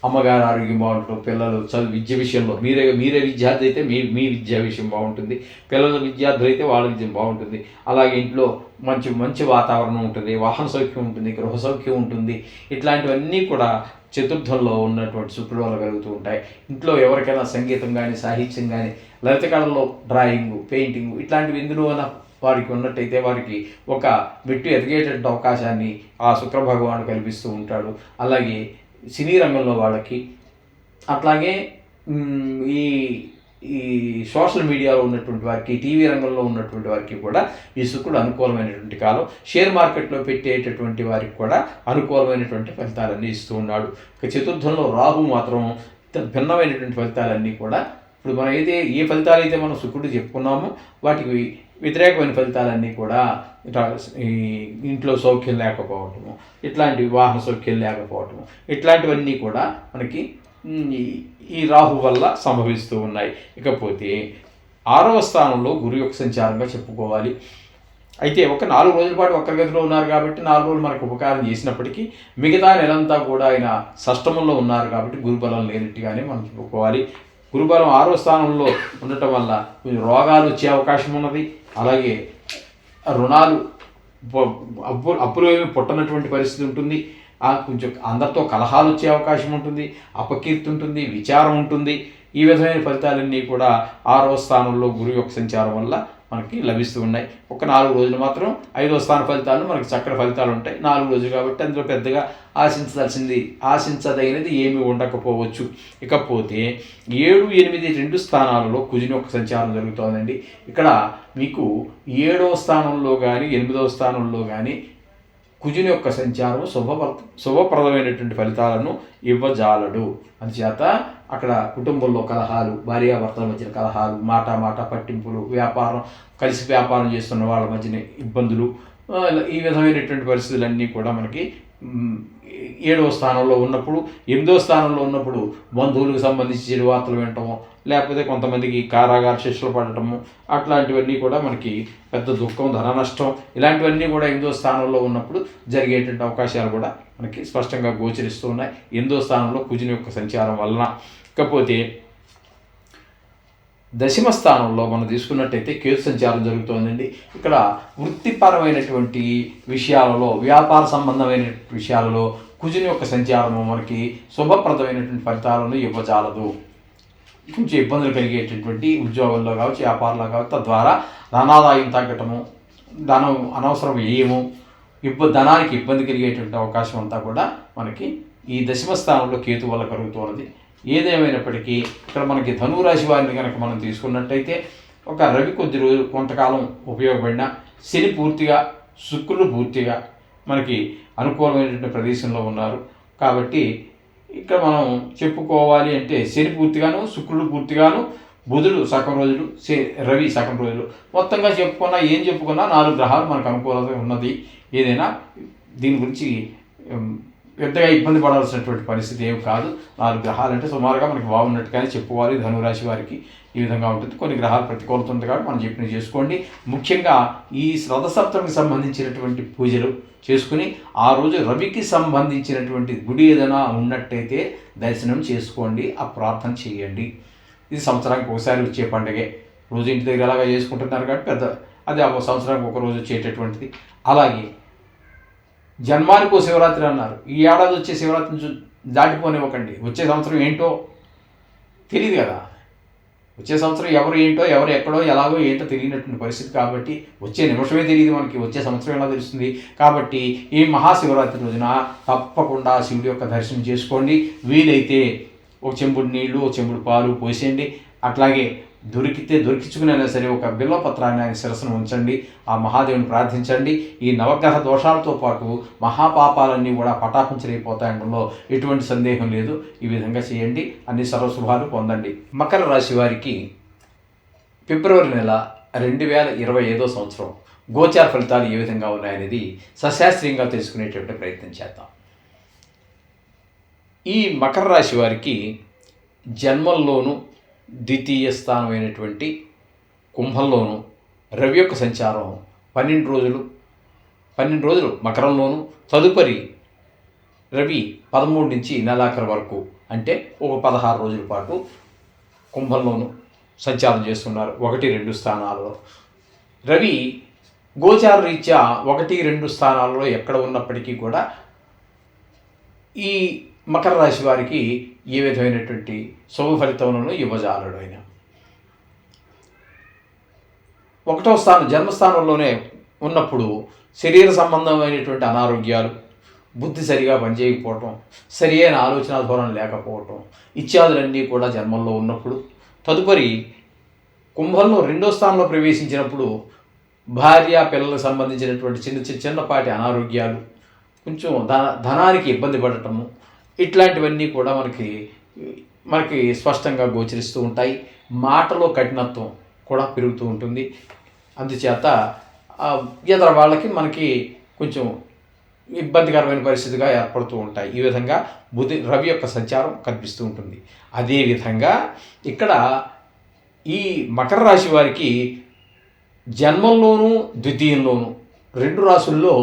అమ్మగారి ఆరోగ్యం బాగుంటుంది. పిల్లలు చదువు విద్య విషయంలో మీరే విద్యార్థి అయితే మీ విద్యా విషయం బాగుంటుంది. పిల్లల విద్యార్థులు అయితే వాళ్ళ విద్య బాగుంటుంది. అలాగే ఇంట్లో మంచి వాతావరణం ఉంటుంది. వాహన సౌఖ్యం ఉంటుంది. గృహ సౌఖ్యం ఉంటుంది. ఇట్లాంటివన్నీ కూడా చతుర్థంలో ఉన్నటువంటి శుక్రుడు వల్ల కలుగుతూ ఉంటాయి. ఇంట్లో ఎవరికైనా సంగీతం కానీ, సాహిత్యం కానీ, లలిత కళల్లో డ్రాయింగు, పెయింటింగు ఇట్లాంటివి ఎందులో వారికి ఉన్నట్టయితే వారికి ఒక మెట్టు ఎదిగేటటువంటి అవకాశాన్ని ఆ శుక్ర భగవానుడు కల్పిస్తూ ఉంటాడు. అలాగే సినీ రంగంలో వాళ్ళకి, అట్లాగే ఈ ఈ సోషల్ మీడియాలో ఉన్నటువంటి వారికి, టీవీ రంగంలో ఉన్నటువంటి వారికి కూడా ఈ శుక్రుడు అనుకూలమైనటువంటి కాలం. షేర్ మార్కెట్లో పెట్టేటటువంటి వారికి కూడా అనుకూలమైనటువంటి ఫలితాలన్నీ ఇస్తూ ఉన్నాడు. ఇక చతుర్థంలో రాహు మాత్రం భిన్నమైనటువంటి ఫలితాలన్నీ కూడా ఇప్పుడు మనం ఏ ఫలితాలు అయితే మనం శుక్రుడు చెప్పుకున్నామో వాటికి వ్యతిరేకమైన ఫలితాలన్నీ కూడా ఈ ఇంట్లో సౌఖ్యం లేకపోవటము, ఇట్లాంటి వాహన సౌఖ్యం లేకపోవటము, ఇట్లాంటివన్నీ కూడా మనకి ఈ రాహు వల్ల సంభవిస్తూ ఉన్నాయి. ఇకపోతే 6వ స్థానంలో గురువు యొక్క సంచారంగా చెప్పుకోవాలి. అయితే ఒక 4 రోజుల పాటు వక్రగతిలో ఉన్నారు కాబట్టి 4 రోజులు మనకు ఉపకారం చేసినప్పటికీ మిగతా నెలంతా కూడా ఆయన షష్టమంలో ఉన్నారు కాబట్టి గురుబలం లేనట్టుగానే మనం చెప్పుకోవాలి. గురుబలం 6వ స్థానంలో ఉండటం వల్ల కొంచెం రోగాలు వచ్చే అవకాశం ఉన్నది. అలాగే రుణాలు అప్పులు ఏమి పుట్టనటువంటి పరిస్థితి ఉంటుంది. కొంచెం అందరితో కలహాలు వచ్చే అవకాశం ఉంటుంది. అపకీర్తి ఉంటుంది. విచారం ఉంటుంది. ఈ విధమైన ఫలితాలన్నీ కూడా 6వ స్థానంలో గురువు యొక్క సంచారం వల్ల మనకి లభిస్తూ ఉన్నాయి. ఒక 4 రోజులు మాత్రం 5వ స్థాన ఫలితాలు మనకి చక్కటి ఫలితాలు ఉంటాయి. 4 రోజులు కాబట్టి అందులో పెద్దగా ఆశించదగినది ఏమీ ఉండకపోవచ్చు. ఇకపోతే 7, 8, 2 స్థానాలలో కుజుని యొక్క సంచారం జరుగుతోందండి. ఇక్కడ మీకు 7వ స్థానంలో కానీ 8వ స్థానంలో కానీ కుజుని యొక్క సంచారం శుభప్రదమైనటువంటి ఫలితాలను ఇవ్వజాలడు. అందుచేత అక్కడ కుటుంబంలో కలహాలు, భార్యాభర్తల మధ్యన కలహాలు, మాట పట్టింపులు, కలిసి వ్యాపారం చేస్తున్న వాళ్ళ మధ్యన ఇబ్బందులు, ఈ విధమైనటువంటి పరిస్థితులన్నీ కూడా మనకి 7వ స్థానంలో ఉన్నప్పుడు, 8వ స్థానంలో ఉన్నప్పుడు బంధువులకు సంబంధించి చెడు వార్తలు వినటము, లేకపోతే కొంతమందికి కారాగార శిక్షలు పడటము, అట్లాంటివన్నీ కూడా మనకి పెద్ద దుఃఖం, ధన నష్టం, ఇలాంటివన్నీ కూడా 8వ స్థానంలో ఉన్నప్పుడు జరిగేటువంటి అవకాశాలు కూడా మనకి స్పష్టంగా గోచరిస్తూ ఉన్నాయి 8వ స్థానంలో కుజుని యొక్క సంచారం వలన. ఇకపోతే 10వ స్థానంలో మనం తీసుకున్నట్టయితే కేతు సంచారం జరుగుతోందండి. ఇక్కడ వృత్తిపరమైనటువంటి విషయాలలో, వ్యాపార సంబంధమైన విషయాలలో కుజుని యొక్క సంచారము మనకి శుభప్రదమైనటువంటి ఫలితాలను ఇవ్వజాలదు. కొంచెం ఇబ్బందులు కలిగేటటువంటి ఉద్యోగంలో కావచ్చు, వ్యాపారంలో కావచ్చు, తద్వారా ధనాదాయం తగ్గటము, అనవసరం వ్యయము, ధనానికి ఇబ్బంది కలిగేటువంటి అవకాశం అంతా కూడా మనకి ఈ 10వ స్థానంలో కేతు వల్ల కలుగుతున్నది. ఏదేమైనప్పటికీ ఇక్కడ మనకి ధనురాశి వారిని కనుక మనం తీసుకున్నట్టయితే ఒక రవి కొంతకాలం ఉపయోగపడిన, శని పూర్తిగా, శుక్రుడు పూర్తిగా, మనకి అనుకూలమైనటువంటి ప్రదేశంలో ఉన్నారు. కాబట్టి ఇక్కడ మనం చెప్పుకోవాలి అంటే శని పూర్తిగాను, శుక్రుడు పూర్తిగాను, బుధుడు సగం రోజులు, రవి సగం రోజులు, మొత్తంగా ఏం చెప్పుకున్నా 4 గ్రహాలు మనకు అనుకూలత ఉన్నది. ఏదైనా దీని గురించి పెద్దగా ఇబ్బంది పడాల్సినటువంటి పరిస్థితి ఏమి కాదు. 4 గ్రహాలు అంటే సుమారుగా మనకి బాగున్నట్టుగానే చెప్పుకోవాలి. ధనురాశి వారికి ఈ విధంగా ఉంటుంది. కొన్ని గ్రహాలు ప్రతికూలత ఉంది కాబట్టి మనం చెప్పినవి చేసుకోండి. ముఖ్యంగా ఈ రథసప్తమికి సంబంధించినటువంటి పూజలు చేసుకుని ఆ రోజు రవికి సంబంధించినటువంటి గుడి ఏదైనా ఉన్నట్టయితే దర్శనం చేసుకోండి, ఆ ప్రార్థన చేయండి. ఇది సంవత్సరానికి ఒకసారి వచ్చే పండుగే. రోజు ఇంటి దగ్గర అలాగా చేసుకుంటున్నారు కాబట్టి అది సంవత్సరానికి ఒక రోజు వచ్చేటటువంటిది. అలాగే జన్మానికి ఓ శివరాత్రి అన్నారు. ఈ ఏడాది వచ్చే శివరాత్రిని దాటిపోనివ్వకండి. వచ్చే సంవత్సరం ఏంటో తెలియదు కదా. వచ్చే సంవత్సరం ఎవరు ఏంటో, ఎవరు ఎక్కడో, ఎలాగో ఏంటో తెలియనటువంటి పరిస్థితి. కాబట్టి వచ్చే నిమిషమే తెలియదు మనకి, వచ్చే సంవత్సరం ఎలా తెలుస్తుంది. కాబట్టి ఈ మహాశివరాత్రి రోజున తప్పకుండా శివుడి యొక్క దర్శనం చేసుకోండి. వీలైతే ఒక చెంబుడు నీళ్లు, ఒక చెంబుడు పాలు పోసేయండి. అట్లాగే దొరికించుకునైనా సరే ఒక బిల్వపత్రాన్ని ఆయన శిరస్సును ఉంచండి. ఆ మహాదేవుని ప్రార్థించండి. ఈ నవగ్రహ దోషాలతో పాటు మహాపాపాలన్నీ కూడా పటాపించలేకపోతాయనడంలో ఎటువంటి సందేహం లేదు. ఈ విధంగా చేయండి, అన్ని సర్వశుభాలు పొందండి. మకర రాశి వారికి ఫిబ్రవరి నెల 2025 సంవత్సరం గోచార ఫలితాలు ఏ విధంగా ఉన్నాయనేది సశాస్త్రీయంగా తెలుసుకునేటువంటి ప్రయత్నం చేద్దాం. ఈ మకర రాశి వారికి జన్మంలోనూ ద్వితీయ స్థానమైనటువంటి కుంభంలోను రవి యొక్క సంచారం 12 రోజులు మకరంలోను, తదుపరి రవి 13 నుంచి నెలాఖరు వరకు అంటే ఒక 16 రోజుల పాటు కుంభంలోను సంచారం చేస్తున్నారు 1-2 స్థానాలలో. రవి గోచార రీత్యా 1-2 స్థానాలలో ఎక్కడ ఉన్నప్పటికీ కూడా ఈ మకర రాశి వారికి ఏ విధమైనటువంటి శుభ ఫలితములను ఇవ్వజాలడు. ఆయన 1వ స్థానం జన్మస్థానంలోనే ఉన్నప్పుడు శరీర సంబంధమైనటువంటి అనారోగ్యాలు, బుద్ధి సరిగా పనిచేయకపోవటం, సరి అయిన ఆలోచన ధోరణి లేకపోవటం ఇత్యాదులన్నీ కూడా జన్మంలో ఉన్నప్పుడు, తదుపరి కుంభంలో 2వ స్థానంలో ప్రవేశించినప్పుడు భార్య పిల్లలకు సంబంధించినటువంటి చిన్నపాటి అనారోగ్యాలు, కొంచెం ధనానికి ఇబ్బంది పడటము, ఇట్లాంటివన్నీ కూడా మనకి స్పష్టంగా గోచరిస్తూ ఉంటాయి. మాటలో కఠినత్వం కూడా పెరుగుతూ ఉంటుంది. అందుచేత ఇతర వాళ్ళకి మనకి కొంచెం ఇబ్బందికరమైన పరిస్థితిగా ఏర్పడుతూ ఉంటాయి. ఈ విధంగా రవి యొక్క సంచారం కనిపిస్తూ ఉంటుంది. అదేవిధంగా ఇక్కడ ఈ మకర రాశి వారికి జన్మంలోనూ ద్వితీయంలోనూ 2 రాశుల్లో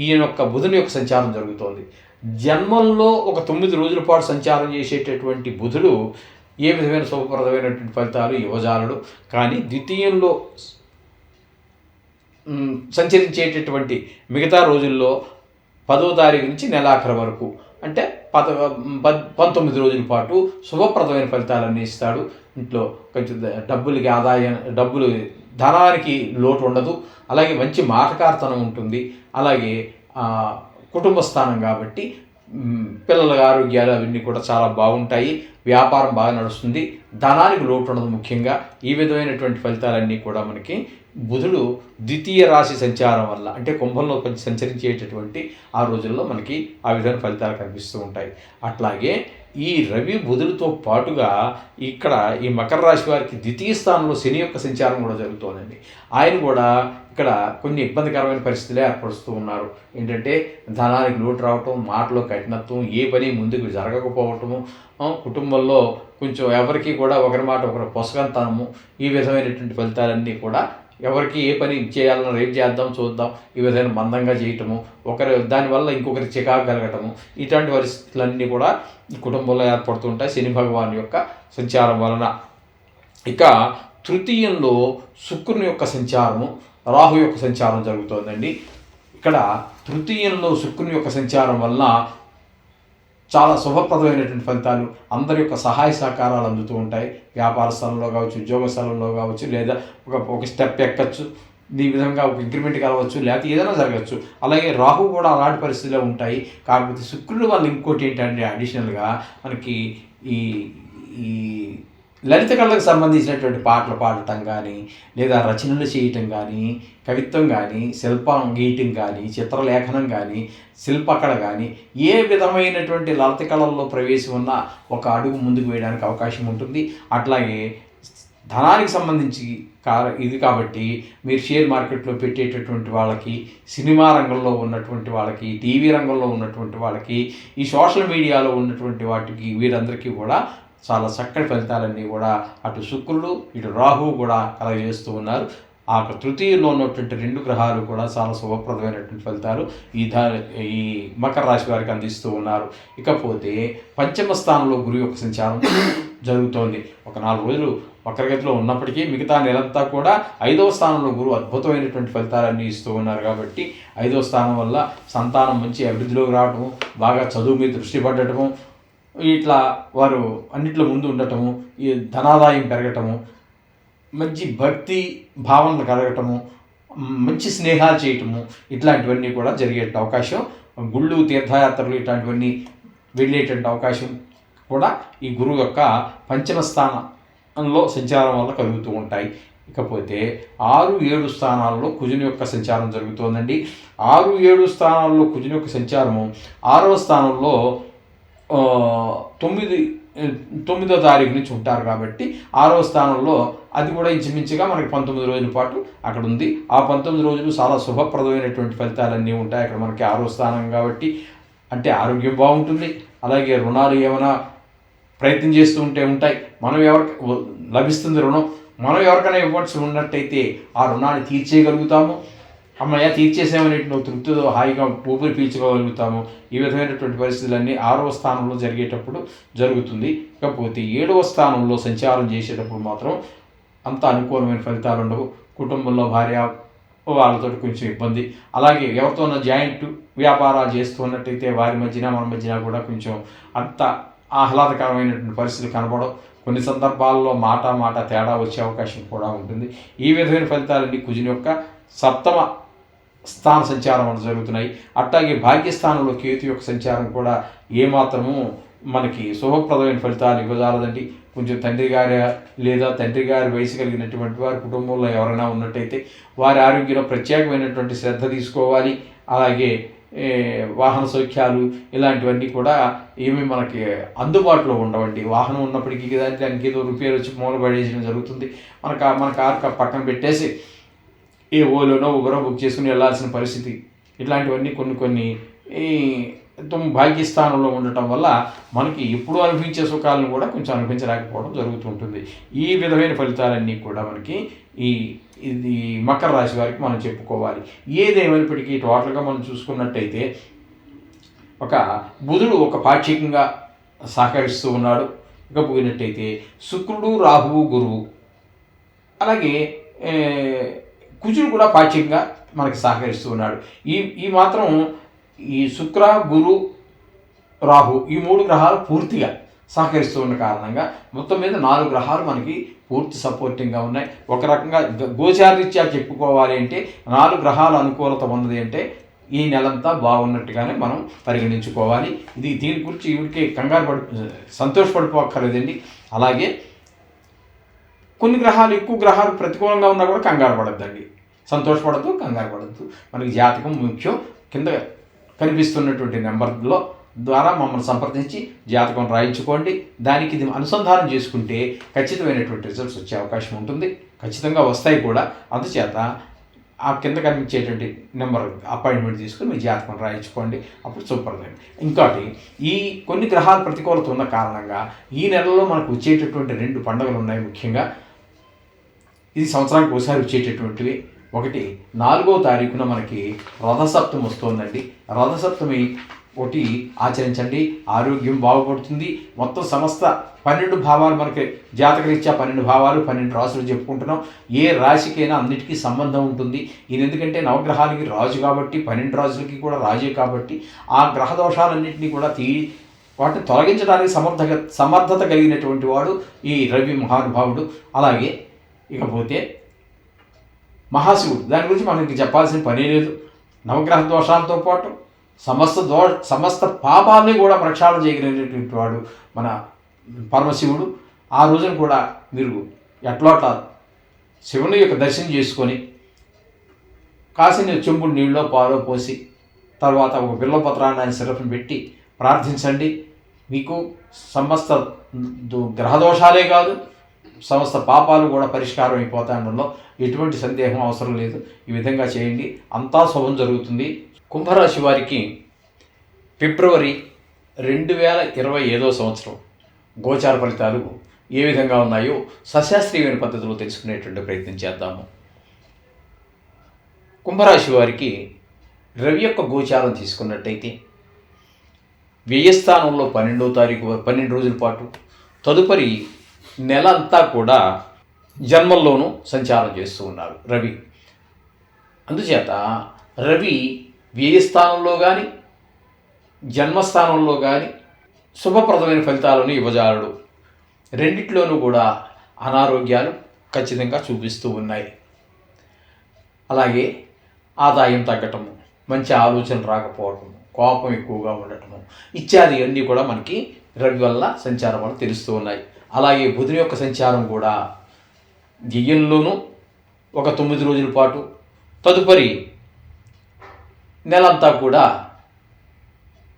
ఈయన యొక్క బుధుని యొక్క సంచారం జరుగుతోంది. జన్మంలో ఒక 9 రోజుల పాటు సంచారం చేసేటటువంటి బుధుడు ఏ విధమైన శుభప్రదమైనటువంటి ఫలితాలు ఇవ్వజాలడు. కానీ ద్వితీయంలో సంచరించేటటువంటి మిగతా రోజుల్లో 10వ తారీఖు నుంచి నెలాఖరు వరకు అంటే 19 రోజుల పాటు శుభప్రదమైన ఫలితాలన్నీ ఇస్తాడు. ఇంట్లో కొంచెం డబ్బులు ధనానికి లోటు ఉండదు. అలాగే మంచి మాటకార్తనం ఉంటుంది. అలాగే కుటుంబ స్థానం కాబట్టి పిల్లల ఆరోగ్యాలు అవన్నీ కూడా చాలా బాగుంటాయి. వ్యాపారం బాగా నడుస్తుంది. ధనానికి లోటు ఉండదు. ముఖ్యంగా ఈ విధమైనటువంటి ఫలితాలన్నీ కూడా మనకి బుధుడు ద్వితీయ రాశి సంచారం వల్ల అంటే కుంభంలో సంచరించేటటువంటి ఆ రోజుల్లో మనకి ఆ విధమైన ఫలితాలు కనిపిస్తూ ఉంటాయి. అట్లాగే ఈ రవి బుధుడితో పాటుగా ఇక్కడ ఈ మకర రాశి వారికి ద్వితీయ స్థానంలో శని యొక్క సంచారం కూడా జరుగుతోందండి. ఆయన కూడా ఇక్కడ కొన్ని ఇబ్బందికరమైన పరిస్థితులే ఏర్పరుస్తూ ఉన్నారు. ఏంటంటే ధనానికి లోటు రావటం, మాటలో కఠినత్వం, ఏ పని ముందుకు జరగకపోవటము, కుటుంబంలో కొంచెం ఎవరికి కూడా ఒకరి మాట ఒకరు పొసగంతనము, ఈ విధమైనటువంటి ఫలితాలన్నీ కూడా ఎవరికి ఏ పని చేయాలన్నా రేపు చేద్దాం చూద్దాం ఈ విధంగా మందంగా చేయటము, దానివల్ల ఇంకొకరి చికాకు కలగటము, ఇటువంటి పరిస్థితులన్నీ కూడా ఈ కుటుంబంలో ఏర్పడుతూ ఉంటాయి శని భగవాన్ యొక్క సంచారం వలన. ఇక తృతీయంలో శుక్రుని యొక్క సంచారము, రాహు యొక్క సంచారం జరుగుతోందండి. ఇక్కడ తృతీయంలో శుక్రుని యొక్క సంచారం వలన చాలా శుభప్రదమైనటువంటి ఫలితాలు, అందరి యొక్క సహాయ సహకారాలు అందుతూ ఉంటాయి. వ్యాపార స్థలంలో కావచ్చు, ఉద్యోగ స్థలంలో కావచ్చు, లేదా ఒక స్టెప్ ఎక్కచ్చు, ఈ విధంగా ఒక ఇంక్రిమెంట్ కలవచ్చు, లేకపోతే ఏదైనా జరగచ్చు. అలాగే రాహు కూడా అలాంటి పరిస్థితుల్లో ఉంటాయి. కాకపోతే శుక్రుడు వల్ల ఇంకోటి ఏంటంటే అడిషనల్గా మనకి ఈ లలిత కళలకు సంబంధించినటువంటి పాటలు పాడటం కానీ, లేదా రచనలు చేయటం కానీ, కవిత్వం కానీ, శిల్పం గీయటం కానీ, చిత్రలేఖనం కానీ, శిల్పకళ కానీ, ఏ విధమైనటువంటి లలిత కళల్లో ప్రవేశం ఉన్నా ఒక అడుగు ముందుకు వేయడానికి అవకాశం ఉంటుంది. అట్లాగే ధనానికి సంబంధించి ఇది కాబట్టి మీరు షేర్ మార్కెట్లో పెట్టేటటువంటి వాళ్ళకి, సినిమా రంగంలో ఉన్నటువంటి వాళ్ళకి, టీవీ రంగంలో ఉన్నటువంటి వాళ్ళకి, ఈ సోషల్ మీడియాలో ఉన్నటువంటి వాటికి వీరందరికీ కూడా చాలా చక్కటి ఫలితాలన్నీ కూడా అటు శుక్రుడు ఇటు రాహువు కూడా కలగజేస్తూ ఉన్నారు. ఆ తృతీయంలో ఉన్నటువంటి 2 గ్రహాలు కూడా చాలా శుభప్రదమైనటువంటి ఫలితాలు ఈ మకర రాశి వారికి అందిస్తూ ఉన్నారు. ఇకపోతే పంచమ స్థానంలో గురువు యొక్క సంచారం జరుగుతోంది. ఒక 4 రోజులు వక్రగతిలో ఉన్నప్పటికీ మిగతా నెలంతా కూడా 5వ స్థానంలో గురువు అద్భుతమైనటువంటి ఫలితాలన్నీ ఇస్తూ ఉన్నారు. కాబట్టి 5వ స్థానం వల్ల సంతానం మంచి అభివృద్ధిలోకి రావటము, బాగా చదువు మీద దృష్టి పడటము, ఇట్లా వారు అన్నిట్లో ముందు ఉండటము, ఈ ధనాదాయం పెరగటము, మంచి భక్తి భావనలు కలగటము, మంచి స్నేహాలు చేయటము, ఇట్లాంటివన్నీ కూడా జరిగే అవకాశం, గుళ్ళు తీర్థయాత్రలు ఇట్లాంటివన్నీ వెళ్ళేటువంటి అవకాశం కూడా ఈ గురువు యొక్క పంచమ స్థానంలో సంచారం వల్ల కలుగుతూ ఉంటాయి. ఇకపోతే 6, 7 స్థానాల్లో కుజుని యొక్క సంచారం జరుగుతోందండి. 6, 7 స్థానాల్లో కుజుని యొక్క సంచారము 6వ స్థానంలో 9వ తారీఖు నుంచి ఉంటారు. కాబట్టి 6వ స్థానంలో అది కూడా ఇంచుమించుగా మనకి 19 రోజుల పాటు అక్కడ ఉంది. ఆ 19 రోజులు చాలా శుభప్రదమైనటువంటి ఫలితాలన్నీ ఉంటాయి అక్కడ మనకి 6వ స్థానం కాబట్టి. అంటే ఆరోగ్యం బాగుంటుంది. అలాగే రుణాలు ఏమైనా ప్రయత్నం చేస్తూ ఉంటాయి. మనం ఎవరికి లభిస్తుంది రుణం, మనం ఎవరికైనా ఇవ్వాల్సి ఉన్నట్టయితే ఆ రుణాన్ని తీర్చేయగలుగుతాము. అమ్మయ్య తీర్చేసామనేటువంటి తృప్తితో హాయిగా ఊపిరి పీల్చుకోగలుగుతాము. ఈ విధమైనటువంటి పరిస్థితులన్నీ 6వ స్థానంలో జరిగేటప్పుడు జరుగుతుంది. ఇకపోతే 7వ స్థానంలో సంచారం చేసేటప్పుడు మాత్రం అంత అనుకూలమైన ఫలితాలు ఉండవు. కుటుంబంలో భార్య వాళ్ళతో కొంచెం ఇబ్బంది. అలాగే ఎవరితోనో జాయింట్ వ్యాపారాలు చేస్తున్నట్టయితే వారి మధ్యన మన మధ్యన కూడా కొంచెం అంత ఆహ్లాదకరమైనటువంటి పరిస్థితులు కనబడవు. కొన్ని సందర్భాల్లో మాట తేడా వచ్చే అవకాశం కూడా ఉంటుంది. ఈ విధమైన ఫలితాలన్నీ కుజుని యొక్క 7వ స్థాన సంచారం వల్ల జరుగుతున్నాయి. అట్లాగే భాగ్యస్థానంలో కేతు యొక్క సంచారం కూడా ఏమాత్రము మనకి శుభప్రదమైన ఫలితాలు ఇవ్వజాలదండి. కొంచెం తండ్రి గారి వయసు కలిగినటువంటి వారి కుటుంబంలో ఎవరైనా ఉన్నట్టయితే వారి ఆరోగ్యంలో ప్రత్యేకమైనటువంటి శ్రద్ధ తీసుకోవాలి. అలాగే వాహన సౌఖ్యాలు ఇలాంటివన్నీ కూడా ఏమీ మనకి అందుబాటులో ఉండవండి. వాహనం ఉన్నప్పటికీ దానికి ఏదో రిపేర్ వచ్చి మూలపడేయడం జరుగుతుంది. మన కారు పక్కన పెట్టేసి ఏ ఓలోనో ఊబరో బుక్ చేసుకుని వెళ్ళాల్సిన పరిస్థితి. ఇట్లాంటివన్నీ కొన్ని భాగ్యస్థానంలో ఉండటం వల్ల మనకి ఎప్పుడూ అనిపించే సుఖాలను కూడా కొంచెం అనిపించలేకపోవడం జరుగుతుంటుంది. ఈ విధమైన ఫలితాలన్నీ కూడా మనకి ఇది మకర రాశి వారికి మనం చెప్పుకోవాలి. ఏదేమైనప్పటికీ టోటల్గా మనం చూసుకున్నట్టయితే ఒక బుధుడు ఒక పాక్షికంగా సహకరిస్తూ ఉన్నాడు. ఇక పోయినట్టయితే శుక్రుడు, రాహువు, గురువు, అలాగే కుజుడు కూడా పాక్షికంగా మనకి సహకరిస్తూ ఉన్నాడు. ఈ మాత్రం ఈ శుక్ర, గురు, రాహు ఈ 3 గ్రహాలు పూర్తిగా సహకరిస్తూ ఉన్న కారణంగా మొత్తం మీద 4 గ్రహాలు మనకి పూర్తి సపోర్టింగ్గా ఉన్నాయి. ఒక రకంగా గోచారరీత్యా చెప్పుకోవాలి అంటే 4 గ్రహాల అనుకూలత ఉన్నది అంటే ఈ నెలంతా బాగున్నట్టుగానే మనం పరిగణించుకోవాలి. దీని గురించి ఇవిడికే సంతోషపడిపోక్కర్లేదండి. అలాగే కొన్ని గ్రహాలు, ఎక్కువ గ్రహాలు ప్రతికూలంగా ఉన్నా కూడా కంగారు పడద్దండి. సంతోషపడద్దు, కంగారు పడద్దు. మనకి జాతకం ముఖ్యం. కింద కనిపిస్తున్నటువంటి నెంబర్లో ద్వారా మమ్మల్ని సంప్రదించి జాతకం రాయించుకోండి. దానికి ఇది అనుసంధానం చేసుకుంటే ఖచ్చితమైనటువంటి రిజల్ట్స్ వచ్చే అవకాశం ఉంటుంది. ఖచ్చితంగా వస్తాయి కూడా. అందుచేత ఆ కింద కనిపించేటువంటి నెంబర్ అపాయింట్మెంట్ తీసుకుని మీ జాతకం రాయించుకోండి. అప్పుడు సూపర్గా. ఇంకోటి, ఈ కొన్ని గ్రహాల ప్రతికూలత ఉన్న కారణంగా ఈ నెలలో మనకు వచ్చేటటువంటి 2 పండుగలు ఉన్నాయి. ముఖ్యంగా ఇది సంవత్సరానికి ఒకసారి వచ్చేటటువంటివి. ఒకటి 4వ తారీఖున మనకి రథసప్తమి వస్తుందండి. రథసప్తమి ఒకటి ఆచరించండి. ఆరోగ్యం బాగుపడుతుంది. మొత్తం సమస్త 12 భావాలు మనకి జాతకరీత్యా 12 భావాలు 12 రాశులు చెప్పుకుంటున్నాం. ఏ రాశికైనా అన్నిటికీ సంబంధం ఉంటుంది. ఈయన ఎందుకంటే నవగ్రహాలకి రాజు కాబట్టి 12 రాజులకి కూడా రాజే కాబట్టి ఆ గ్రహ దోషాలన్నింటినీ కూడా వాటిని తొలగించడానికి సమర్థత కలిగినటువంటి వాడు ఈ రవి మహానుభావుడు. అలాగే ఇకపోతే మహాశివుడు, దాని గురించి మనకి చెప్పాల్సిన పనే లేదు. నవగ్రహ దోషాలతో పాటు సమస్త పాపాలని కూడా ప్రక్షాళన చేయగలిగినటువంటి వాడు మన పరమశివుడు. ఆ రోజున కూడా మీరు ఎట్లా శివుని యొక్క దర్శనం చేసుకొని కాసిన చెంబుడు నీళ్ళలో పాలో పోసి తర్వాత ఒక బిల్వపత్రాన్ని ఆయన శిరపం పెట్టి ప్రార్థించండి. మీకు సమస్త గ్రహదోషాలే కాదు, సమస్త పాపాలు కూడా పరిష్కారం అయిపోతాయనడంలో ఎటువంటి సందేహం అవసరం లేదు. ఈ విధంగా చేయండి, అంతా శుభం జరుగుతుంది. కుంభరాశి వారికి ఫిబ్రవరి 2025 సంవత్సరం గోచార ఫలితాలు ఏ విధంగా ఉన్నాయో సశాస్త్రీయమైన పద్ధతిలో తెలుసుకునేటువంటి ప్రయత్నం చేద్దాము. కుంభరాశి వారికి రవి యొక్క గోచారం తీసుకున్నట్టయితే వ్యయస్థానంలో 12వ తారీఖు 12 రోజుల పాటు, తదుపరి నెల అంతా కూడా జన్మల్లోనూ సంచారం చేస్తూ ఉన్నారు రవి. అందుచేత రవి వ్యయస్థానంలో కానీ జన్మస్థానంలో కానీ శుభప్రదమైన ఫలితాలను ఇవ్వజాలడు. రెండిట్లోనూ కూడా అనారోగ్యాలు ఖచ్చితంగా చూపిస్తూ ఉన్నాయి. అలాగే ఆదాయం తగ్గటము, మంచి ఆలోచన రాకపోవటము, కోపం ఎక్కువగా ఉండటము ఇత్యాది అన్నీ కూడా మనకి రవి వల్ల సంచారం వల్ల తెలుస్తూ ఉన్నాయి. అలాగే బుధుని యొక్క సంచారం కూడా వ్యయంలోనూ ఒక 9 రోజుల పాటు, తదుపరి నెలంతా కూడా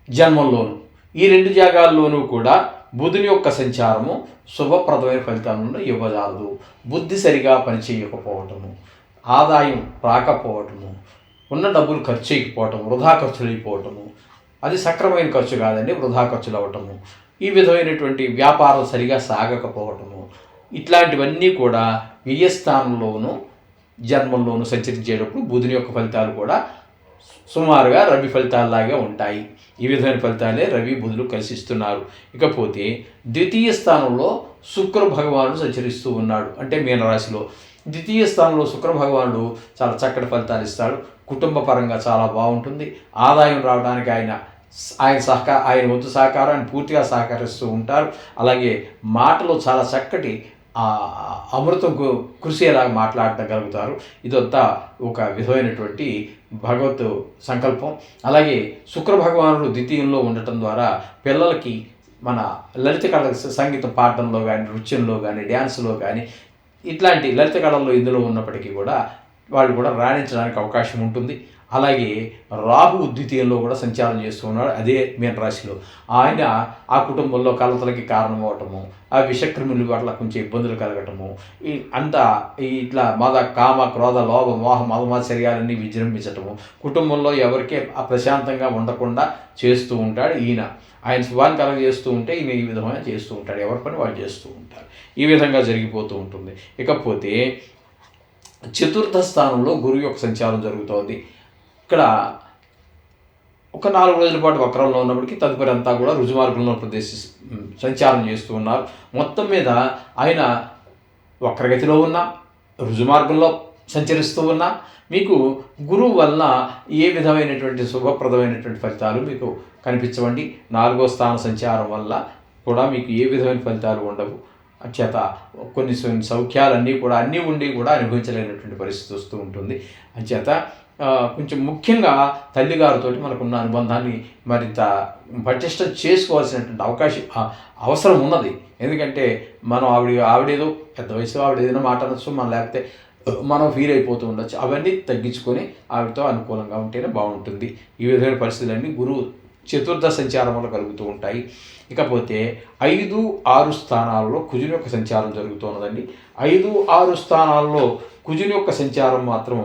జన్మంలోను, ఈ 2 జాగాల్లోనూ కూడా బుధుని యొక్క సంచారము శుభప్రదమైన ఫలితాలను ఇవ్వజాలదు. బుద్ధి సరిగా పనిచేయకపోవటము, ఆదాయం రాకపోవటము, ఉన్న డబ్బులు ఖర్చు అయిపోవటం, వృధా ఖర్చులు అయిపోవటము, అది సక్రమైన ఖర్చు కాదండి, వృధా ఖర్చులు అవ్వటము, ఈ విధమైనటువంటి వ్యాపారం సరిగా సాగకపోవటము, ఇట్లాంటివన్నీ కూడా వ్యయస్థానంలోనూ జన్మంలోనూ సంచరించేటప్పుడు బుధుని యొక్క ఫలితాలు కూడా సుమారుగా రవి ఫలితాల్లాగే ఉంటాయి. ఈ విధమైన ఫలితాలే రవి బుధులు కలిసిస్తున్నారు. ఇకపోతే ద్వితీయ స్థానంలో శుక్ర భగవానుడు సంచరిస్తూ ఉన్నాడు, అంటే మీనరాశిలో. ద్వితీయ స్థానంలో శుక్ర భగవానుడు చాలా చక్కటి ఫలితాలు ఇస్తాడు. కుటుంబ పరంగా చాలా బాగుంటుంది. ఆదాయం రావడానికి ఆయన వంతు సహకారాన్ని పూర్తిగా సహకరిస్తూ ఉంటారు. అలాగే మాటలో చాలా చక్కటి అమృతం కృషిలాగా మాట్లాడగలుగుతారు. ఇదంతా ఒక విధమైనటువంటి భగవత్ సంకల్పం. అలాగే శుక్ర భగవానుడు ద్వితీయంలో ఉండటం ద్వారా పిల్లలకి మన లలిత కళ సంగీతం పాడటంలో కానీ, నృత్యంలో కానీ, డ్యాన్స్లో కానీ, ఇట్లాంటి లలిత కళల్లో ఇందులో ఉన్నప్పటికీ కూడా వాళ్ళు కూడా రాణించడానికి అవకాశం ఉంటుంది. అలాగే రాహు ద్వితీయంలో కూడా సంచారం చేస్తూ ఉన్నాడు, అదే మీనరాశిలో. ఆయన ఆ కుటుంబంలో కలతలకి కారణమవటము, ఆ విషక్రిముల పట్ల కొంచెం ఇబ్బందులు కలగటము, ఇట్లా కామ క్రోధ లోభ మోహ మదమాత్సర్యాలన్నీ విజృంభించటము, కుటుంబంలో ఎవరికే ప్రశాంతంగా ఉండకుండా చేస్తూ ఉంటాడు ఈయన. ఆయన శుభాన్ని కలగజేస్తూ ఉంటే ఈయన ఈ విధమైన చేస్తూ ఉంటాడు, ఎవరి పని వాళ్ళు చేస్తూ ఉంటారు. ఈ విధంగా జరిగిపోతూ ఉంటుంది. ఇకపోతే చతుర్థ స్థానంలో గురువు యొక్క సంచారం జరుగుతోంది. ఇక్కడ ఒక 4 రోజుల పాటు వక్రంలో ఉన్నప్పటికీ తదుపరి అంతా కూడా రుజుమార్గంలో సంచారం చేస్తూ ఉన్నారు. మొత్తం మీద ఆయన వక్రగతిలో ఉన్న, రుజుమార్గంలో సంచరిస్తూ ఉన్నా మీకు గురువు వల్ల ఏ విధమైనటువంటి శుభప్రదమైనటువంటి ఫలితాలు మీకు కనిపించవండి. 4వ స్థాన సంచారం వల్ల కూడా మీకు ఏ విధమైన ఫలితాలు ఉండవు. చేత కొన్ని సౌఖ్యాలన్నీ కూడా అన్నీ ఉండి కూడా అనుభవించలేనటువంటి పరిస్థితి వస్తూ ఉంటుంది. అంచేత కొంచెం ముఖ్యంగా తల్లిగారితో మనకున్న అనుబంధాన్ని మరింత పటిష్టం చేసుకోవాల్సినటువంటి అవసరం ఉన్నది. ఎందుకంటే మనం ఆవిడేదో పెద్ద వయసులో ఆవిడ ఏదైనా మాట అనొచ్చు, మనం లేకపోతే మనం ఫీల్ అయిపోతూ ఉండొచ్చు. అవన్నీ తగ్గించుకొని ఆవిడతో అనుకూలంగా ఉంటేనే బాగుంటుంది. ఈ విధమైన పరిస్థితులన్నీ గురువు చతుర్థ సంచారం వల్ల కలుగుతూ ఉంటాయి. ఇకపోతే 5, 6 స్థానాల్లో కుజుని యొక్క సంచారం జరుగుతున్నదండి. 5, 6 స్థానాల్లో కుజుని యొక్క సంచారం మాత్రం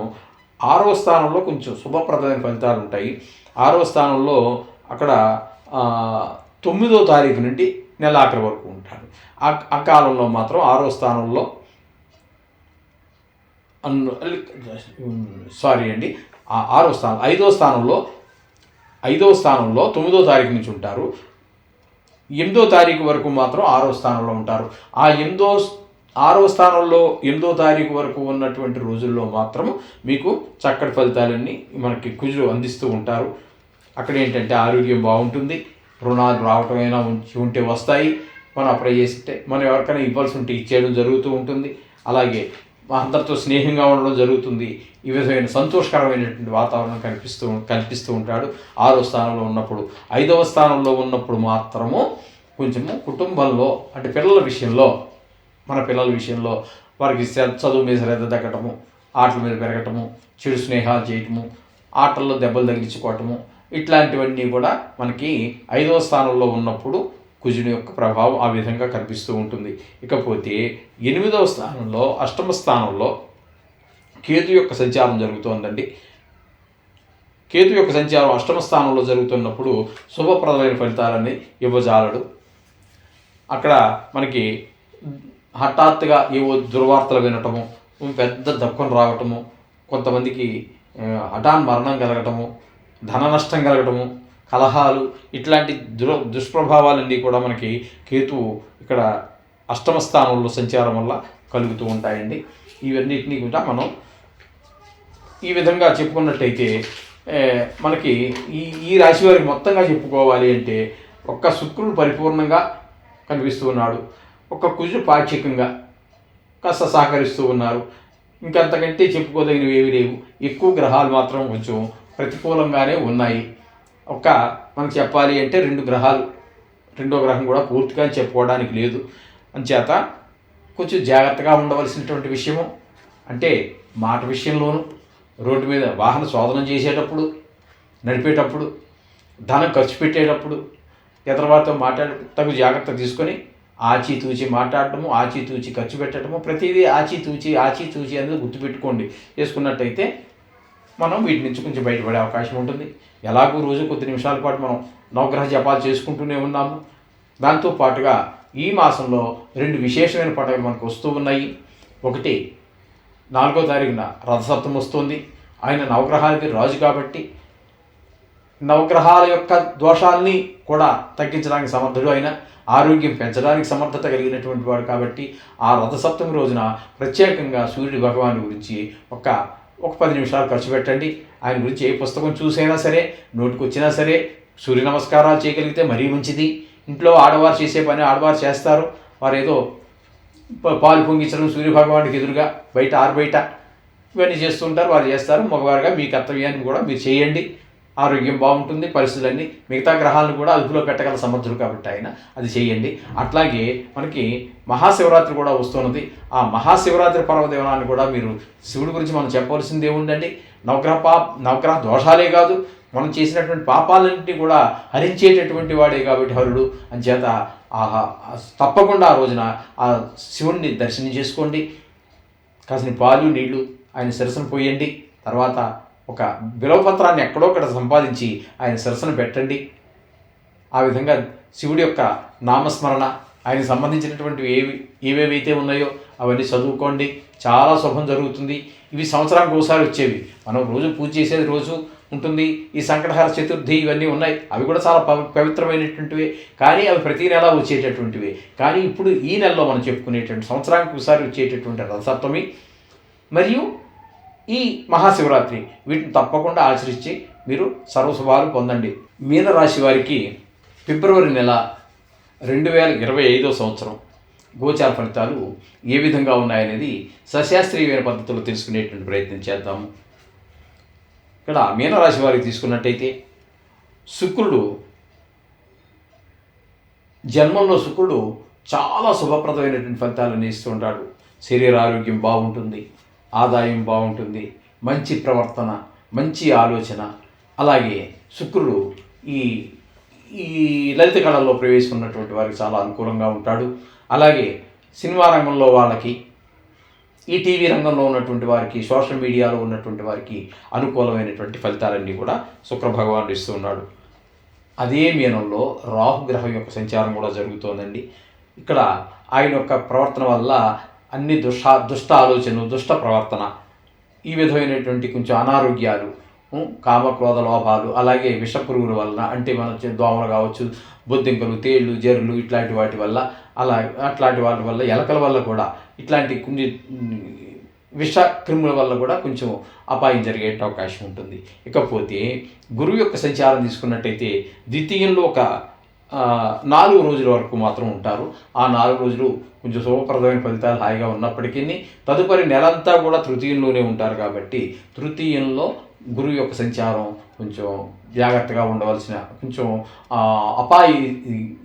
6వ స్థానంలో కొంచెం శుభప్రదమైన ఫలితాలు ఉంటాయి. 6వ స్థానంలో అక్కడ 9వ తారీఖు నుండి నెలాఖరు వరకు ఉంటాడు. ఆ కాలంలో మాత్రం 6వ స్థానంలో 5వ స్థానంలో 9వ తారీఖు నుంచి ఉంటారు. 8వ తారీఖు వరకు మాత్రం 6వ స్థానంలో ఉంటారు. ఆ 6వ స్థానంలో 8వ తారీఖు వరకు ఉన్నటువంటి రోజుల్లో మాత్రం మీకు చక్కటి ఫలితాలన్నీ మనకి కుజులు అందిస్తూ ఉంటారు. అక్కడ ఏంటంటే ఆరోగ్యం బాగుంటుంది, రుణాలు రావటమైనా ఉంటే వస్తాయి, మనం అప్లై చేస్తే మనం ఎవరికైనా ఇవ్వాల్సి ఉంటే ఇచ్చేయడం జరుగుతూ ఉంటుంది. అలాగే అందరితో స్నేహంగా ఉండడం జరుగుతుంది. ఈ విధమైన సంతోషకరమైనటువంటి వాతావరణం కల్పిస్తూ ఉంటాడు 6వ స్థానంలో ఉన్నప్పుడు. 5వ స్థానంలో ఉన్నప్పుడు మాత్రము కొంచెము కుటుంబంలో అంటే పిల్లల విషయంలో మన పిల్లల విషయంలో వారికి చదువు మీద శ్రద్ధ తగ్గటము, ఆటల మీద పెరగటము, చెడు స్నేహాలు చేయటము, ఆటల్లో దెబ్బలు తగిలించుకోవటము, ఇట్లాంటివన్నీ కూడా మనకి 5వ స్థానంలో ఉన్నప్పుడు కుజుని యొక్క ప్రభావం ఆ విధంగా కనిపిస్తూ ఉంటుంది. ఇకపోతే 8వ స్థానంలో, అష్టమ స్థానంలో కేతు యొక్క సంచారం జరుగుతోందండి. కేతు యొక్క సంచారం అష్టమ స్థానంలో జరుగుతున్నప్పుడు శుభప్రదమైన ఫలితాలన్నీ ఇవ్వజాలడు. అక్కడ మనకి హఠాత్తుగా ఏవో దుర్వార్తలు వినటము, పెద్ద దక్కును రావటము, కొంతమందికి హఠాన్ మరణం కలగటము, ధన నష్టం కలగటము, కలహాలు, ఇట్లాంటి దుష్ప్రభావాలన్నీ కూడా మనకి కేతువు ఇక్కడ అష్టమ స్థానంలో సంచారం వల్ల కలుగుతూ ఉంటాయండి. ఇవన్నిటినీ కూడా మనం ఈ విధంగా చెప్పుకున్నట్టయితే మనకి ఈ రాశి వారికి మొత్తంగా చెప్పుకోవాలి అంటే ఒక్క శుక్రుడు పరిపూర్ణంగా కనిపిస్తూ ఉన్నాడు, ఒక్క కుజుడు పాక్షికంగా కాస్త సహకరిస్తూ ఉన్నారు. ఇంకంతకంటే చెప్పుకోదగినవి ఏవి లేవు. ఎక్కువ గ్రహాలు మాత్రం కొంచెం ప్రతికూలంగానే ఉన్నాయి. మనకు చెప్పాలి అంటే 2 గ్రహాలు, రెండో గ్రహం కూడా పూర్తిగా చెప్పుకోవడానికి లేదు. అంచేత కొంచెం జాగ్రత్తగా ఉండవలసినటువంటి విషయము అంటే మాట విషయంలోనూ, రోడ్డు మీద వాహన శోధన చేసేటప్పుడు, నడిపేటప్పుడు, ధనం ఖర్చు పెట్టేటప్పుడు, ఎదరవారితో తగు జాగ్రత్త తీసుకొని ఆచితూచి మాట్లాడటము, ఆచితూచి ఖర్చు పెట్టడము, ప్రతిదీ ఆచితూచి అనేది గుర్తుపెట్టుకోండి. చేసుకున్నట్టయితే మనం వీటి నుంచి కొంచెం బయటపడే అవకాశం ఉంటుంది. ఎలాగూ రోజు కొద్ది నిమిషాల పాటు మనం నవగ్రహ జపాలు చేసుకుంటూనే ఉన్నాము. దాంతోపాటుగా ఈ మాసంలో 2 విశేషమైన పండుగలు మనకు వస్తూ ఉన్నాయి. ఒకటి 4వ తారీఖున రథసప్తమి వస్తుంది. ఆయన నవగ్రహాలకి రాజు కాబట్టి నవగ్రహాల యొక్క దోషాల్ని కూడా తగ్గించడానికి సమర్థుడు, ఆయన ఆరోగ్యం పెంచడానికి సమర్థత కలిగినటువంటి వాడు కాబట్టి ఆ రథసప్తమి రోజున ప్రత్యేకంగా సూర్యుడి భగవాను గురించి ఒక 10 నిమిషాలు ఖర్చు పెట్టండి. ఆయన గురించి ఏ పుస్తకం చూసైనా సరే, నోటికి వచ్చినా సరే సూర్య నమస్కారాలు చేయగలిగితే మరీ మంచిది. ఇంట్లో ఆడవారు చేసే పని ఆడవారు చేస్తారు. వారు ఏదో పాలు పొంగించడం సూర్యభగవానికి ఎదురుగా బయట ఆరుబయట ఇవన్నీ చేస్తుంటారు, వారు చేస్తారు. మగవారుగా మీ కర్తవ్యాన్ని కూడా మీరు చేయండి. ఆరోగ్యం బాగుంటుంది. పరిస్థితులన్నీ మిగతా గ్రహాలను కూడా అదుపులో పెట్టగల సమర్థులు కాబట్టి ఆయన అది చేయండి. అట్లాగే మనకి మహాశివరాత్రి కూడా వస్తున్నది. ఆ మహాశివరాత్రి పర్వదినాన్ని కూడా మీరు శివుడి గురించి మనం చెప్పవలసింది ఏముందండి? నవగ్రహ దోషాలే కాదు, మనం చేసినటువంటి పాపాలన్నింటినీ కూడా హరించేటటువంటి వాడే కాబట్టి హరుడు. అంచేత తప్పకుండా ఆ రోజున ఆ శివుణ్ణి దర్శనం చేసుకోండి. కాసిన పాలు నీళ్లు ఆయన శిరస్సును పోయండి. తర్వాత ఒక బిలవపత్రాన్ని ఎక్కడోక్కడ సంపాదించి ఆయన శిరస్సును పెట్టండి. ఆ విధంగా శివుడి యొక్క నామస్మరణ, ఆయనకు సంబంధించినటువంటివి ఏవేవైతే ఉన్నాయో అవన్నీ చదువుకోండి. చాలా శుభం జరుగుతుంది. ఇవి సంవత్సరానికి ఒకసారి వచ్చేవి. మనం రోజు పూజ చేసేది రోజు ఉంటుంది. ఈ సంకటహర చతుర్థి ఇవన్నీ ఉన్నాయి. అవి కూడా చాలా పవిత్రమైనటువంటివి. కానీ అవి ప్రతి నెల వచ్చేటటువంటివి. కానీ ఇప్పుడు ఈ నెలలో మనం చెప్పుకునేటువంటి సంవత్సరానికి ఒకసారి వచ్చేటటువంటి రథసప్తమి మరియు ఈ మహాశివరాత్రి, వీటిని తప్పకుండా ఆచరించి మీరు సర్వశుభాలు పొందండి. మీనరాశి వారికి ఫిబ్రవరి నెల 2025వ సంవత్సరం గోచార ఫలితాలు ఏ విధంగా ఉన్నాయనేది సశాస్త్రీయమైన పద్ధతిలో తెలుసుకునేటువంటి ప్రయత్నం చేద్దాము. ఇక్కడ మీనరాశి వారికి తీసుకున్నట్టయితే శుక్రుడు జన్మంలో శుక్రుడు చాలా శుభప్రదమైనటువంటి ఫలితాలను ఇస్తూ ఉంటాడు. శరీర ఆరోగ్యం బాగుంటుంది, ఆదాయం బాగుంటుంది, మంచి ప్రవర్తన, మంచి ఆలోచన. అలాగే శుక్రుడు ఈ లలిత కళల్లో ప్రవేశిస్తున్నటువంటి వారికి చాలా అనుకూలంగా ఉంటాడు. అలాగే సినిమా రంగంలో వాళ్ళకి, ఈ టీవీ రంగంలో ఉన్నటువంటి వారికి, సోషల్ మీడియాలో ఉన్నటువంటి వారికి అనుకూలమైనటువంటి ఫలితాలన్నీ కూడా శుక్ర భగవానుడు ఇస్తూ ఉన్నాడు. అదే మీనంలో రాహుగ్రహం యొక్క సంచారం కూడా జరుగుతోందండి. ఇక్కడ ఆయన యొక్క ప్రవర్తన వల్ల అన్ని దుష్ట ఆలోచనలు, దుష్ట ప్రవర్తన, ఈ విధమైనటువంటి కొంచెం అనారోగ్యాలు, కామక్రోధ లోపాలు, అలాగే విషపురుగుల వలన, అంటే మన దోమలు కావచ్చు, బొద్దింకలు, తేళ్ళు, జర్రులు, ఇట్లాంటి వాటి వల్ల, అట్లాంటి వాటి వల్ల, ఎలకల వల్ల కూడా, ఇట్లాంటి కొన్ని విష క్రిముల వల్ల కూడా కొంచెం అపాయం జరిగే అవకాశం ఉంటుంది. ఇకపోతే గురువు యొక్క సంచారం తీసుకున్నట్టయితే ద్వితీయంలో ఒక 4 రోజుల వరకు మాత్రం ఉంటారు. ఆ 4 రోజులు కొంచెం శుభప్రదమైన ఫలితాలు హాయిగా ఉన్నప్పటికీ తదుపరి నెలంతా కూడా తృతీయంలోనే ఉంటారు. కాబట్టి తృతీయంలో గురువు యొక్క సంచారం కొంచెం జాగ్రత్తగా ఉండవలసిన, కొంచెం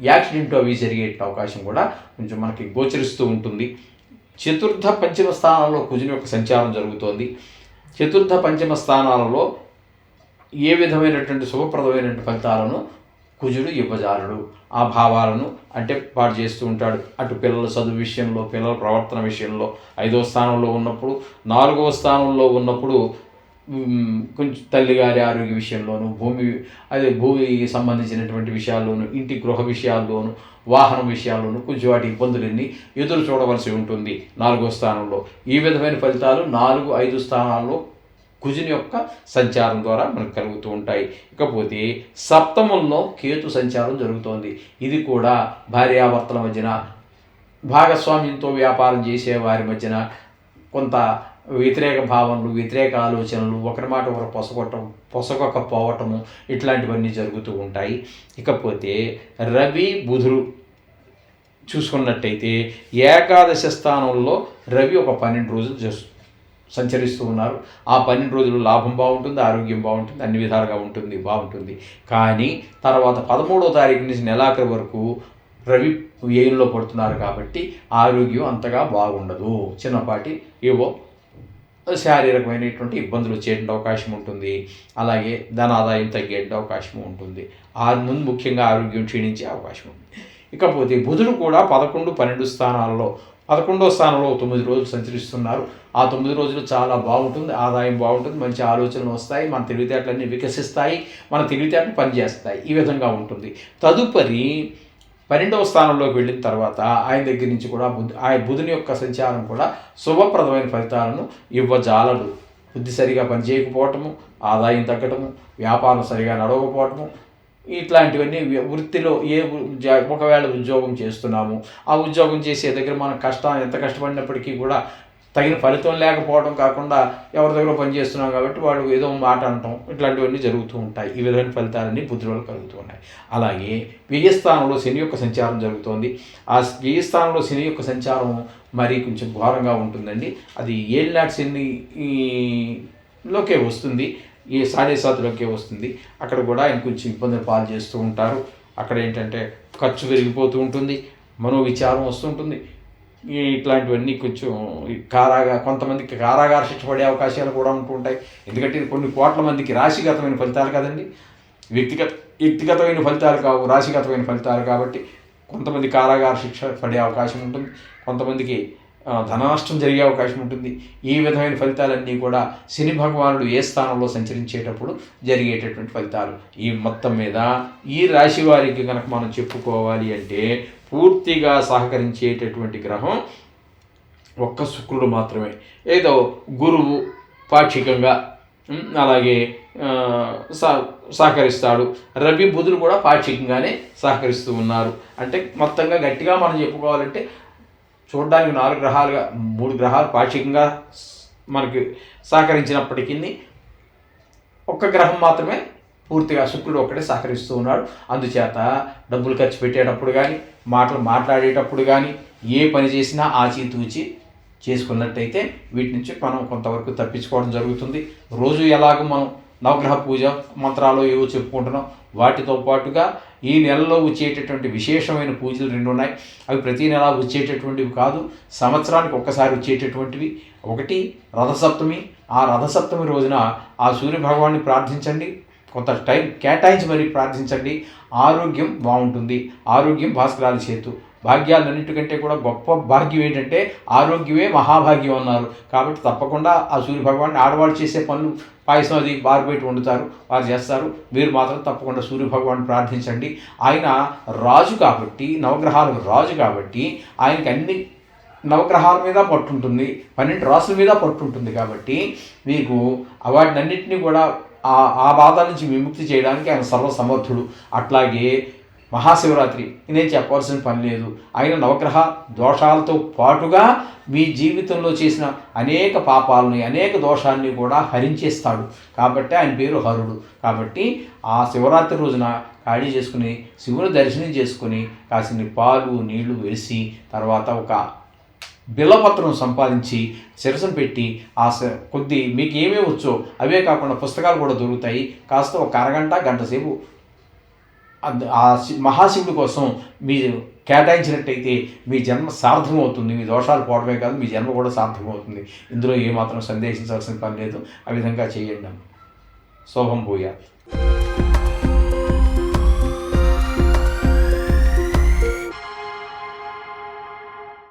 యాక్సిడెంట్ అవి జరిగే అవకాశం కూడా కొంచెం మనకి గోచరిస్తూ ఉంటుంది. చతుర్థ పంచమ స్థానాల్లో కుజుని యొక్క సంచారం జరుగుతోంది. చతుర్థ పంచమ స్థానాలలో ఏ విధమైనటువంటి శుభప్రదమైనటువంటి ఫలితాలను కుజుడు ఇవ్వజాలడు. ఆ భావాలను అంటే పాడు చేస్తూ ఉంటాడు. అటు పిల్లల చదువు విషయంలో, పిల్లల ప్రవర్తన విషయంలో 5వ స్థానంలో ఉన్నప్పుడు, 4వ స్థానంలో ఉన్నప్పుడు కొంచెం తల్లిగారి ఆరోగ్య విషయంలోను, భూమికి సంబంధించినటువంటి విషయాల్లోనూ, ఇంటి గృహ విషయాల్లోనూ, వాహనం విషయాల్లోనూ కొంచెం వాటి ఇబ్బందులన్నీ ఎదురు చూడవలసి ఉంటుంది 4వ స్థానంలో. ఈ విధమైన ఫలితాలు 4, 5 స్థానాల్లో కుజుని యొక్క సంచారం ద్వారా మనకు కలుగుతూ ఉంటాయి. ఇకపోతే సప్తమంలో కేతు సంచారం జరుగుతోంది. ఇది కూడా భార్యాభర్తల మధ్యన, భాగస్వామ్యంతో వ్యాపారం చేసే వారి మధ్యన కొంత వ్యతిరేక భావనలు, వ్యతిరేక ఆలోచనలు, ఒకరి మాట ఒకరు పొసగకపోవటము ఇట్లాంటివన్నీ జరుగుతూ ఉంటాయి. ఇకపోతే రవి బుధుడు చూసుకున్నట్టయితే ఏకాదశ స్థానంలో రవి ఒక 12 రోజులు సంచరిస్తూ ఉన్నారు. ఆ 12 రోజులు లాభం బాగుంటుంది, ఆరోగ్యం బాగుంటుంది, అన్ని విధాలుగా బాగుంటుంది. కానీ తర్వాత 13వ తారీఖు నుంచి నెలాఖరు వరకు రవి వ్యయంలో పడుతున్నారు కాబట్టి ఆరోగ్యం అంతగా బాగుండదు. చిన్నపాటి ఏవో శారీరకమైనటువంటి ఇబ్బందులు వచ్చేటువంటి అవకాశం ఉంటుంది. అలాగే ధనాదాయం తగ్గే అవకాశం ఉంటుంది. ముందు ముఖ్యంగా ఆరోగ్యం క్షీణించే అవకాశం ఉంది. ఇకపోతే బుధుడు కూడా 11, 12 స్థానాల్లో 11వ స్థానంలో 9 రోజులు సంచరిస్తున్నారు. ఆ 9 రోజులు చాలా బాగుంటుంది, ఆదాయం బాగుంటుంది, మంచి ఆలోచనలు వస్తాయి, మన తెలివితేటలన్నీ వికసిస్తాయి, మన తెలివితేటలు పనిచేస్తాయి. ఈ విధంగా ఉంటుంది. తదుపరి 12వ స్థానంలోకి వెళ్ళిన తర్వాత ఆయన దగ్గర నుంచి కూడా బుధుని యొక్క సంచారం కూడా శుభప్రదమైన ఫలితాలను ఇవ్వజాలడు. బుద్ధి సరిగా పనిచేయకపోవటము, ఆదాయం తగ్గటము, వ్యాపారం సరిగా నడవకపోవటము, ఇట్లాంటివన్నీ వృత్తిలో ఒకవేళ ఉద్యోగం చేస్తున్నాము, ఆ ఉద్యోగం చేసే దగ్గర మనం ఎంత కష్టపడినప్పటికీ కూడా తగిన ఫలితం లేకపోవడం కాకుండా ఎవరి దగ్గర పనిచేస్తున్నాం కాబట్టి వాళ్ళు ఏదో మాట అంటాం, ఇట్లాంటివన్నీ జరుగుతూ ఉంటాయి. ఈ విధమైన ఫలితాలన్నీ బుద్ధిలో కలుగుతూ ఉన్నాయి. అలాగే వ్యయస్థానంలో శని యొక్క సంచారం జరుగుతోంది. ఆ వ్యయస్థానంలో శని యొక్క సంచారం మరి కొంచెం ఘోరంగా ఉంటుందండి. అది ఏళ్ళనాటి శనిలోకే వస్తుంది, ఈ 7.5లోకే వస్తుంది. అక్కడ కూడా ఆయన కొంచెం ఇబ్బందులు పాలు చేస్తూ ఉంటారు. అక్కడ ఏంటంటే ఖర్చు పెరిగిపోతూ ఉంటుంది, మనోవిచారం వస్తుంటుంది. ఇట్లాంటివన్నీ కొంచెం కొంతమందికి కారాగార శిక్ష పడే అవకాశాలు కూడా ఉంటూ ఉంటాయి. ఎందుకంటే ఇది కొన్ని కోట్ల మందికి రాశిగతమైన ఫలితాలు కదండి, వ్యక్తిగతమైన ఫలితాలు కావు, రాశిగతమైన ఫలితాలు. కాబట్టి కొంతమంది కారాగార శిక్ష పడే అవకాశం ఉంటుంది, కొంతమందికి ధననష్టం జరిగే అవకాశం ఉంటుంది. ఈ విధమైన ఫలితాలన్నీ కూడా శని భగవానుడు ఏ స్థానంలో సంచరించేటప్పుడు జరిగేటటువంటి ఫలితాలు. ఈ మొత్తం మీద ఈ రాశి వారికి కనుక మనం చెప్పుకోవాలి అంటే పూర్తిగా సహకరించేటటువంటి గ్రహం ఒక్క శుక్రుడు మాత్రమే. ఏదో గురువు పాక్షికంగా అలాగే సహకరిస్తాడు. రవి బుధుడు కూడా పాక్షికంగానే సహకరిస్తూ ఉన్నారు. అంటే మొత్తంగా గట్టిగా మనం చెప్పుకోవాలంటే చూడడానికి 4 గ్రహాలుగా 3 గ్రహాలు పాక్షికంగా మనకి సహకరించినప్పటికీ ఒక్క గ్రహం మాత్రమే పూర్తిగా శుక్రుడు ఒక్కడే సహకరిస్తూ ఉన్నాడు. అందుచేత డబ్బులు ఖర్చు పెట్టేటప్పుడు కానీ, మాట్లాడేటప్పుడు కానీ, ఏ పని చేసినా ఆచితూచి చేసుకున్నట్టయితే వీటి నుంచి మనం కొంతవరకు తప్పించుకోవడం జరుగుతుంది. రోజు ఎలాగో మనం నవగ్రహ పూజ మంత్రాలు ఏవో చెప్పుకుంటున్నాం, వాటితో పాటుగా ఈ నెలలో వచ్చేటటువంటి విశేషమైన పూజలు 2 ఉన్నాయి. అవి ప్రతి నెల వచ్చేటటువంటివి కాదు, సంవత్సరానికి ఒక్కసారి వచ్చేటటువంటివి. ఒకటి రథసప్తమి. ఆ రథసప్తమి రోజున ఆ సూర్యభగవాన్ని ప్రార్థించండి, కొంత టైం కేటాయించి మరీ ప్రార్థించండి. ఆరోగ్యం బాగుంటుంది. ఆరోగ్యం భాస్కరాల చేతు. భాగ్యాలన్నిటికంటే కూడా గొప్ప భాగ్యం ఏంటంటే ఆరోగ్యమే మహాభాగ్యం అన్నారు. కాబట్టి తప్పకుండా ఆ సూర్యభగవాన్ని ఆడవాళ్ళు చేసే పనులు, పాయసం అది బారు బయట వండుతారు, వారు చేస్తారు. మీరు మాత్రం తప్పకుండా సూర్యభగవాన్ని ప్రార్థించండి. ఆయన రాజు కాబట్టి, నవగ్రహాలకు రాజు కాబట్టి ఆయనకి అన్ని నవగ్రహాల మీద పట్టుంటుంది, 12 రాసుల మీద పట్టుంటుంది. కాబట్టి మీకు వాటినన్నింటినీ కూడా ఆ బాధల నుంచి విముక్తి చేయడానికి ఆయన సర్వసమర్థుడు. అట్లాగే మహాశివరాత్రి నేను చెప్పవలసిన పని లేదు. ఆయన నవగ్రహ దోషాలతో పాటుగా మీ జీవితంలో చేసిన అనేక పాపాలని, అనేక దోషాన్ని కూడా హరించేస్తాడు. కాబట్టి ఆయన పేరు హరుడు. కాబట్టి ఆ శివరాత్రి రోజున ఖాళీ చేసుకుని శివుని దర్శనం చేసుకుని కాసిన పాలు నీళ్లు వేసి తర్వాత ఒక బిల్లపత్రం సంపాదించి శిరసను పెట్టి కొద్ది మీకు ఏమేమి వచ్చో అవే కాకుండా పుస్తకాలు కూడా దొరుకుతాయి, కాస్త ఒక అరగంట గంట సేపు మహాశివుడి కోసం మీరు కేటాయించినట్టయితే మీ జన్మ సార్థకమవుతుంది. మీ దోషాలు పోవడమే కాదు, మీ జన్మ కూడా సార్థకమవుతుంది. ఇందులో ఏమాత్రం సందేహించాల్సిన పని లేదు. ఆ విధంగా చేయండి. శోభం భూయాత్.